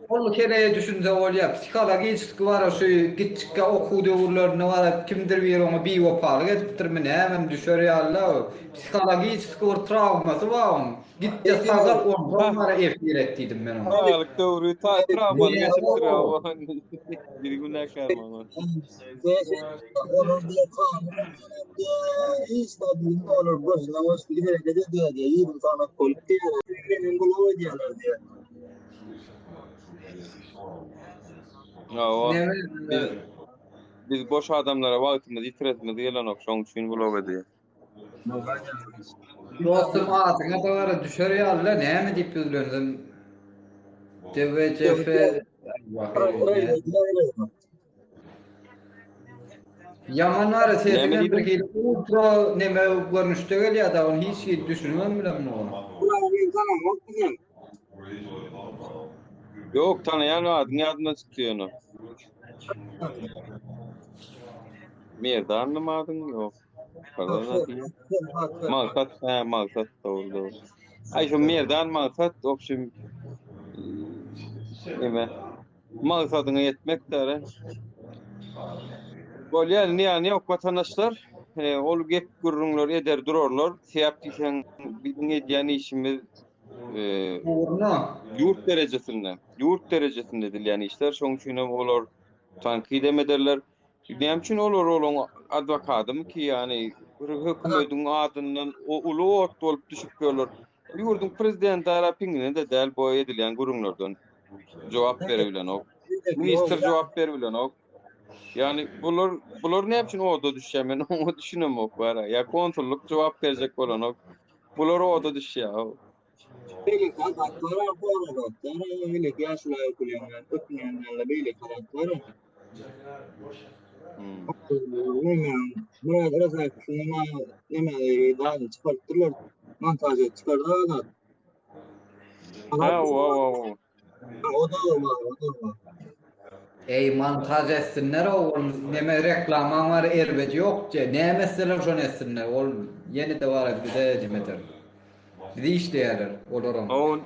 Onu kereye düşünce olya. Psikoloji çıkı var şu gitçikka okudu urlarına var. Kimdir bir onu bir opalı getiptir mi ne hemen düşer ya Allah. Psikoloji çıkı var travması var. Gitti sagal onlara efir ettiydim ben onu. Sağlık doğru travmalı geçiptir ama. Bir günah karmama. Onun diye kanun istediğin olur. Boşuna hoş bir hareket ediyor diye. İyi bir sana politik. Benim bunu diyorlar diye. Hawo. Neme Biz boş adamlara vaktimiz yitiretmez yalan ok şoň üçin blog ediyor. dostum ağzına da var düşer ya Allah ne mi deyip üzülüyorsun? TVCF Yaman var sesinden bir kere ultra neme görünüşte geliyor da onu hiç şey düşünmem bile onu. Yok tanıyan adına çıkıyor onu. Mirda anlamadın yok. Pardon diye. Maksat doğru. Ay şu mirdan maksat okşum nime. Maksadını yetmek de. Bolyan ne yok vatandaşlar. Ol gep gurrunlar eder dururlar. Siyap disen bizim ediyani işimiz Uğurna. Yurt derecesindedir yani işler. Şoň üçin olar tankid emederler. Näme üçin olar olan advokadım ki yani hökümetin adından o ulu ot bolup düşüp görler. Yurdun prezident tarapynyň da däl boý edilýän gurrunlardan jogap berebilen ok. Minister jogap berebilen ok. Yani bular näme üçin oda düşýär men onu düşünem ok bara. Ya konsulluk jogap berjek bolan ok. Bular oda düşýär. Beylik hakları bu arada. Yani öyle yaşlı okuyanlar, ötmeyenlerle beylik hakları. Burada razak neme daha çıkarttılar. Montajı çıkardılar. Ha O da var. Ey montaj etsinler oğlum. Neme reklaman var elbet yok ki. Ne mesela şonu etsinler oğlum. Yeni de var bir de cimeter. Bir de işleyerler olurum. O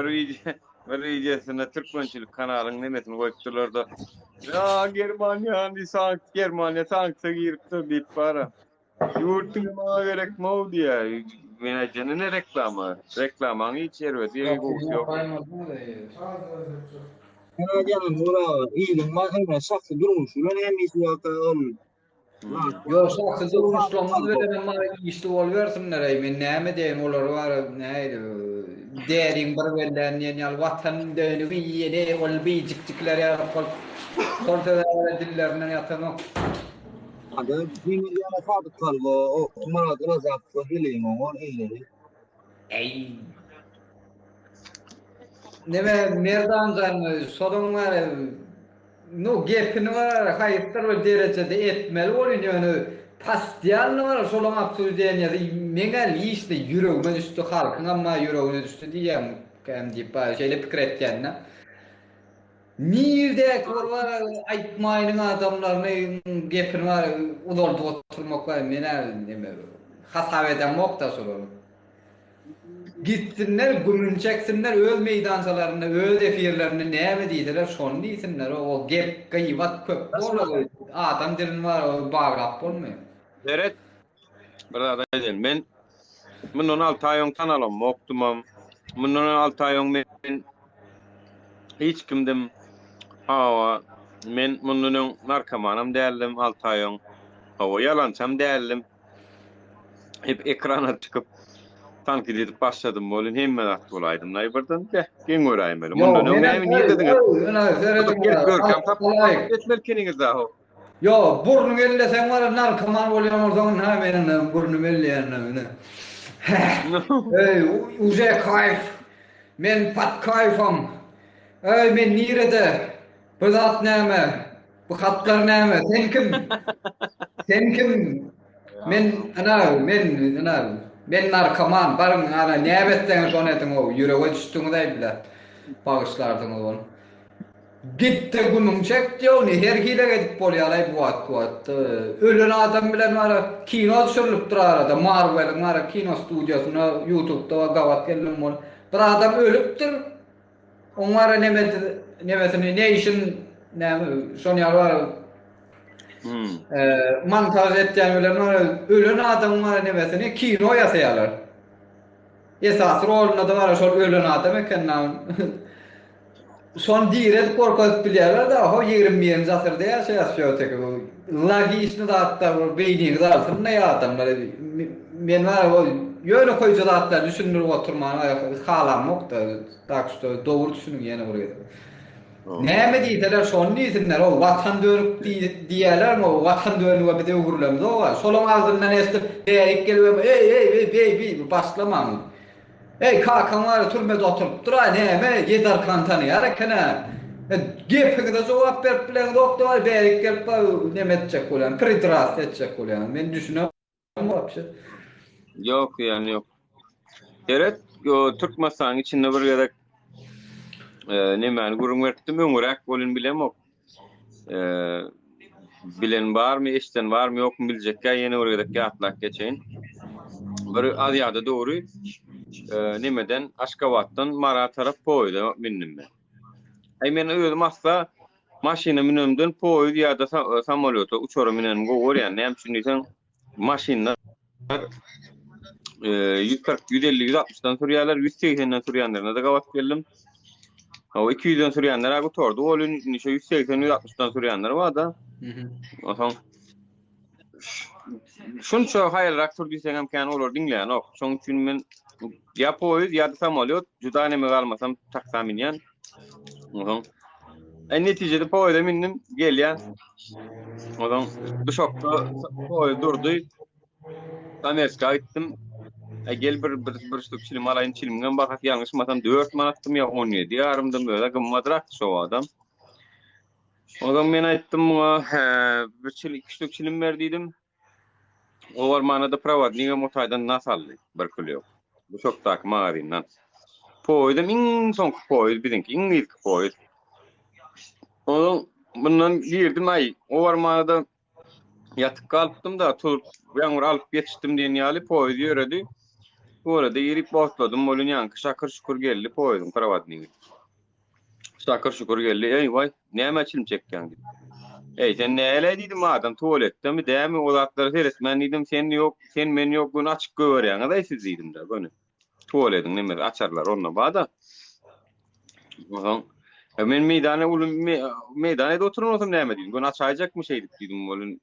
bir videosunda Türkmençilik kanalının nemesini koydular da ya Germanya sanktsa giripti deyip bara. Yurtun bana gerek mi diye. Menajerin ne reklaman hiç elbet yok. Canım bura iyilik mahkeme şahsı durmuş. Ulan hem iyisi vakın. Yok şahsı durmuşlamaz veren ama işte ol versinler ey men näme deyin olar var näýdi derin bir benden ýani watan döni ýene ol bejiklikler ýa koltada dillerinden ýatan Adı bir milyona sadık kaldı. O Murat Razak'la bileyim o iyileri. ey neme merdan sorun var no gepini var hayırlar o derecede etmeli oluyor pastiyan var solama absoluten ya mengal işte yüreğime düştü halkın ama yüreğine düştü diyem hem deyip şeyle fikir etkenler Nirde var aytmayın adamlarını gepini var udoldu oturmak var menal neme hasap eden mokta sorar. Gitsinler, gümün çeksinler, öz meydansalarını, öz efirlerini näme diýdiler, şonu diýsinler. O gep, gıybat köp bolar. Adam dirin var, o bagrap bolmaýar. Deret, burada edelim. Men bundan 6 ay öňden alam, moktumam. Bundan 6 ay öň men hiç kimdim. Hawa, men bundan narkomanam däldim 6 ay öň. Hawa yalançam däldim. Hep ekrana çıkıp tankit edip başladım bolun hemme wagt bolaydym. Naýbyrdan de gen göräýim elim. Bundan näme niýe dediňiz? Görkem tapyp etmel keniňiz daha. Yo, burnun ellesen var, narkoman bolýan ordan ha meniň burnum elleýän. Ey, uze kayf. Men pat kayfam. Ey, men nirede? Bu zat näme? Bu hatlar näme? Sen kim? Sen kim? Men narkoman. Barın ana näbetden şonu etdiň o ýürege düşdüňde bile. Bagışlardyň onu. Gitti günüm çekti onu her hile edip bolýar bu at. Ölen adam bilen var kino düşürülüp durar da Marvel'in var kino studiosuna YouTube'da gawat geldim bol. Bir adam ölüpdir. Onlara nemesini nation näme şonu var. Montaj etýän bilen var ölen adam var nemesini kino ýasaýarlar. Esas roluna da var şol ölen adam ekenler. Son diret korkup bilýärler da ho 20-nji asyrda ýaşaýar tek bu. Logikni da hatta beýnini da alsynda adamlar. Men var o ýöne koýjy zatlar düşünürip oturmagy halam ýokda. Tak şu dogry düşünüň ýene buraya. Näme diýdiler şonu diýsinler o watan dönüp diýerler o watan dönüp bir de uğurlamda o. Şolun ağzyndan esip beýik gelip ey başlamaň. Ey kakanlar türmede oturup dura näme ýeder kantany ýarakana. Gepine de jogap berip bilen doktor beýik gelip näme etjek bolan, pridras etjek bolan. Men düşünýär wapşy. Yok yani yok. Deret, o Türkmenistan içinde bir gerek näme gurun berdim öňürek bolun bilemok. Bilen barmy, eşden barmy ýokmy biljekkä ýene bir gerek ýatlak geçeýin. Bir adyada dogry nimeden Aşgabatdan Mara tarap poýda mindim ben. Ay men özüm asla maşina minimden poýdy ýa-da samolyota uçara minen gowurýan. Näme üçin diýsen maşinlar 140, 150, 160dan sürýärler, 180dan sürýänlerine de gawat geldim. O 200dan sürýänler gotordy. Olun niçe 180, 160dan sürýänler bar da. Osan şunça haýyrak sürdüýseň hem kan olar diňleýän ok. Şoň üçin men ya poýuz ya da samolyot juda näme galmasam taksam inen. Netijede poýda mindim gelýän. Odan duşokda poýuz durdy. Tamerska gittim. Gel bir stuk çilim alaýyn çilimden bakat ýalňyşmasam 4 manatdym ýa 17 ýarymdym böyle gymmadrak şo adam. Odan men aýtdym bir çilim 2 stuk çilim berdidim. O var manada prawadniga motaýdan nasally bir kilo. Bu şoktak marindan. Poýdum iň soňky poýd bizinki iň ilki poýd. Odan bundan girdim ay o var manada yatıp kalıptım da turup ýaňur alyp geçdim diýen ýaly poýdy ýöredi. Bu arada girip başladım bolun ýaňky şakır şukur geldi poýdum prawadniga. Şakır şukur geldi ey vay näme çilim çekýän diýdi. Ey sen näle diýdim adam tuwaletde mi dämi o zatlary seretmän diýdim sen ýok sen men ýok bunu açyk görýän da siz diýdim de bunu. Tuwaletin näme açarlar onda bada. Ohan men meydana ulun meydana oturmasam näme diýdim bunu açaýjakmy şeýdip diýdim bolun.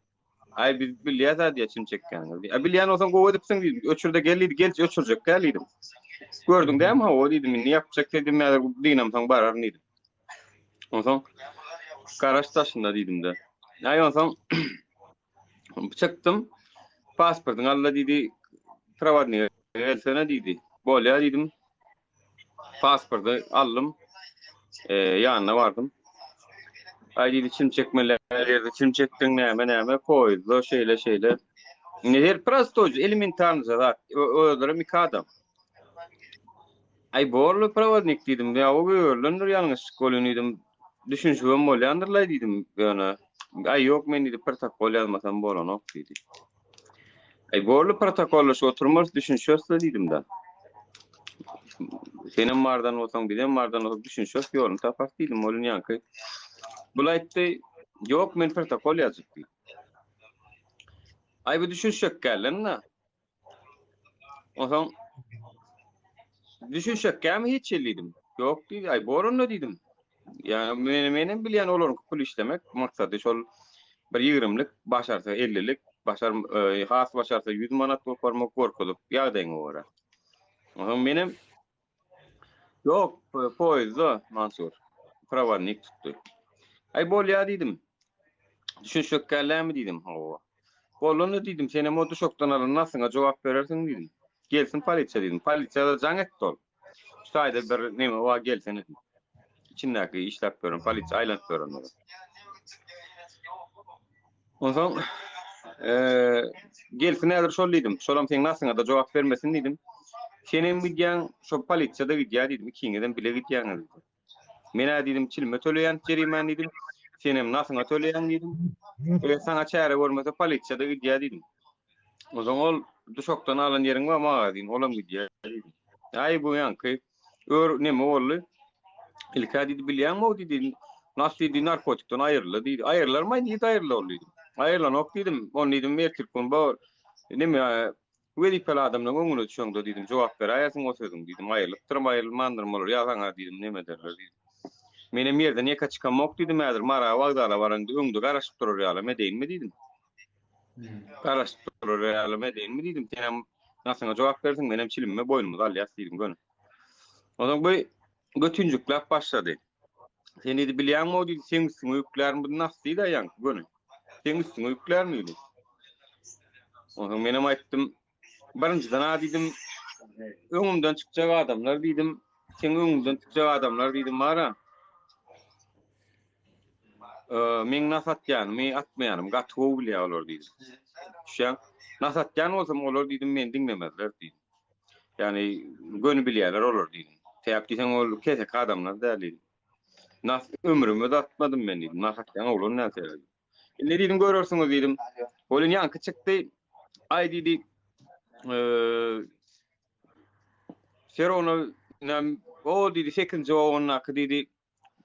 Ay biz bilýär diýe çim çekýän. Bilýän olsaň gowy edipsiň diýdim. Öçürde geldi, gelç öçürjek geldim. Gördüň däm ha o diýdim, "Niýe ýapjak dedim, mäler diýnam taň barar diýdim." Onsoň Karaş taşynda diýdim de. Ay onsoň çykdym. Pasportyň alla diýdi, prawadniga gelsene diýdi. Bolýa diýdim. Pasporty aldym. Ýanyna bardym. Ay diýdi çim çekmeler ýerde çim çekdiň näme koýdy şeýle. Neher prostoy elementarny zat. Öldürüm iki adam. Ay borlu prawadnik diýdim. Ya o görlendir ýalňyş golanydim. Düşünjegem bolýandyrlar diýdim ýöne. Ay ýok men diýdi protokol ýazmasam bolanok diýdi. Borlu protokollaşy oturmaz düşünşösle diýdim da. Senem mardan olsaň, bilen mardan olsaň düşünşös ýolunu tapak diýdim, olun ýanky. Bul aýtdy, "Ýok, men protokol ýazyp." Ay bu düşünşek gellenna. Osaň düşünşek kämi hiç ellidim. Ýok diýdi, ay borunna diýdim. Ýani menem bilýän olaryň pul işlemek maksady şol bir 20'lik başarsa 50'lik has başarsa 100 manat goparmak gorkulyp ýagdaýyň ora. Oňa menem ýok poýzda Mansur prawannik tutdy. Ay bolýa diýdim. Düşünşek gellämi diýdim. Hawa. Bolunu diýdim, senem o düşokdan alan nasyňa jogap berersiň diýdim. Gelsin polisiýa diýdim. Polisiýada jaň etdi ol. Şu aýda bir neme wa gelsin. İçindäki işläp görün, polisiýa aýlanyp görün. Ondan gelsin näder şol diýdim. Şolam seň nasyňa da jogap bermesin diýdim. Senem gidýän şo polisiýada gidýär diýdim. Ikiňeden bile gidýäň diýdim. Men diýdim çilme töleýän jerimen diýdim. Senem nasyňa töleýän diýdim. Sana çäre görmese polisiýada gidýär diýdim. Ozan ol düşokdan alan ýeriň we maga diýdim, olam gidýär diýdim. Ay bu ýanky neme boldy? Ilka diýdi bilýänmi diýdi. Nasy diýdi narkotikden aýrly diýdi. Aýrlarmy diýdi aýrly ol diýdim. Aýrlanok diýdim. On diýdim mertirpun bu neme welipel adamlaryň öňüne düşende diýdim. Jogap ber aýasyň o sözüň diýdim. Aýrlypdyrmy aýrylmandyrmy bolar ýa-da diýdim neme derler diýdim. Menem ýerden ýeka çykanmok diýdim, häzir mara wagdala baranda öňde garaşyp durar ýalam edeýinmi diýdim. Garaşyp durar ýalam edeýinmi diýdim. Senem nasyňa jogap bersiň, menem çilimime boýnumy alýas diýdim gönü. Oňa bu götünjükläp başlady. Sen diýdi bilýänmi diýdi, seň üstüňe ýüklärim bu nasy diýdi ýank gönü. Seň üstüňe ýüklärim diýdi. Oňa menem aýtdym, birinjiden diýdim, öňümden çykjak adamlar diýdim, seň öňünden çykjak adamlar diýdim mara. Men nasatýan, men atmaýanym, gatwy bilýär olar diýdim. Şeň nasatýan bolsam olar diýdim, men diňlemezler diýdim. Ýani gönü bilýärler olar diýdim. Täp diýsen ol kesek adamlar däl. Nas ömrüme de atmadım men diýdim. Nasatýan olar näse diýdim. Ne diýdim görürsiňiz diýdim. Olun ýanky çykdy. Ay diýdi, Seronu o diýdi 8-nji oňaky diýdi.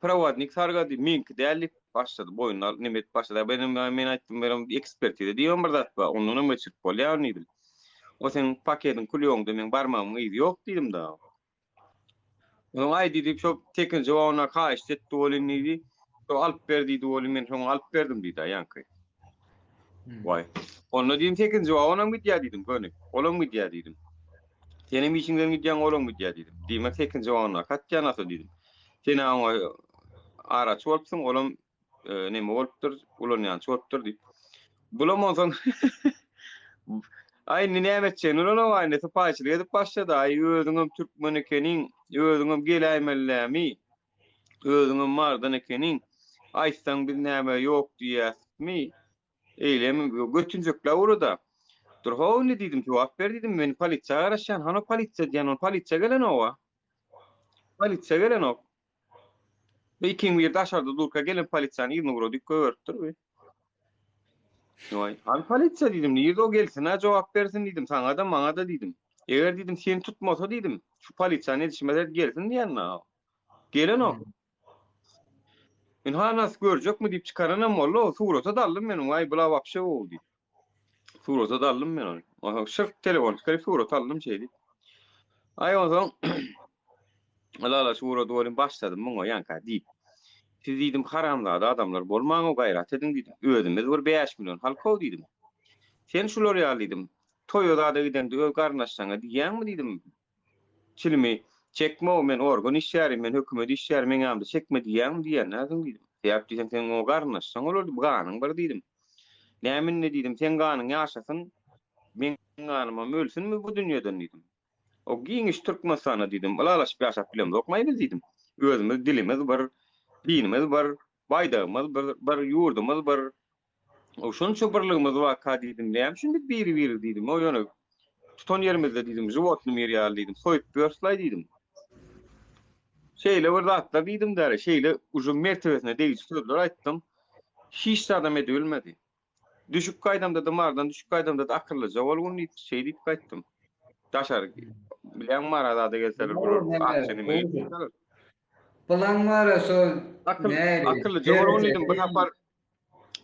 Prawadnik sarga diýdi, minki däl başladı boyunlar nimet başladı. Men aýtdym berim ekspertiýa diýen bir zat bar. Onuň näme çyk bolýar diýdim. O sen paketiň kulýoňda men barmagym ýygy ýok diýdim da. Onuň aý diýdi şo 8-nji oňa kaýş etdi bolyn diýdi. Şo alyp berdi diýdi bolyn men şoňa alyp berdim diýdi ýanky. Why? Onu diýdim 8-nji oňa gidýär diýdim gönü. Olam gidýär diýdim. Senem işiňden gidýän olam gidýär diýdim. Diýmek 8-nji oňa katýan asy diýdim. Sen oňa araç bolupsyň olam neme bolupdyr, ulan ýançy bolupdyr diýip. Bulam onsoň ay näme etjen, ulan o aýny sypaçylyk edip başlady. Ay özüňem türkmen ekeniň, özüňem geläýmellämi, özüňem mardan ekeniň, aýtsaň bir näme ýok diýäsmi? Eýlemi götünjekler urada. Durhaw ne diýdim, jogap ber diýdim, men polisiýa garaşýan, hana polisiýa diýen, polisiýa gelen owa. Polisiýa gelen o. Beýkin bir daşarda durka gelen polisiýany ýygyny gurady görüpdir we. Noy, han polisiýa diýdim, ýerde o gelsin, ha jogap bersin diýdim, saňa da maňa da diýdim. Eger diýdim sen tutmasa diýdim, şu polisiýany edişmede gelsin diýen. Gelen o. Men hanas görjekmi diýip çykaranam bolla, surata daldym men, ay bula wapşe boldy. Surata daldym men onu. O şyk telefon çykaryp surata aldım şeýdi. Ay oňa ala surat bolyn başladym muňa ýanka diýip. Siz diýdim haramlada adamlar bolmaň o gaýrat edin diýdim. Özümiz bir 5 milyon halka diýdim. Sen şolary ýalydim. Toýoda giden öz garnaşsaňa diýänmi diýdim. Çilimi çekme men organ işleri men hökümet işleri men amda çekme diýän diýen näzim diýdim. Täp diýsen sen o garnaşsaň olardy bu ganyň bar diýdim. Nämen ne diýdim sen ganyň ýaşasyn men ganyma ölsünmi bu dünýeden diýdim. O giňiş Türkmenistana diýdim. Alalaş ýaşap bilemdi okmaýdy diýdim. Özümiz dilimiz bar, dinimiz bar, baýdagymyz bir ýurdumyz bar. O şonça birligimiz waka diýdim. Näme şundy biri diýdim. O ýöne tutan ýerimizde diýdim. Jowatny merýal diýdim. Soýup börslay diýdim. Şeýle bir zatlar diýdim däre. Şeýle ujun mertebesine deýiş sözler aýtdym. Hiç adam edilmedi. Düşük kaydamda da mardan düşük kaydamda da akıllıca bolgun şey deyip kayttım. Taşar bilen marada da gelseler Doğru, bulur. ne Akçany doğru. meýil. Plan var so Akıllıca bolgun diýdim.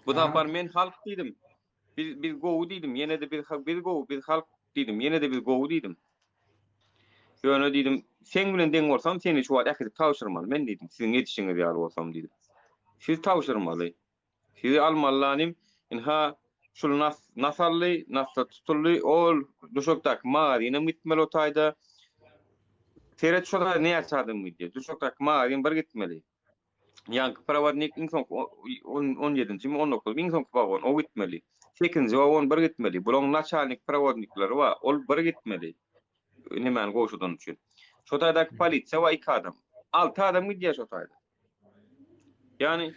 Bu napar men halk diýdim. Bir gowy diýdim. Ýene de bir gowy bir halk diýdim. Ýene de bir gowy diýdim. Şöne diýdim, sen bilen deň bolsam seni şu wagt äkidip tawşyrmaly. Men diýdim, siziň ýetişiňiz ýaly bolsam diýdim. Siz tawşyrmaly. Sizi almallanym, inha şol nasally, nasla tutully ol duşokdak maýyna gitmeli o taýda. Seret şoda ne ýaşadym diýdi. Duşokdak maýyn bir gitmeli. Ýanky prawadnik inson 17-nji mi 19 inson wagon o gitmeli. 8-nji wagon bir gitmeli. Bulaň naçalnik prawadnikleri wa ol bir gitmeli. Nimäni goşudan üçin. Şo taýdaky polisiýa we 2 adam. 6 adam gidýär şo taýda. Ýani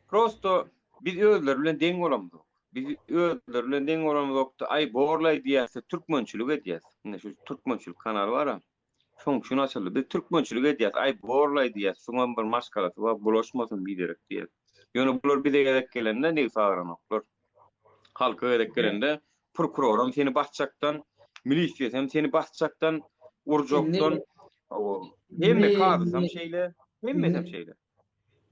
prosto biz özler bilen deň bolamyk. Biz özler bilen deň bolamykda ay borlay diýärse türkmençilik edýäs. Ine şu türkmençilik kanaly bar ha. Şoň şunu açyldy. Biz türkmençilik edýäs, ay borlay diýäs. Şoňa bir maşgalaty we bulaşmasyn bilerek diýär. Ýöne bular bize gerek gelende ne sagranoklar. Halka gerek gelende prokurorum seni basjakdan milisiýa hem seni basjakdan urjokdan hemme kazysam şeýle hemme şeýle.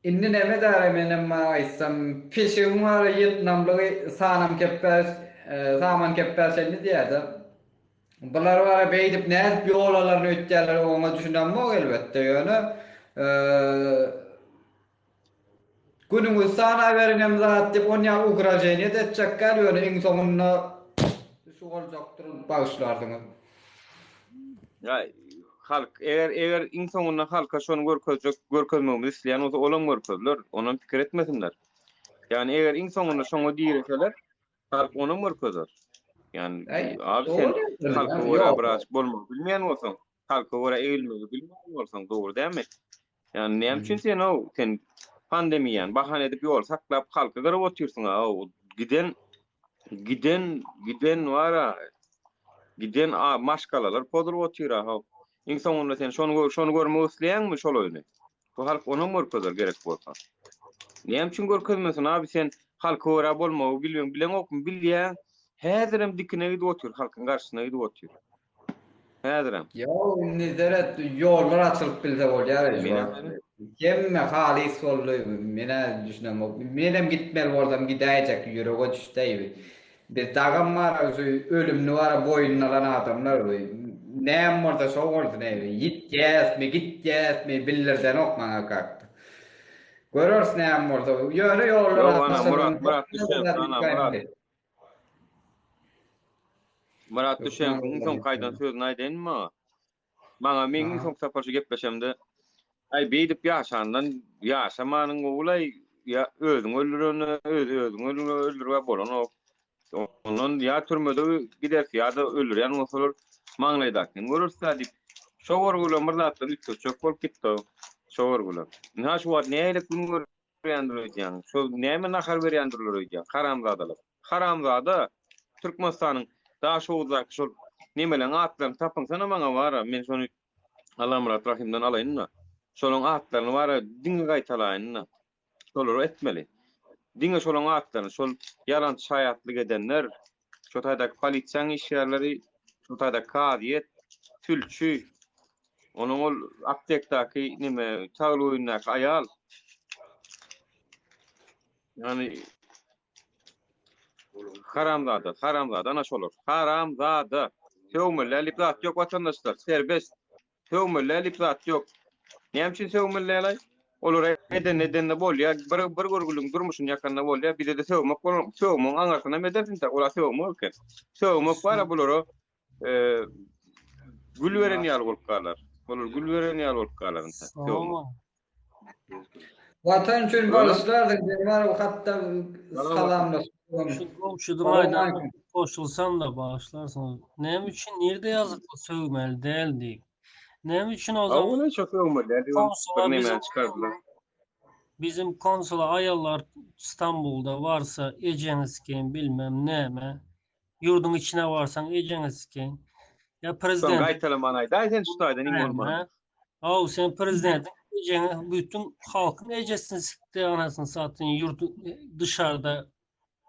Inni näme däre menem aýsam peşigim var Vietnamlygy sanam keppäs saman keppäs ni diýärdi. Bular bara beýdip näme ýolalaryny ötýärler oňa düşünýärmi elbetde ýöne. Günüňiz sana berinem zat diýip onu ýa ukrajeniýet etjekler ýöne iň soňunda şu boljakdyr bagyşlardyňyz. Ya halk eger insanlar halka şonu görkezmegini isleýän bolsa olan görkezler, onuň pikir etmesinler. Yani eger insanlar şonu diýerseler, halk onu görkezer. Yani abi sen halka wara biraz bolmagy bilmeýän bolsaň, halka wara eýilmegi bilmeýän bolsaň dogry dämi? Yani näme üçin sen pandemiýany bahane edip ýol saklap halka garap otyrsyň giden wara giden maşgalalar podurup otyr ha. İnsanlar sen şonu görmek isleýänmi şol öýüni? Bu halk onu görkezer gerek bolsa. Näme üçin görkezmesin abi sen halka wara bolmagy bilen okun bilýän. Häzirem dikine gidip otyr, halkyň garşysyna gidip otyr. Häzirem. Ýa nizeret ýollar açylyp bilse bolýar. Kemme halis boldy, mene düşünem. Menem gitmeli boldum, gidäjek ýürege düşdäýbi. Bir dagam var, ölümni var boyunlanan adamlar. Näme bolsa şo boldy näme? Gitjäsmi billerden okmaňa kalkdy. Görürs näme bolsa, ýöne ýollar Murat düşen insan kaýdan sözüni aýdynmy? Maňa men insan saparşy gepleşemde ay beýdip ýaşandan ýaşamanyň ulay ýa özüň öldüreni öldürýär bolan o. Onun ýa türmede gider ýa-da öldürýän bolsalar maňlaýdakyň görürse diýip şo gorgulan bir zatdan çok bolup gitdi. Şo gorgulan. Näme şu wagt näme gün görýändir? Şo näme nahar berýändir? Haramzada Türkmenistanyň daha şu uzak şol nemelen atlarını tapın sana maňa bara men şonu Allah Murat Rahimden alaýyn. Şolun atlaryny bara diňe gaýtalaýyn. Şolary etmeli. Diňe şolun atlaryny şol ýalançy şaýatlyk edenler, şo taýdaky polisiýanyň işgärleri, şo taýdaky kadyet, tülçü, onuň ol aptekdaky nime tagly oýundaky aýal. Yani haramzada ana şolur. Haramzada. Töwmürler zat ýok watandaşlar, serbest. Töwmürler zat ýok. Näme üçin töwmürler? Olar neden bolýar, bir görgülüň durmuşyny ýakanda bolýar, bir de töwmüň aňarsyna medensin ta, olar töwmük. Töwmük bara bulary gül beren ýaly bolup galar. Bolar gül beren ýaly bolup galar. Watan üçin barışlardyk, bar hatda salamlaşyp Komşudyň koşulsan da bağışlarsın. Näme üçin nerede ýazykly söwmeli däldi? Näme üçin o zaman? Awla çok öwmeli. Çıkardılar. Bizim konsula ayallar İstanbul'da varsa ejenizken bilmem näme. Yurdun içine varsan ejenizken. Ya prezident. Son gaýtalaman aýda sen şutaýdan iň bolmaly. Aw sen prezident ejeni bütün halkın ejesini sikdi anasyny satyn yurt dışarıda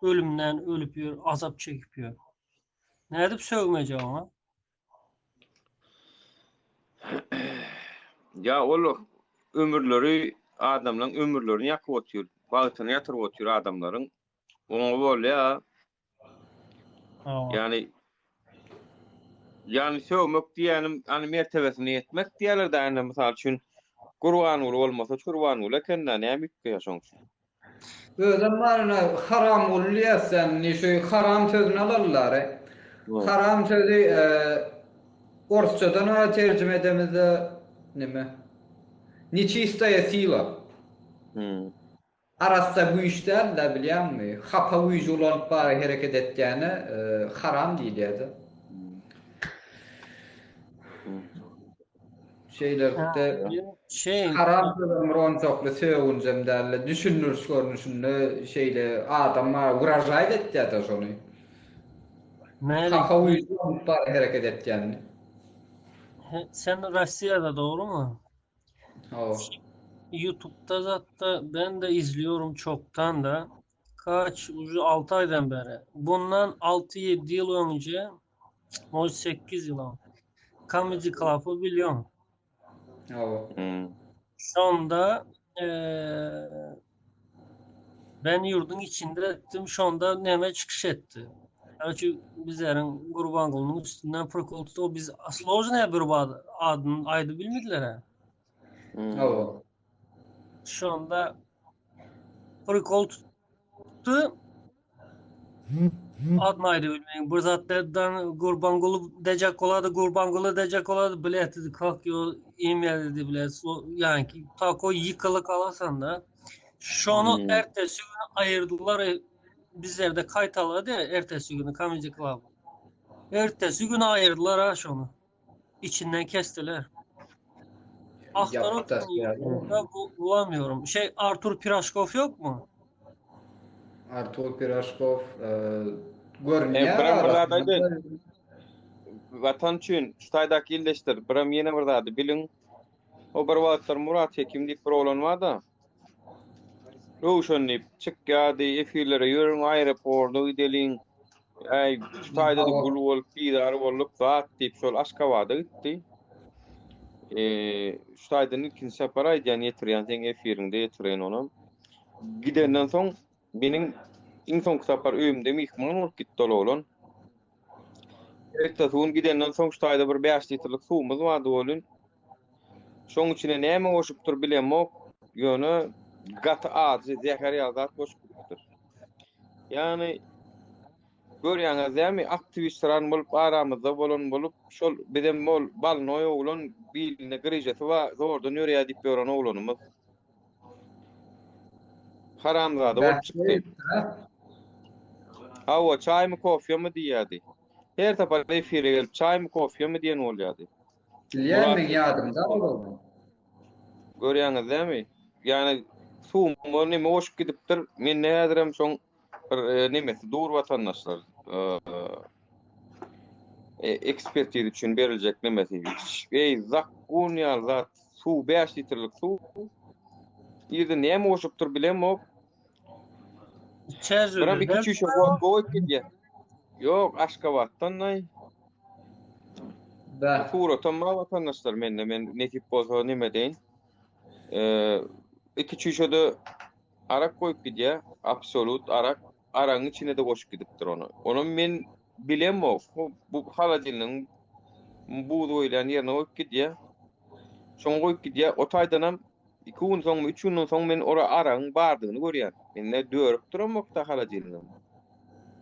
ölümden ölüp ýör, azap çekip ýör. Nädip söwmejek ona? Ya ol ömürleri adamlaryň ömürlerini ýakyp otýar. Bagtyny ýatyryp otýar adamlaryň. Oňa bolýa. Yani sövmek diýenim, any mertebesini ýetmek diýerler da mysal üçin Gurban uly bolmasa Çurban uly kendinden näme ýaşaňyş. Özüm barına haram bolýarsan, şu haram sözüni alarlar. Haram sözü Orsçadan tercüme edemizde nime? Nečistая sila. Arasda bu işler de bilýärmi? Hapa uýjy ulanyp bary hereket etýäni haram diýilýärdi. Şeylerde haram sözüm ronçokly söwünjem derler. Düşünürüş görnüşinde şeyle adamlar uğraşaýdy etýärdi şonu. Hapa uýjy ulanyp bary hereket etýäni. Sen Rusya'da doğru mu? Evet. YouTube'da zaten ben de izliyorum çoktan da. Kaç, 6 aydan beri. Bundan 6-7 yıl önce, 8 yıl önce. Comedy Club'ı biliyorum. Evet. Şonda ben yurdun içinde ettim. Şonda neme çıkış etti. Çünkü bizlerin Gurbanguly'nun üstünden prokoltuda o biz Slojnaya bir adını aydı bilmediler ha. Evet. Şu anda prokoltuda adını aydı bilmeyin. Bu zaten Gurbanguly dejek oladı biletdi kalkıyor e-mail dedi bilet. Yani tako yıkılık alasan da şonu ertesi gün ayırdılar. Bizlerde kayıt aladı ya ertesi günü Comedy Club. Ertesi günü ayırdılar ha şunu. İçinden kestiler. Aktarıp bulamıyorum. Artur Pirashkov yok mu? Artur Pirashkov görünýär. Vatan üçin Xitaydaky illeşdir. Biram ýene bir zady biliň. O bir wagtlar Murat Hekim diýip bir oğlan var da. Roşanyp çykýardy, efirlere ýörüň aeroportda gidelin. Xitayda da gul bolup, bidar bolup, zat diýip şol Aşgabatda gitdi. Xitaydan ilkinji separ aýdýan ýetirýän seň efirinde ýetiren onam. Gidenden soň benim iň soňky separ öýümde mihman bolup gitdi oğlan. Ertesi gün gidenden soň Xitayda bir 5 litrlik suwumuz bardy bolun. Şoň içine näme goşupdyr bilemok, ýöne gat ağzı zehirli zat boşluktur. Yani görýäňiz näme aktivistler bolup aramyzda bolan bolup şol bizim bol balnoy oğlan biline girejeti we zordan ýörýär diýip ýören oğlanymyz. Haramzada bolup çykdy. Hawa çaýmy kofýemy diýýärdi. Her tapar efire gelip çaýmy kofýemy diýen bolýardy. Bilýärmi ýadymda boldy. Görýäňiz näme? Yani suwum nime goşup gidipdir. Men näderem şoň nimesi dur vatandaşlar ekspertiz üçin beriljek nimesi. Zakkunýar zat suw 5 litrlik suw. Ýerde näme goşupdyr bilemok. Çözüldü. Bir iki goýup gidýär. Ýok, Aşgabatdan näy. Puro tamam vatandaşlar men netip bolsa nime deýin. İki çüşede arak koyup gidýär, absolut arak, aragyň içine de goşup gidipdir onu. Onu men bilemok. Bu haladiliniň buğdoýlan ýerine goýup gidýär. Şoň goýup gidýär, o taýdanam 2 gün soň, 3 gün soň men ora aragyň bardygyny görýär. Men ne dörüp duramok da haladiliniň.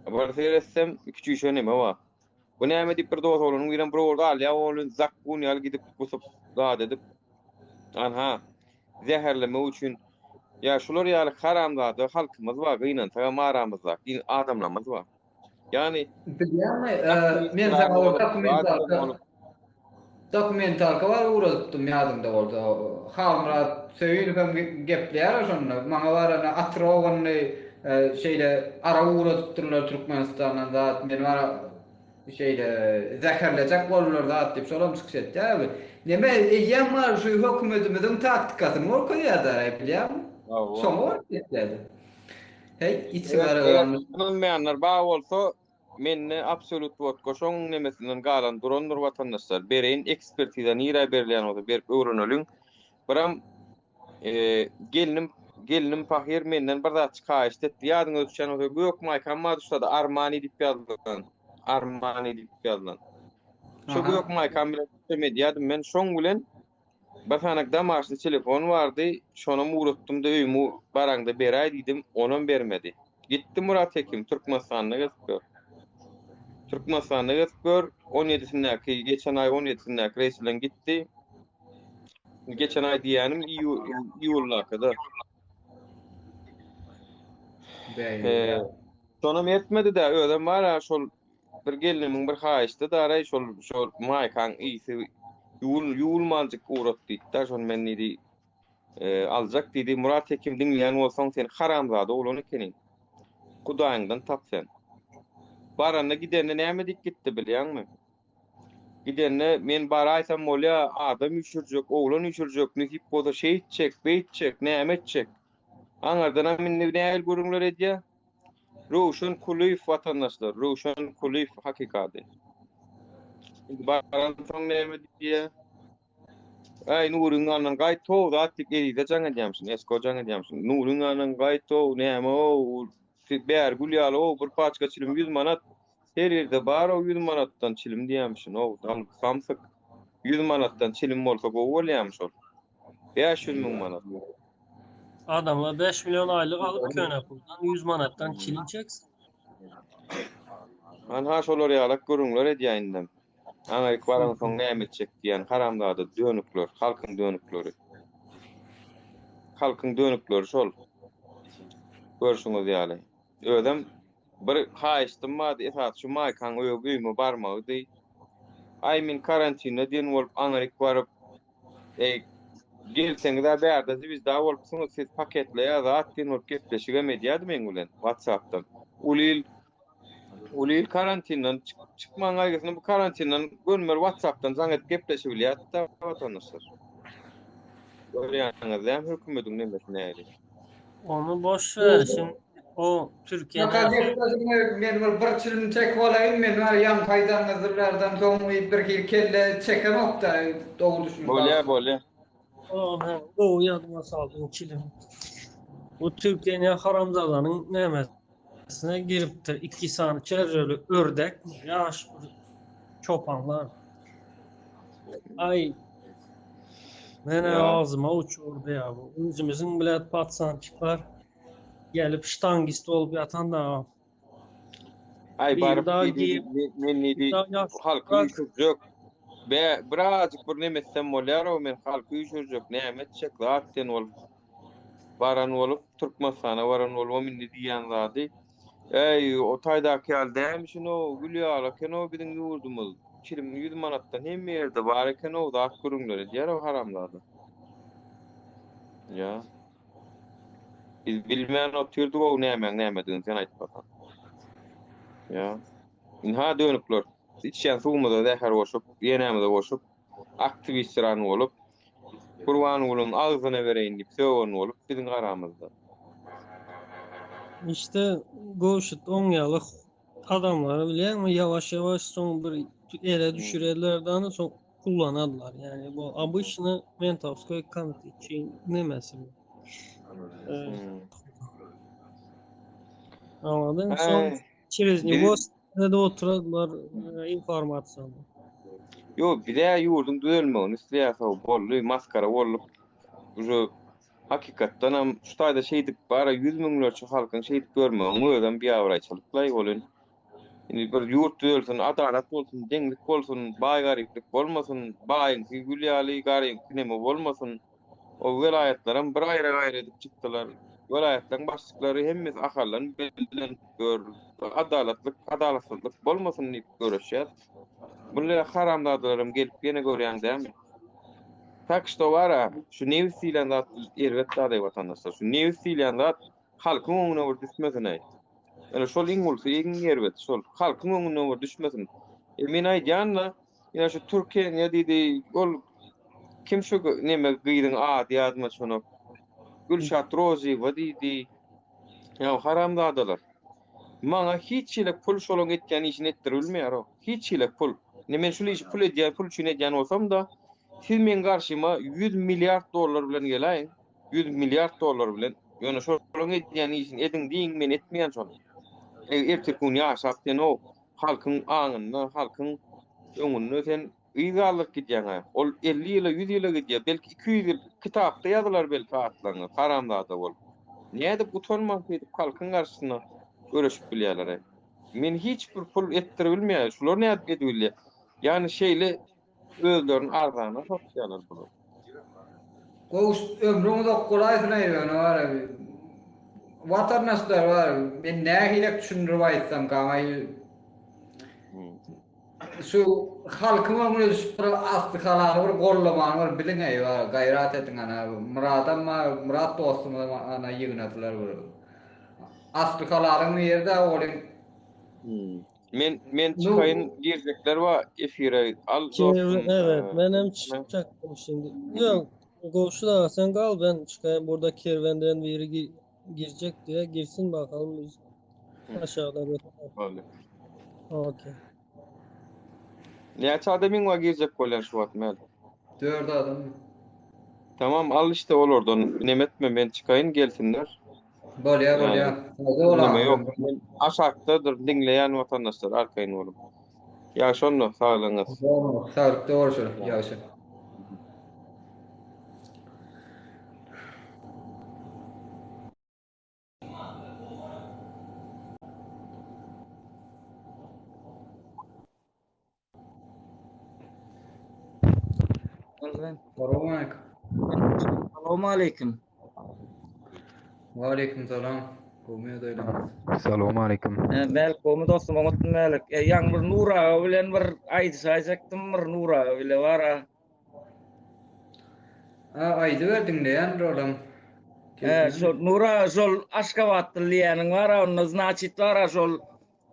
Aber seyretsem iki çüşe nime bar. Bu näme diýip bir dost bolanyň bilen bir orda alýa, onuň zakkuny gidip gusup zat edip. Aha. Zehirleme üçin ya şular ýaly haramzada halkymyz bar, gynan tamam aramyz bar, adamlarymyz bar. Yani bilýärmi? Men sana dokumentalka bar uradypdym ýadymda boldy. Halmrat söýülip hem gepleýär şonu. Maňa bar ana atrogany şeyle ara uradypdyrlar Türkmenistandan zat men bar şeyle zehirlejek bolurlar zat diýip şolam çykyş etdi. Neme ýa-ma şu hökümetimiziň taktikasyny orkaýardy bilýärmi? Soňra etdi. Hey, içi Evet, garaganlyk. tanınmayanlar bağ bolsa menne absolut vodka şoň nemesinden galan duranlar watandaşlar bereyin ekspertiza nira berleýän bolsa berip öwreneliň. Biram gelinim pahir menden bir zat çykaýyş etdi. Ýadyňa düşen o gök maýkanma düşdi Armani diýip ýazdylan. Armani diýip ýazdylan. Şu Aha. gök maýkan bilen medýadym men şoň bilen basanak damaşly telefon bardy. Şonu ugrutdum da öýümü baraňda beräý diýdim, onuň bermedi. Gitdim Murat Hekim Türkmenistan'a gittim. Türkmenistan'a gittim. 17-sindäki geçen ay 17-sindäki reis bilen gitti. Geçen ay diýänim iyul'a kadar. Beýle. Sonam yetmedi de ödem var ha şol bir gelinimin bir haýyşdy da aray şol maýkan ýygy ýuwulmanjyk uğratdy da şol men nidi aljak diýdi Murat Hekim diňleýän bolsaň sen haramzada bolany kenin. Kudaýyňdan tap sen. Baranda gidende näme dik gitdi bilýärmi? Gidende men baraýsam bolýa adam üşürjek, oglan üşürjek, nihip boda şeýitjek, beýitjek, näme etjek. Aňardan men näil görüňler edýär. Ruşan Kulif vatandaşlar, Ruşan Kulif hakikati. Baran soň näme diýär? Ay Nuruň anan gaýto da atdyk eride jaňa diýamşyn, esko jaňa diýamşyn. Nuruň anan gaýto näme o ber gulýaly o bir paçka çilim 100 manat. Her ýerde bar o 100 manatdan çilim diýamşyn. O samsyk 100 manatdan çilim bolsa go bolýarmy şol. 500 000 manat. Adamlar 5 milyon aylık alıp köne puldan 100 manattan çilin çeksin. Ha şolar ýalak görüňler edýändem. Amerika baran soň näme etjek diýen haramdady dönükler, halkyň dönükleri. Halkyň dönükleri şol. Görşüňiz ýaly. Ödem bir haýyşdym mady esas şu maýkan öýümi barmagy. Ay men karantinde diýen bolup Amerika baryp gelseňiz de bärde biz daha bolupsyňyz siz paketle ýa-da atdyn bolup gepleşige medýady men bilen WhatsApp'tan. Ulil karantindan çıkman aýgysyny bu karantindan görmer WhatsApp'tan zaňat gepleşip bilýär da watandaşlar. Görýäňiz hem hökümetiň nemesi näde? Onu boş ver. Şimdi o Türkiye'de Men bir çilim çekip alayım, men ýan paýdanyzlardan soň bir kelle çeken okda doğru düşünüp. Bolýar. o yadıma saldığın çilim. Bu Türkiye'nin haramzada'nın nemesine giriptir. 2 saniye çerjölü ördek, yaş çopanlar. Ay mene ağzıma uçurdu ya bu. Özümüzün bilet patsançıklar gelip ştangist olup yatan da Ay barıp men nidi halky üşürjek. Birazcık bir nemessem bolýar o men halky üşürjek näme etjek zatden ol. Baran olup Türkmenistana baran olup men diýen zady. Ey o taýdaky ýaldämişin o gülýar eken o biziň ýurdumyz. Çilim 100 manatdan hem ýerde bar eken o zat görüňler edýär o haramlady. Ya. Biz bilmän otyrdyk o näme diýen sen aýtpasan. Ya. Inha dönükler. İçen suwmyda zäher boşup, ýenemde boşup, aktivistler bolup, Kurban bolun ağzyna bereýin diýip söwgen bolup biziň garamyzda. İşte goşut 10 ýalyk adamlar bilýärmi ýavaş soň bir ele düşürerlerden soň kullanadylar. Yani bu обычно Mentovskoy komiteti nemesi. Anladın? Son через него da oturadılar informasyonu. Yo, bir de ýurdun düzelmegini isleýär bolly, maskara bolup, şu hakikatdan hem şu taýda şeýdip bara 100 000lerçe halkyň şeýdip görmegini öýden bir ýawraçylyklay bolan. Indi bir ýurt düzelsin, adalet bolsun, deňlik bolsun, baý gariplik bolmasyn, baýyň gülýäli garyň näme bolmasyn. O welaýatlaram bir aýra edip çykdylar. Welaýatlaryň başlyklary hemmiz ahallan bilen gör, adalatsızlyk bolmasyn diýip göreşýär. Bunlar haramdadylarym gelip ýene görýäňdämi? Tak što vara, şu nevsilen zat erwet da watandaşlar. Şu nevsilen zat halkyň öňüne bir düşmesin aý. Ene şol iňulsy erwet şol halkyň öňüne bir düşmesin. Men aýdýanla, ýa şu Türkiýe diýdi, ol kim şu näme gyýdyň ady ýazma şonu. Gülşat Rozi diýdi. Ya haramzadalar. Maňa hiç ile pul şolong etken işin ettirilmeýär o. Hiç ile pul. Men şol iş pul edýän, pul üçin edýän bolsam da siz men garşyma 100 milyard dollar bilen gelaýyn. 100 milyard dollar bilen. Ýöne şolong edýän işin edin diýin men etmeýän şonu. Ertek gün ýaşap sen o halkyň aňyny, halkyň öňüni sen ýygalyk gidýäň. Ol 50 ýyla, 100 ýyla gidýär. Belki 200 ýyl kitapda ýazylar belki atlaryny. Haramzada bol. Näde utanmak edip halkyň garşysyna görüşüp bilýärler. Men hiç bir pul ettirebilmeýär. Şular näde edilýär? Yani şeýle özlerini arzana satýarlar bunu. Goş ömrüňiz okulaýsyna ýöne bar. Watandaşlar var. Men nähile düşündirip aýtsam gamay. Şu halkyma bir asty halary bir gollaman bir biliňe bar. Gaýrat ediň ana. Murat dostum ana ýygnatylar bir. Asty halaryň ýerde olyň. Men çıkayın girecekler var efire al dostum. Evet, ben hem çıkacaktım şimdi. Yok, Goşla sen kal, ben çıkayım. Burada kervenden biri girecek diye girsin bakalım biz aşağıda bakalım. Okey. Ne adamın var girecek koller şu at mel. 4 adam. Tamam al işte ol oradan. Nemetme ben çıkayın gelsinler. Bolya. Neme yok. Aşağıdadır dinleyen vatandaşlar arkayın oğlum. Ya şonno sağlığınız. Sağlık doğrusu. Yaşa. Assalamu alaikum. Wa alaikum salam. Gomy da. Assalamu alaikum. Belkom dostum, unuttum melik. Yang bir Nura bilen bir aýdy saýjakdym, bir Nura bile bara. Aýdy berdiň diýen rolam. Şol Nura şol Aşgabatly liýanyň bara, onu значит bara şol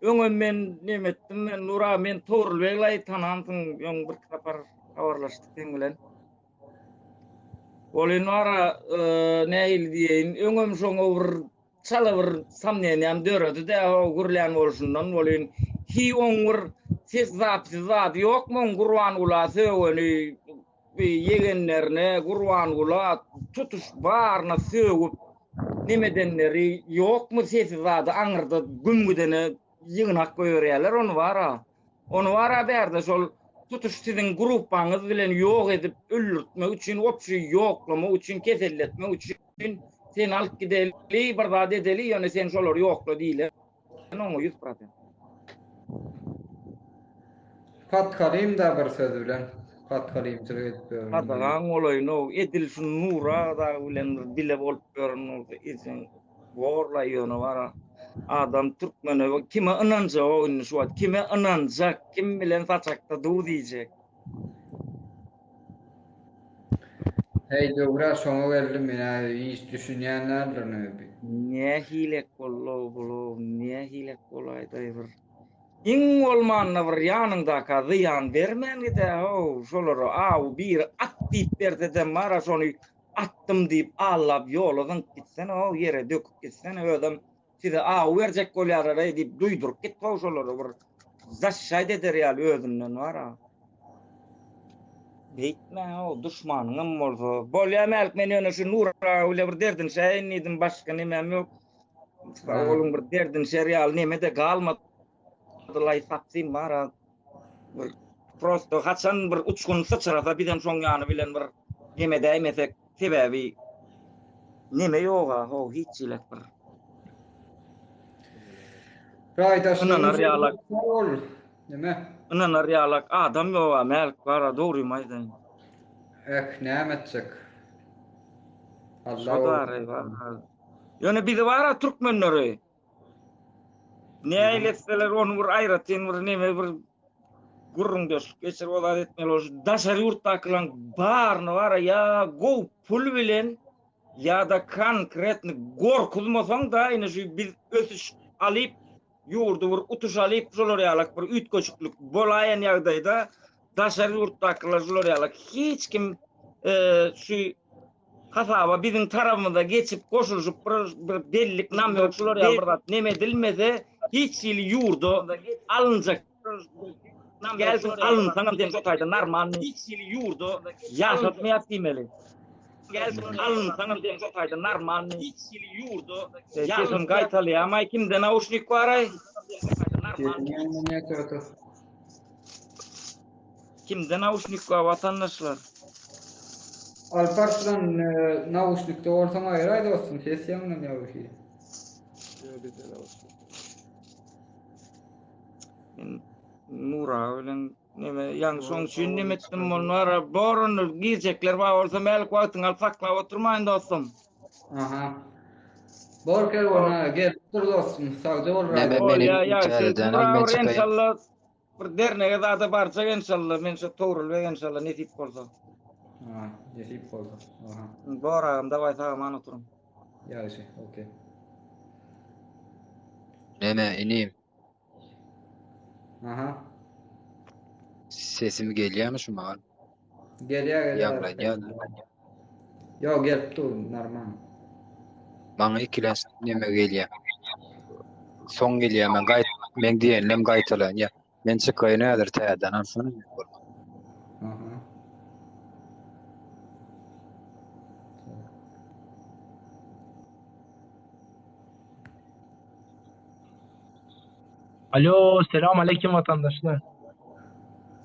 öňe men nemetdim, men Nura men Torulbeglay tanandyň, ýöň bir kapar habarlaşdyk deň bilen. Olin bara näil diýen, öňem şoňa bir çala bir samnenýam döredi de o gurlan bolşundan bolin hi oňur ses zat ýokmu Gurban ula söweni yegenlerine Gurban ula tutuş barna söwüp nimedenleri ýokmu ses zat aňyrda güngüdene ýygnak goýarýarlar onu bara berde şol tutuş sizin grupaňyz bilen ýok edip öldürtmek üçin opşy ýoklamak üçin keselletmek üçin sen alıp gideli, bir zat edeli, ýöne sen şolary ýokla diýler. Oňa 100%. Patkalyym da bir söz bilen. Patkalyym söýüp berýär. Hadaňaň olaýyn edil şu Nura da bilen dile bolup görünür. Isen gorla ýöne bara. Adam Türkmene kime inansa o şu wagt, kime inansa, kim bilen saçakda dur diýjek. Hey dobra şoňa geldim men hiç düşünýänler ne hilek bolu ne hilek bolaýdy bir iň bolmanda bir ýanynda zyýan bermänide şolary bir at diýip berde mara şonu attım diýip allap ýoladan gitsen o ýere döküp gitsen ödem size berjek bolýar diýip duýdurup gitip şolary bir zaşşaýdy eder ýaly özünden wara. Beýtme o düşmanyňam bolsa. Bolýar men ýöne şu Nura öle bir derdin şeýin edim başga nemem ýok. Oğlum bir derdin şerial nemede galmady. Lay sapsyn bara. Bir prosto haçan bir uçkun sıçrasa birden şoň ýany bilen bir nemede emesek sebebi neme ýok o hiç ilek bir. Raýdaşlar realak. Neme? Ananar realak adam ýok melk bara dogry maýdan. Näme etjek? Allah. Ýöne bizi bara türkmenleri. Näiletseler onu bir aýratyn bir neme bir gurrundaş geçir olar etmeli. Daşary ýurtdakylaryň barny bara ýa gow pul bilen ýa da konkretni gorkulmasaň da ine şu biz ösüş alyp ýurdu bir utuş alyp şolar ýalak bir ütköçüklük bolaýan ýagdaýda daşary ýurtdakylar şolar ýalak hiç kim şu hasaba bizim tarafımıza geçip koşuşup bir delilik nam yoksular ya burada neme edilmese hiç il yurdu alınacak. Gelsin alın sana diyen sotayda narman hiç il yurdu yaşatmayat demeli. Gelsin alın sana diyen sotayda narman hiç il yurdu yaşam gaytalı ya ama kimde naushnik var ay? Kimde naushnik var vatandaşlar? Alparslan naushnikte ortama ayrı dostum. Ses yanına ne o şey? Nura ölen neme yan son için nimettim onlara borun giyecekler var olsa mel kuatın al sakla oturmayın dostum. Aha. Borker ona gel dur dostum. Sağda ol. Ya Nura inşallah bir dernege da barça inşallah men şu toğrul ve inşallah netip olsa. Ha, netip olsa. Aha. Bora da vay tamam oturun. Yaxşı, okey. Neme ineyim. Aha. Sesimi geliyor mu şu an? Geliyor. Yavlan gel. Yok gelip dur normal. Bana ikilen neme geliyor. Son geliyor ben diyelim gaytalan ya. Men çıkayım nedir tayadan ansana. Aha. Alo, selam aleyküm vatandaşlar.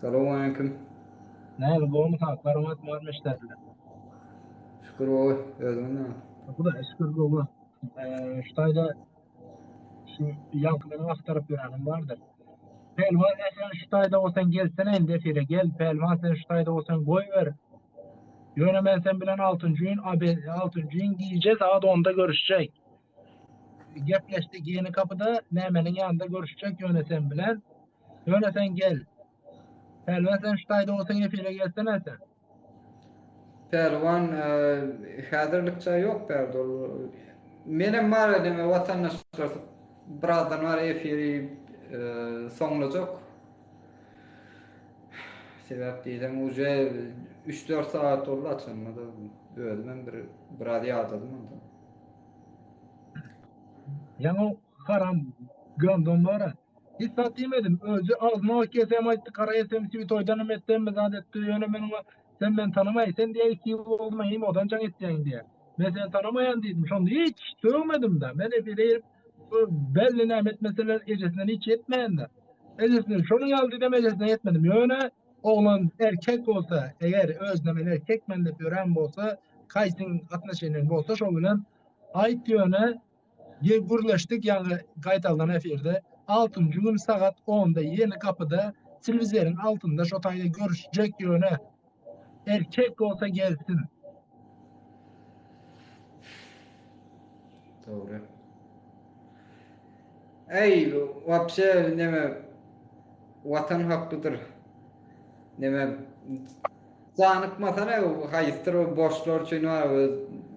Selamun aleyküm. Ne bu mu haklarımat varmışlar. Şükür o özüne. Bu da şükür bu. Ştayda şu yankıların aktarıp görenim vardır. Pelvan sen ştayda olsan gelsene ende fire gel. Pelvan sen ştayda olsan koy ver. Yönemen sen bilen 6. gün giyeceğiz. Saat 10'da görüşecek. Gepleştik yeni kapıda Nemen'in yanında görüşecek yöneten bilen. Yöneten gel. Pelvan sen ştayda olsan efire gelsene sen. Pelvan hazırlıkça yok perdol. Benim var edeme vatandaşlar buradan var efiri sonulacak. Sebep değilim uca 3-4 saat oldu açılmadı. Özümden bir radyo atadım. Yani haram göndüm var. Hiç satayım özü ağzına kesem açtı karaya semsi bir toydanım ettim mi zadetti yönemenim sen ben tanımayı sen diye 2 yıl olmayayım odan can isteyen diye. Ben seni tanımayan değildim. Şu anda hiç sövmedim de. Ben hep deyip belli nimet meseleler gecesinden hiç yetmeyen de. Gecesinden şunu geldi dem gecesinden yetmedim. Yöne oğlan erkek olsa eğer özlemen erkek mende gören olsa kaysın atna şeyinin olsa şu bilen ait yöne gurlaştık yani kayıtaldan efirde 6. gün saat 10'da yeni kapıda Silvizerin altında şotayla görüşecek yöne erkek olsa gelsin. Doğru. Ey, вообще neme vatan hakkıdır. Neme zanıkmasana hayıstır o boşlar için var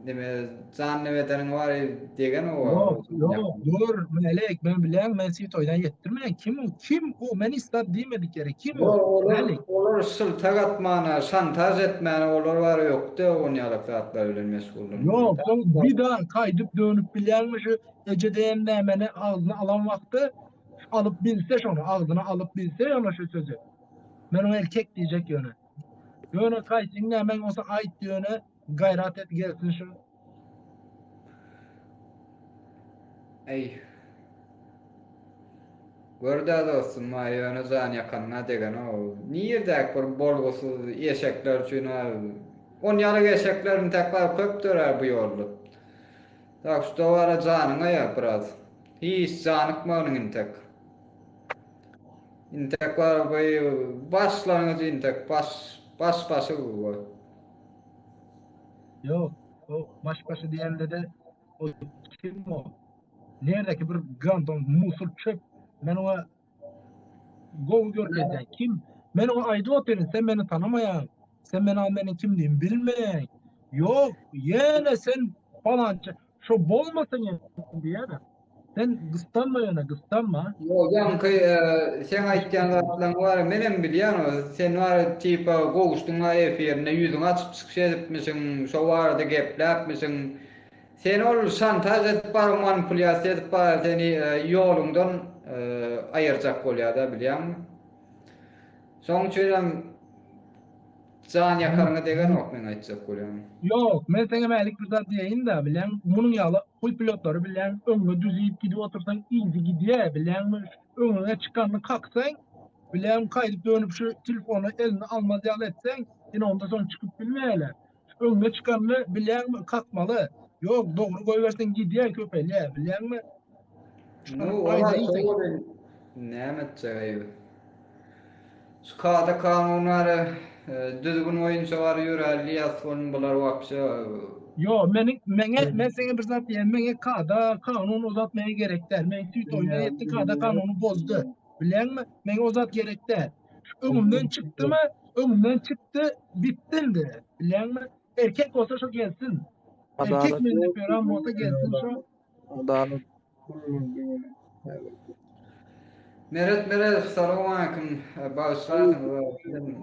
neme zan nemetenin var degen o. Yok, dur melek ben bilen men sitoydan yettirmeyen kim o men istat demedik yere kim o melek Olur sıltak atmana şantaj etmene olur var yok da onyalık saatler öyle meşguldür. yok bir daha kaydıp dönüp bilenmiş ecedeyen nemeni ağzına alan vakti alıp bilse şunu ağzına alıp bilse ona şu sözü ben o erkek diyecek yöne kaysın nemen olsa ait yöne gayret et gelsin şu. Ey. Görde dostum mayonu zan yakanına degen o. Niyerdek bir bolgusu eşekler üçün onyalık eşeklerin tekrar köptürer bu yollu. Tak şu dovara zanına ya biraz. Hiç zanıkma onun intek. İntek var bu başlarınız intek başı bu. Yok o başbaşı diyende de o kim o? Neredeki bir gandon musul çöp ben ona gol görmeden kim? Ben o ayda otelin sen beni tanımayan sen beni almenin kimliğimi bilmeyen yok yine sen falanca şu bolmasın diye de Sen gıstanma yana gıstanma. Yo yankı sen aýtýan zatlaryň bar menen bilýän o sen var tipa gowuşdyňa efirine ýüzüň açyp çykyş edipmisin şo barada gepläpmisin sen ol şantaj edip bar manipulasiýa edip bar seni ýolundan aýyrjak bolýar da bilýänmi? Soň üçin can yakarına degen ok men aýtjak bolýan. Yok, men sana mälik bir zat diýeýin da, bilen munyň ýaly kuy pilotlary bilen öňe düzüýip gidip otursaň iňdi gidýär, bilenmi? Öňe çykanly kaksaň, bilen kaýdyp dönüp şu telefonu eline almaz ýaly etseň, ine onda soň çykyp bilmeýärler. Öňe çykanly bilenmi kakmaly. Yok, dogry goýberseň gidýär köpeler, bilenmi? No, näme etjek? Şu kada kanunları düzgün oýunçylar ýörelli ýasgyn bular wapşa. Yo, men sana bir zat diýen, menge kada kanun uzatmaya gerekler. Men tüýt oýna etdi, kada kanuny bozdu. Bilenmi? Menge uzat gerekler. Öňümden çykdymy? Öňümden çykdy, bitdindi. Bilenmi? Erkek bolsa şo gelsin. Erkek mende gören bolsa gelsin şo. Adalet. Meret, salamu aleyküm. Bağışlarsın.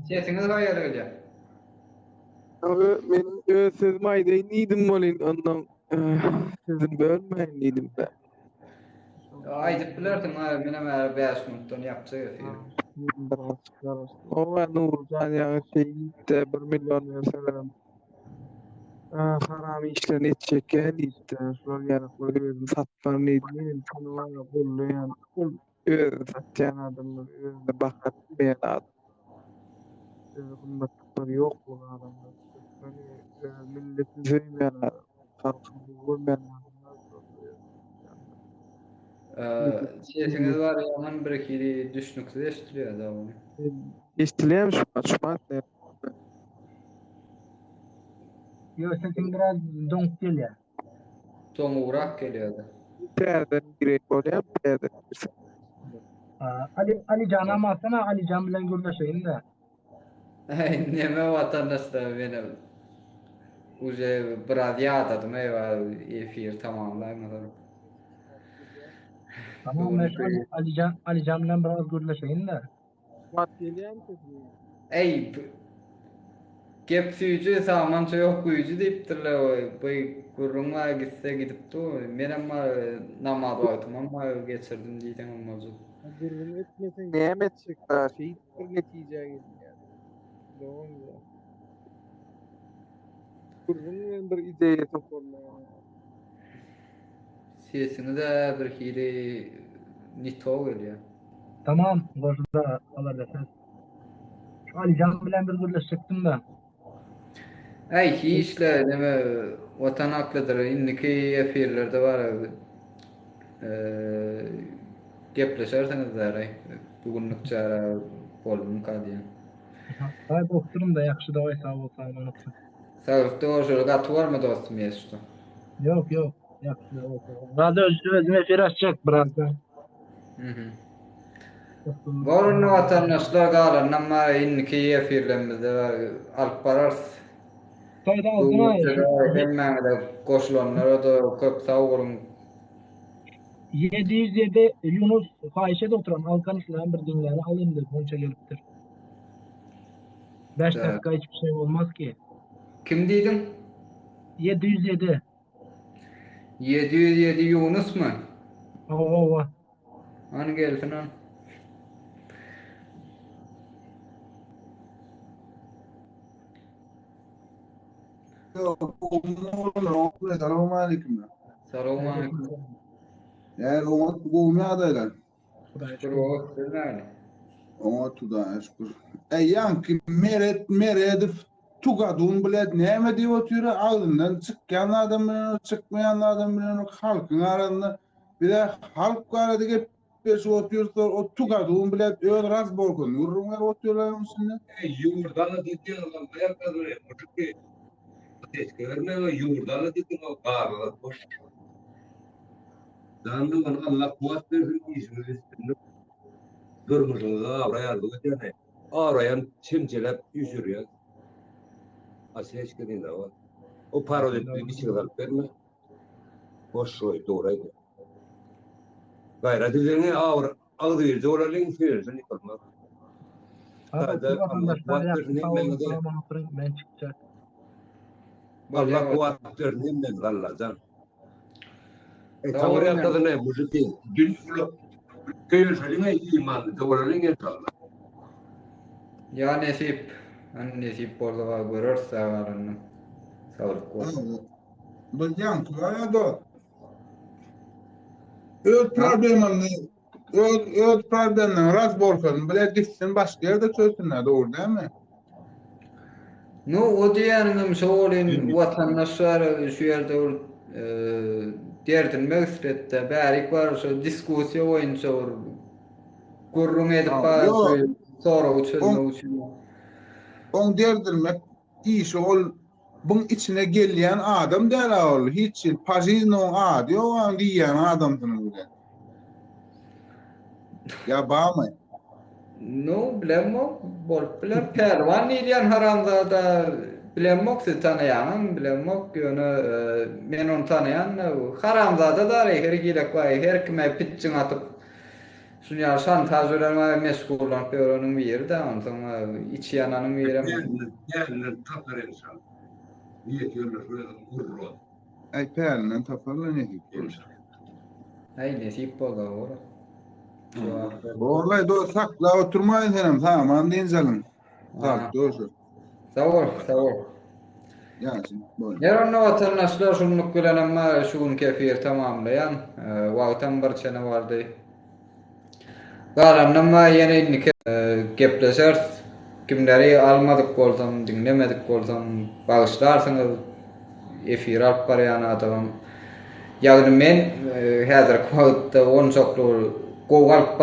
Sesiniz gaýry gelýär. Abi benim siz maýdaý nidim bolyn ondan sizin bölmeýin nidim ben. Aýdyp bilerdim, menem 5 minutdan ýapjak efir. O Nurcan ýa-ni şeýde 1 million verselerem. Haram işlerini etjekkä diýdi. Şol ýa-ni goýup satpar nidim, tanıwara bolýan. Özü satýan adamlar, özüne bakat beýän adam. Hümmetleri yok bu adamlar. Milletin sevmeyen adam. Halkını görmeyen adamlar. Sesiniz var yaman bir kiri düşnükde eşitiliyor da onu. Eşitiliyor şu an ne? Yo, sesin biraz donk gelýär. Tomurak geliyor da. Terden girek oluyor, terden. Ali Can'a masana, Ali Can bilen görleşeyin de. Neme vatandaşlar benim. Uze biraz yağdadım eyvah efir tamamlaymadım. Tamam, Ali Can bilen biraz görleşeyin de. Mat geliyor mu? Ey gep süýüjü samança yok güýjü diýipdirler o. Bu gurrunga gitse gidipdi. Menem namaz oýdum ama geçirdim diýden olmaz. Gurrun etmesen näme etjek daha şeýit bir netije geldi. Doğru ya. Gurrun bir ideýe toparlaýan. Sesini de bir hili nito gelýär. Tamam, boşda alar desem. Ali Can bilen bir görleşecekdim de. Ey hiçle neme vatan haklıdır. İnniki efirlerde var. Gepleşerseniz da bugünlük çara bolum kadiyan. Hay doktorum da yaxşı da sağ olsan unutma. Sağlıkta oşul gatı var mı dostum yeştu? Yok, yaxşı da olsa. Radyo özüne efir açacak birazdan. Varun vatandaşlar galan ama inniki efirlerimizde var. Alıp barars. Toyda aldın Hemen de koşulanlara da köp sağ olun. 707 Yunus fahişede oturan Alkan İslam bir dinlerini alayım dedi. Onça geliptir. 5 dakika hiçbir şey olmaz ki. Kim deydin? 707. 707 Yunus mu? Oo. Hani gelsin han? Selamun aleyküm. Selamun aleyküm. Yani o kovmi adaylar. Şükür o sizlerle. O tuda şükür. Yankı meredip tugadun bilet neme diye oturuyor ağzından çıkan adam bilen çıkmayan adam bilen halkın arasında bir de halk arada gelip oturuyorsa o tugadun bilet öyle raz borkun. Yurrumlar oturuyorlar mısın? Yurdalı diyorlar bayağı kadar yapmışık ki tezkerine yurdalı diyorlar bağırlar boş. Zanlı Allah kuat versin işimiz durmuşlar oraya doğru yani arayan çimçelep düşürüyor. Ateş kedin de var. O parolet bir şey alıp verme. Boş oy doğraydı. Gayret edilene ağır bir zorlayın fiyorsun yıkılmak. Sadece Vatandaşlar vaktörünü ben de ben çıkacak. Allah vaktörünü ben galladan. Tamam Tavır ya. yaptığında ne bu şey? Dün köyün söyleme imanı doğrulayın inşallah. Ya nesip. Nesip orada var görür sağlarını. Sağlık olsun. Bu yankı var ya da. Öz problemini öz problemini raz borçlarını bile gitsin başka yerde çözsünler, doğru değil mi? No, o diýänim şoğulyn vatandaşlar şu yerde derdin megsretde bärik bar şu diskussiýa boýunça gurrun edip bar sonra uçurma. On derdirmek işi ol bunun içine gelýän adam däl ol. Hiç paziznoň ady ýok diýen adamdyň bu. Ya bamy? No, bilemok, bolup bilen perwan edýän haramzada bilemok siz tanıyan, bilemok ýöne men onu tanıyan haramzada da her gilek var, her kime pitçin atıp şunýar şantajlarma meşgullanıp ýörüniň biri de ondan içi yananyň biri. Yerler tapar insan. Niyet yönler şöyle vurur. Ay perlen taparlar ne diýip. Ay nesip boldy ora. Orlay do sakla oturmayın senem tamam andin zalın. Tak doğru. Sağ ol. Yasin. Yaranna vatandaşlar şunluk bilen amma şuun kefir tamamlayan wagtan bir çene bardy. Galanma ýene gepleşer kimleri almadyk bolsam, dinlemedik bolsam bağışlarsyňyz efir alyp barýan adam. Ýagny men häzir wagtda on çoklu gowalyp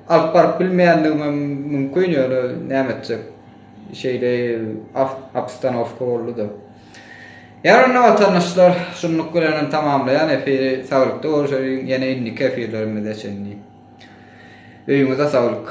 alyp bilmeýändigim mümkin ýöne nämetjek şeýle abstanovka boldy. Yarın vatandaşlar şunluk bilen tamamlayan efiri sağlıkda oluşan yine inni kefirlerimize şenli. Öýüňize sağlyk.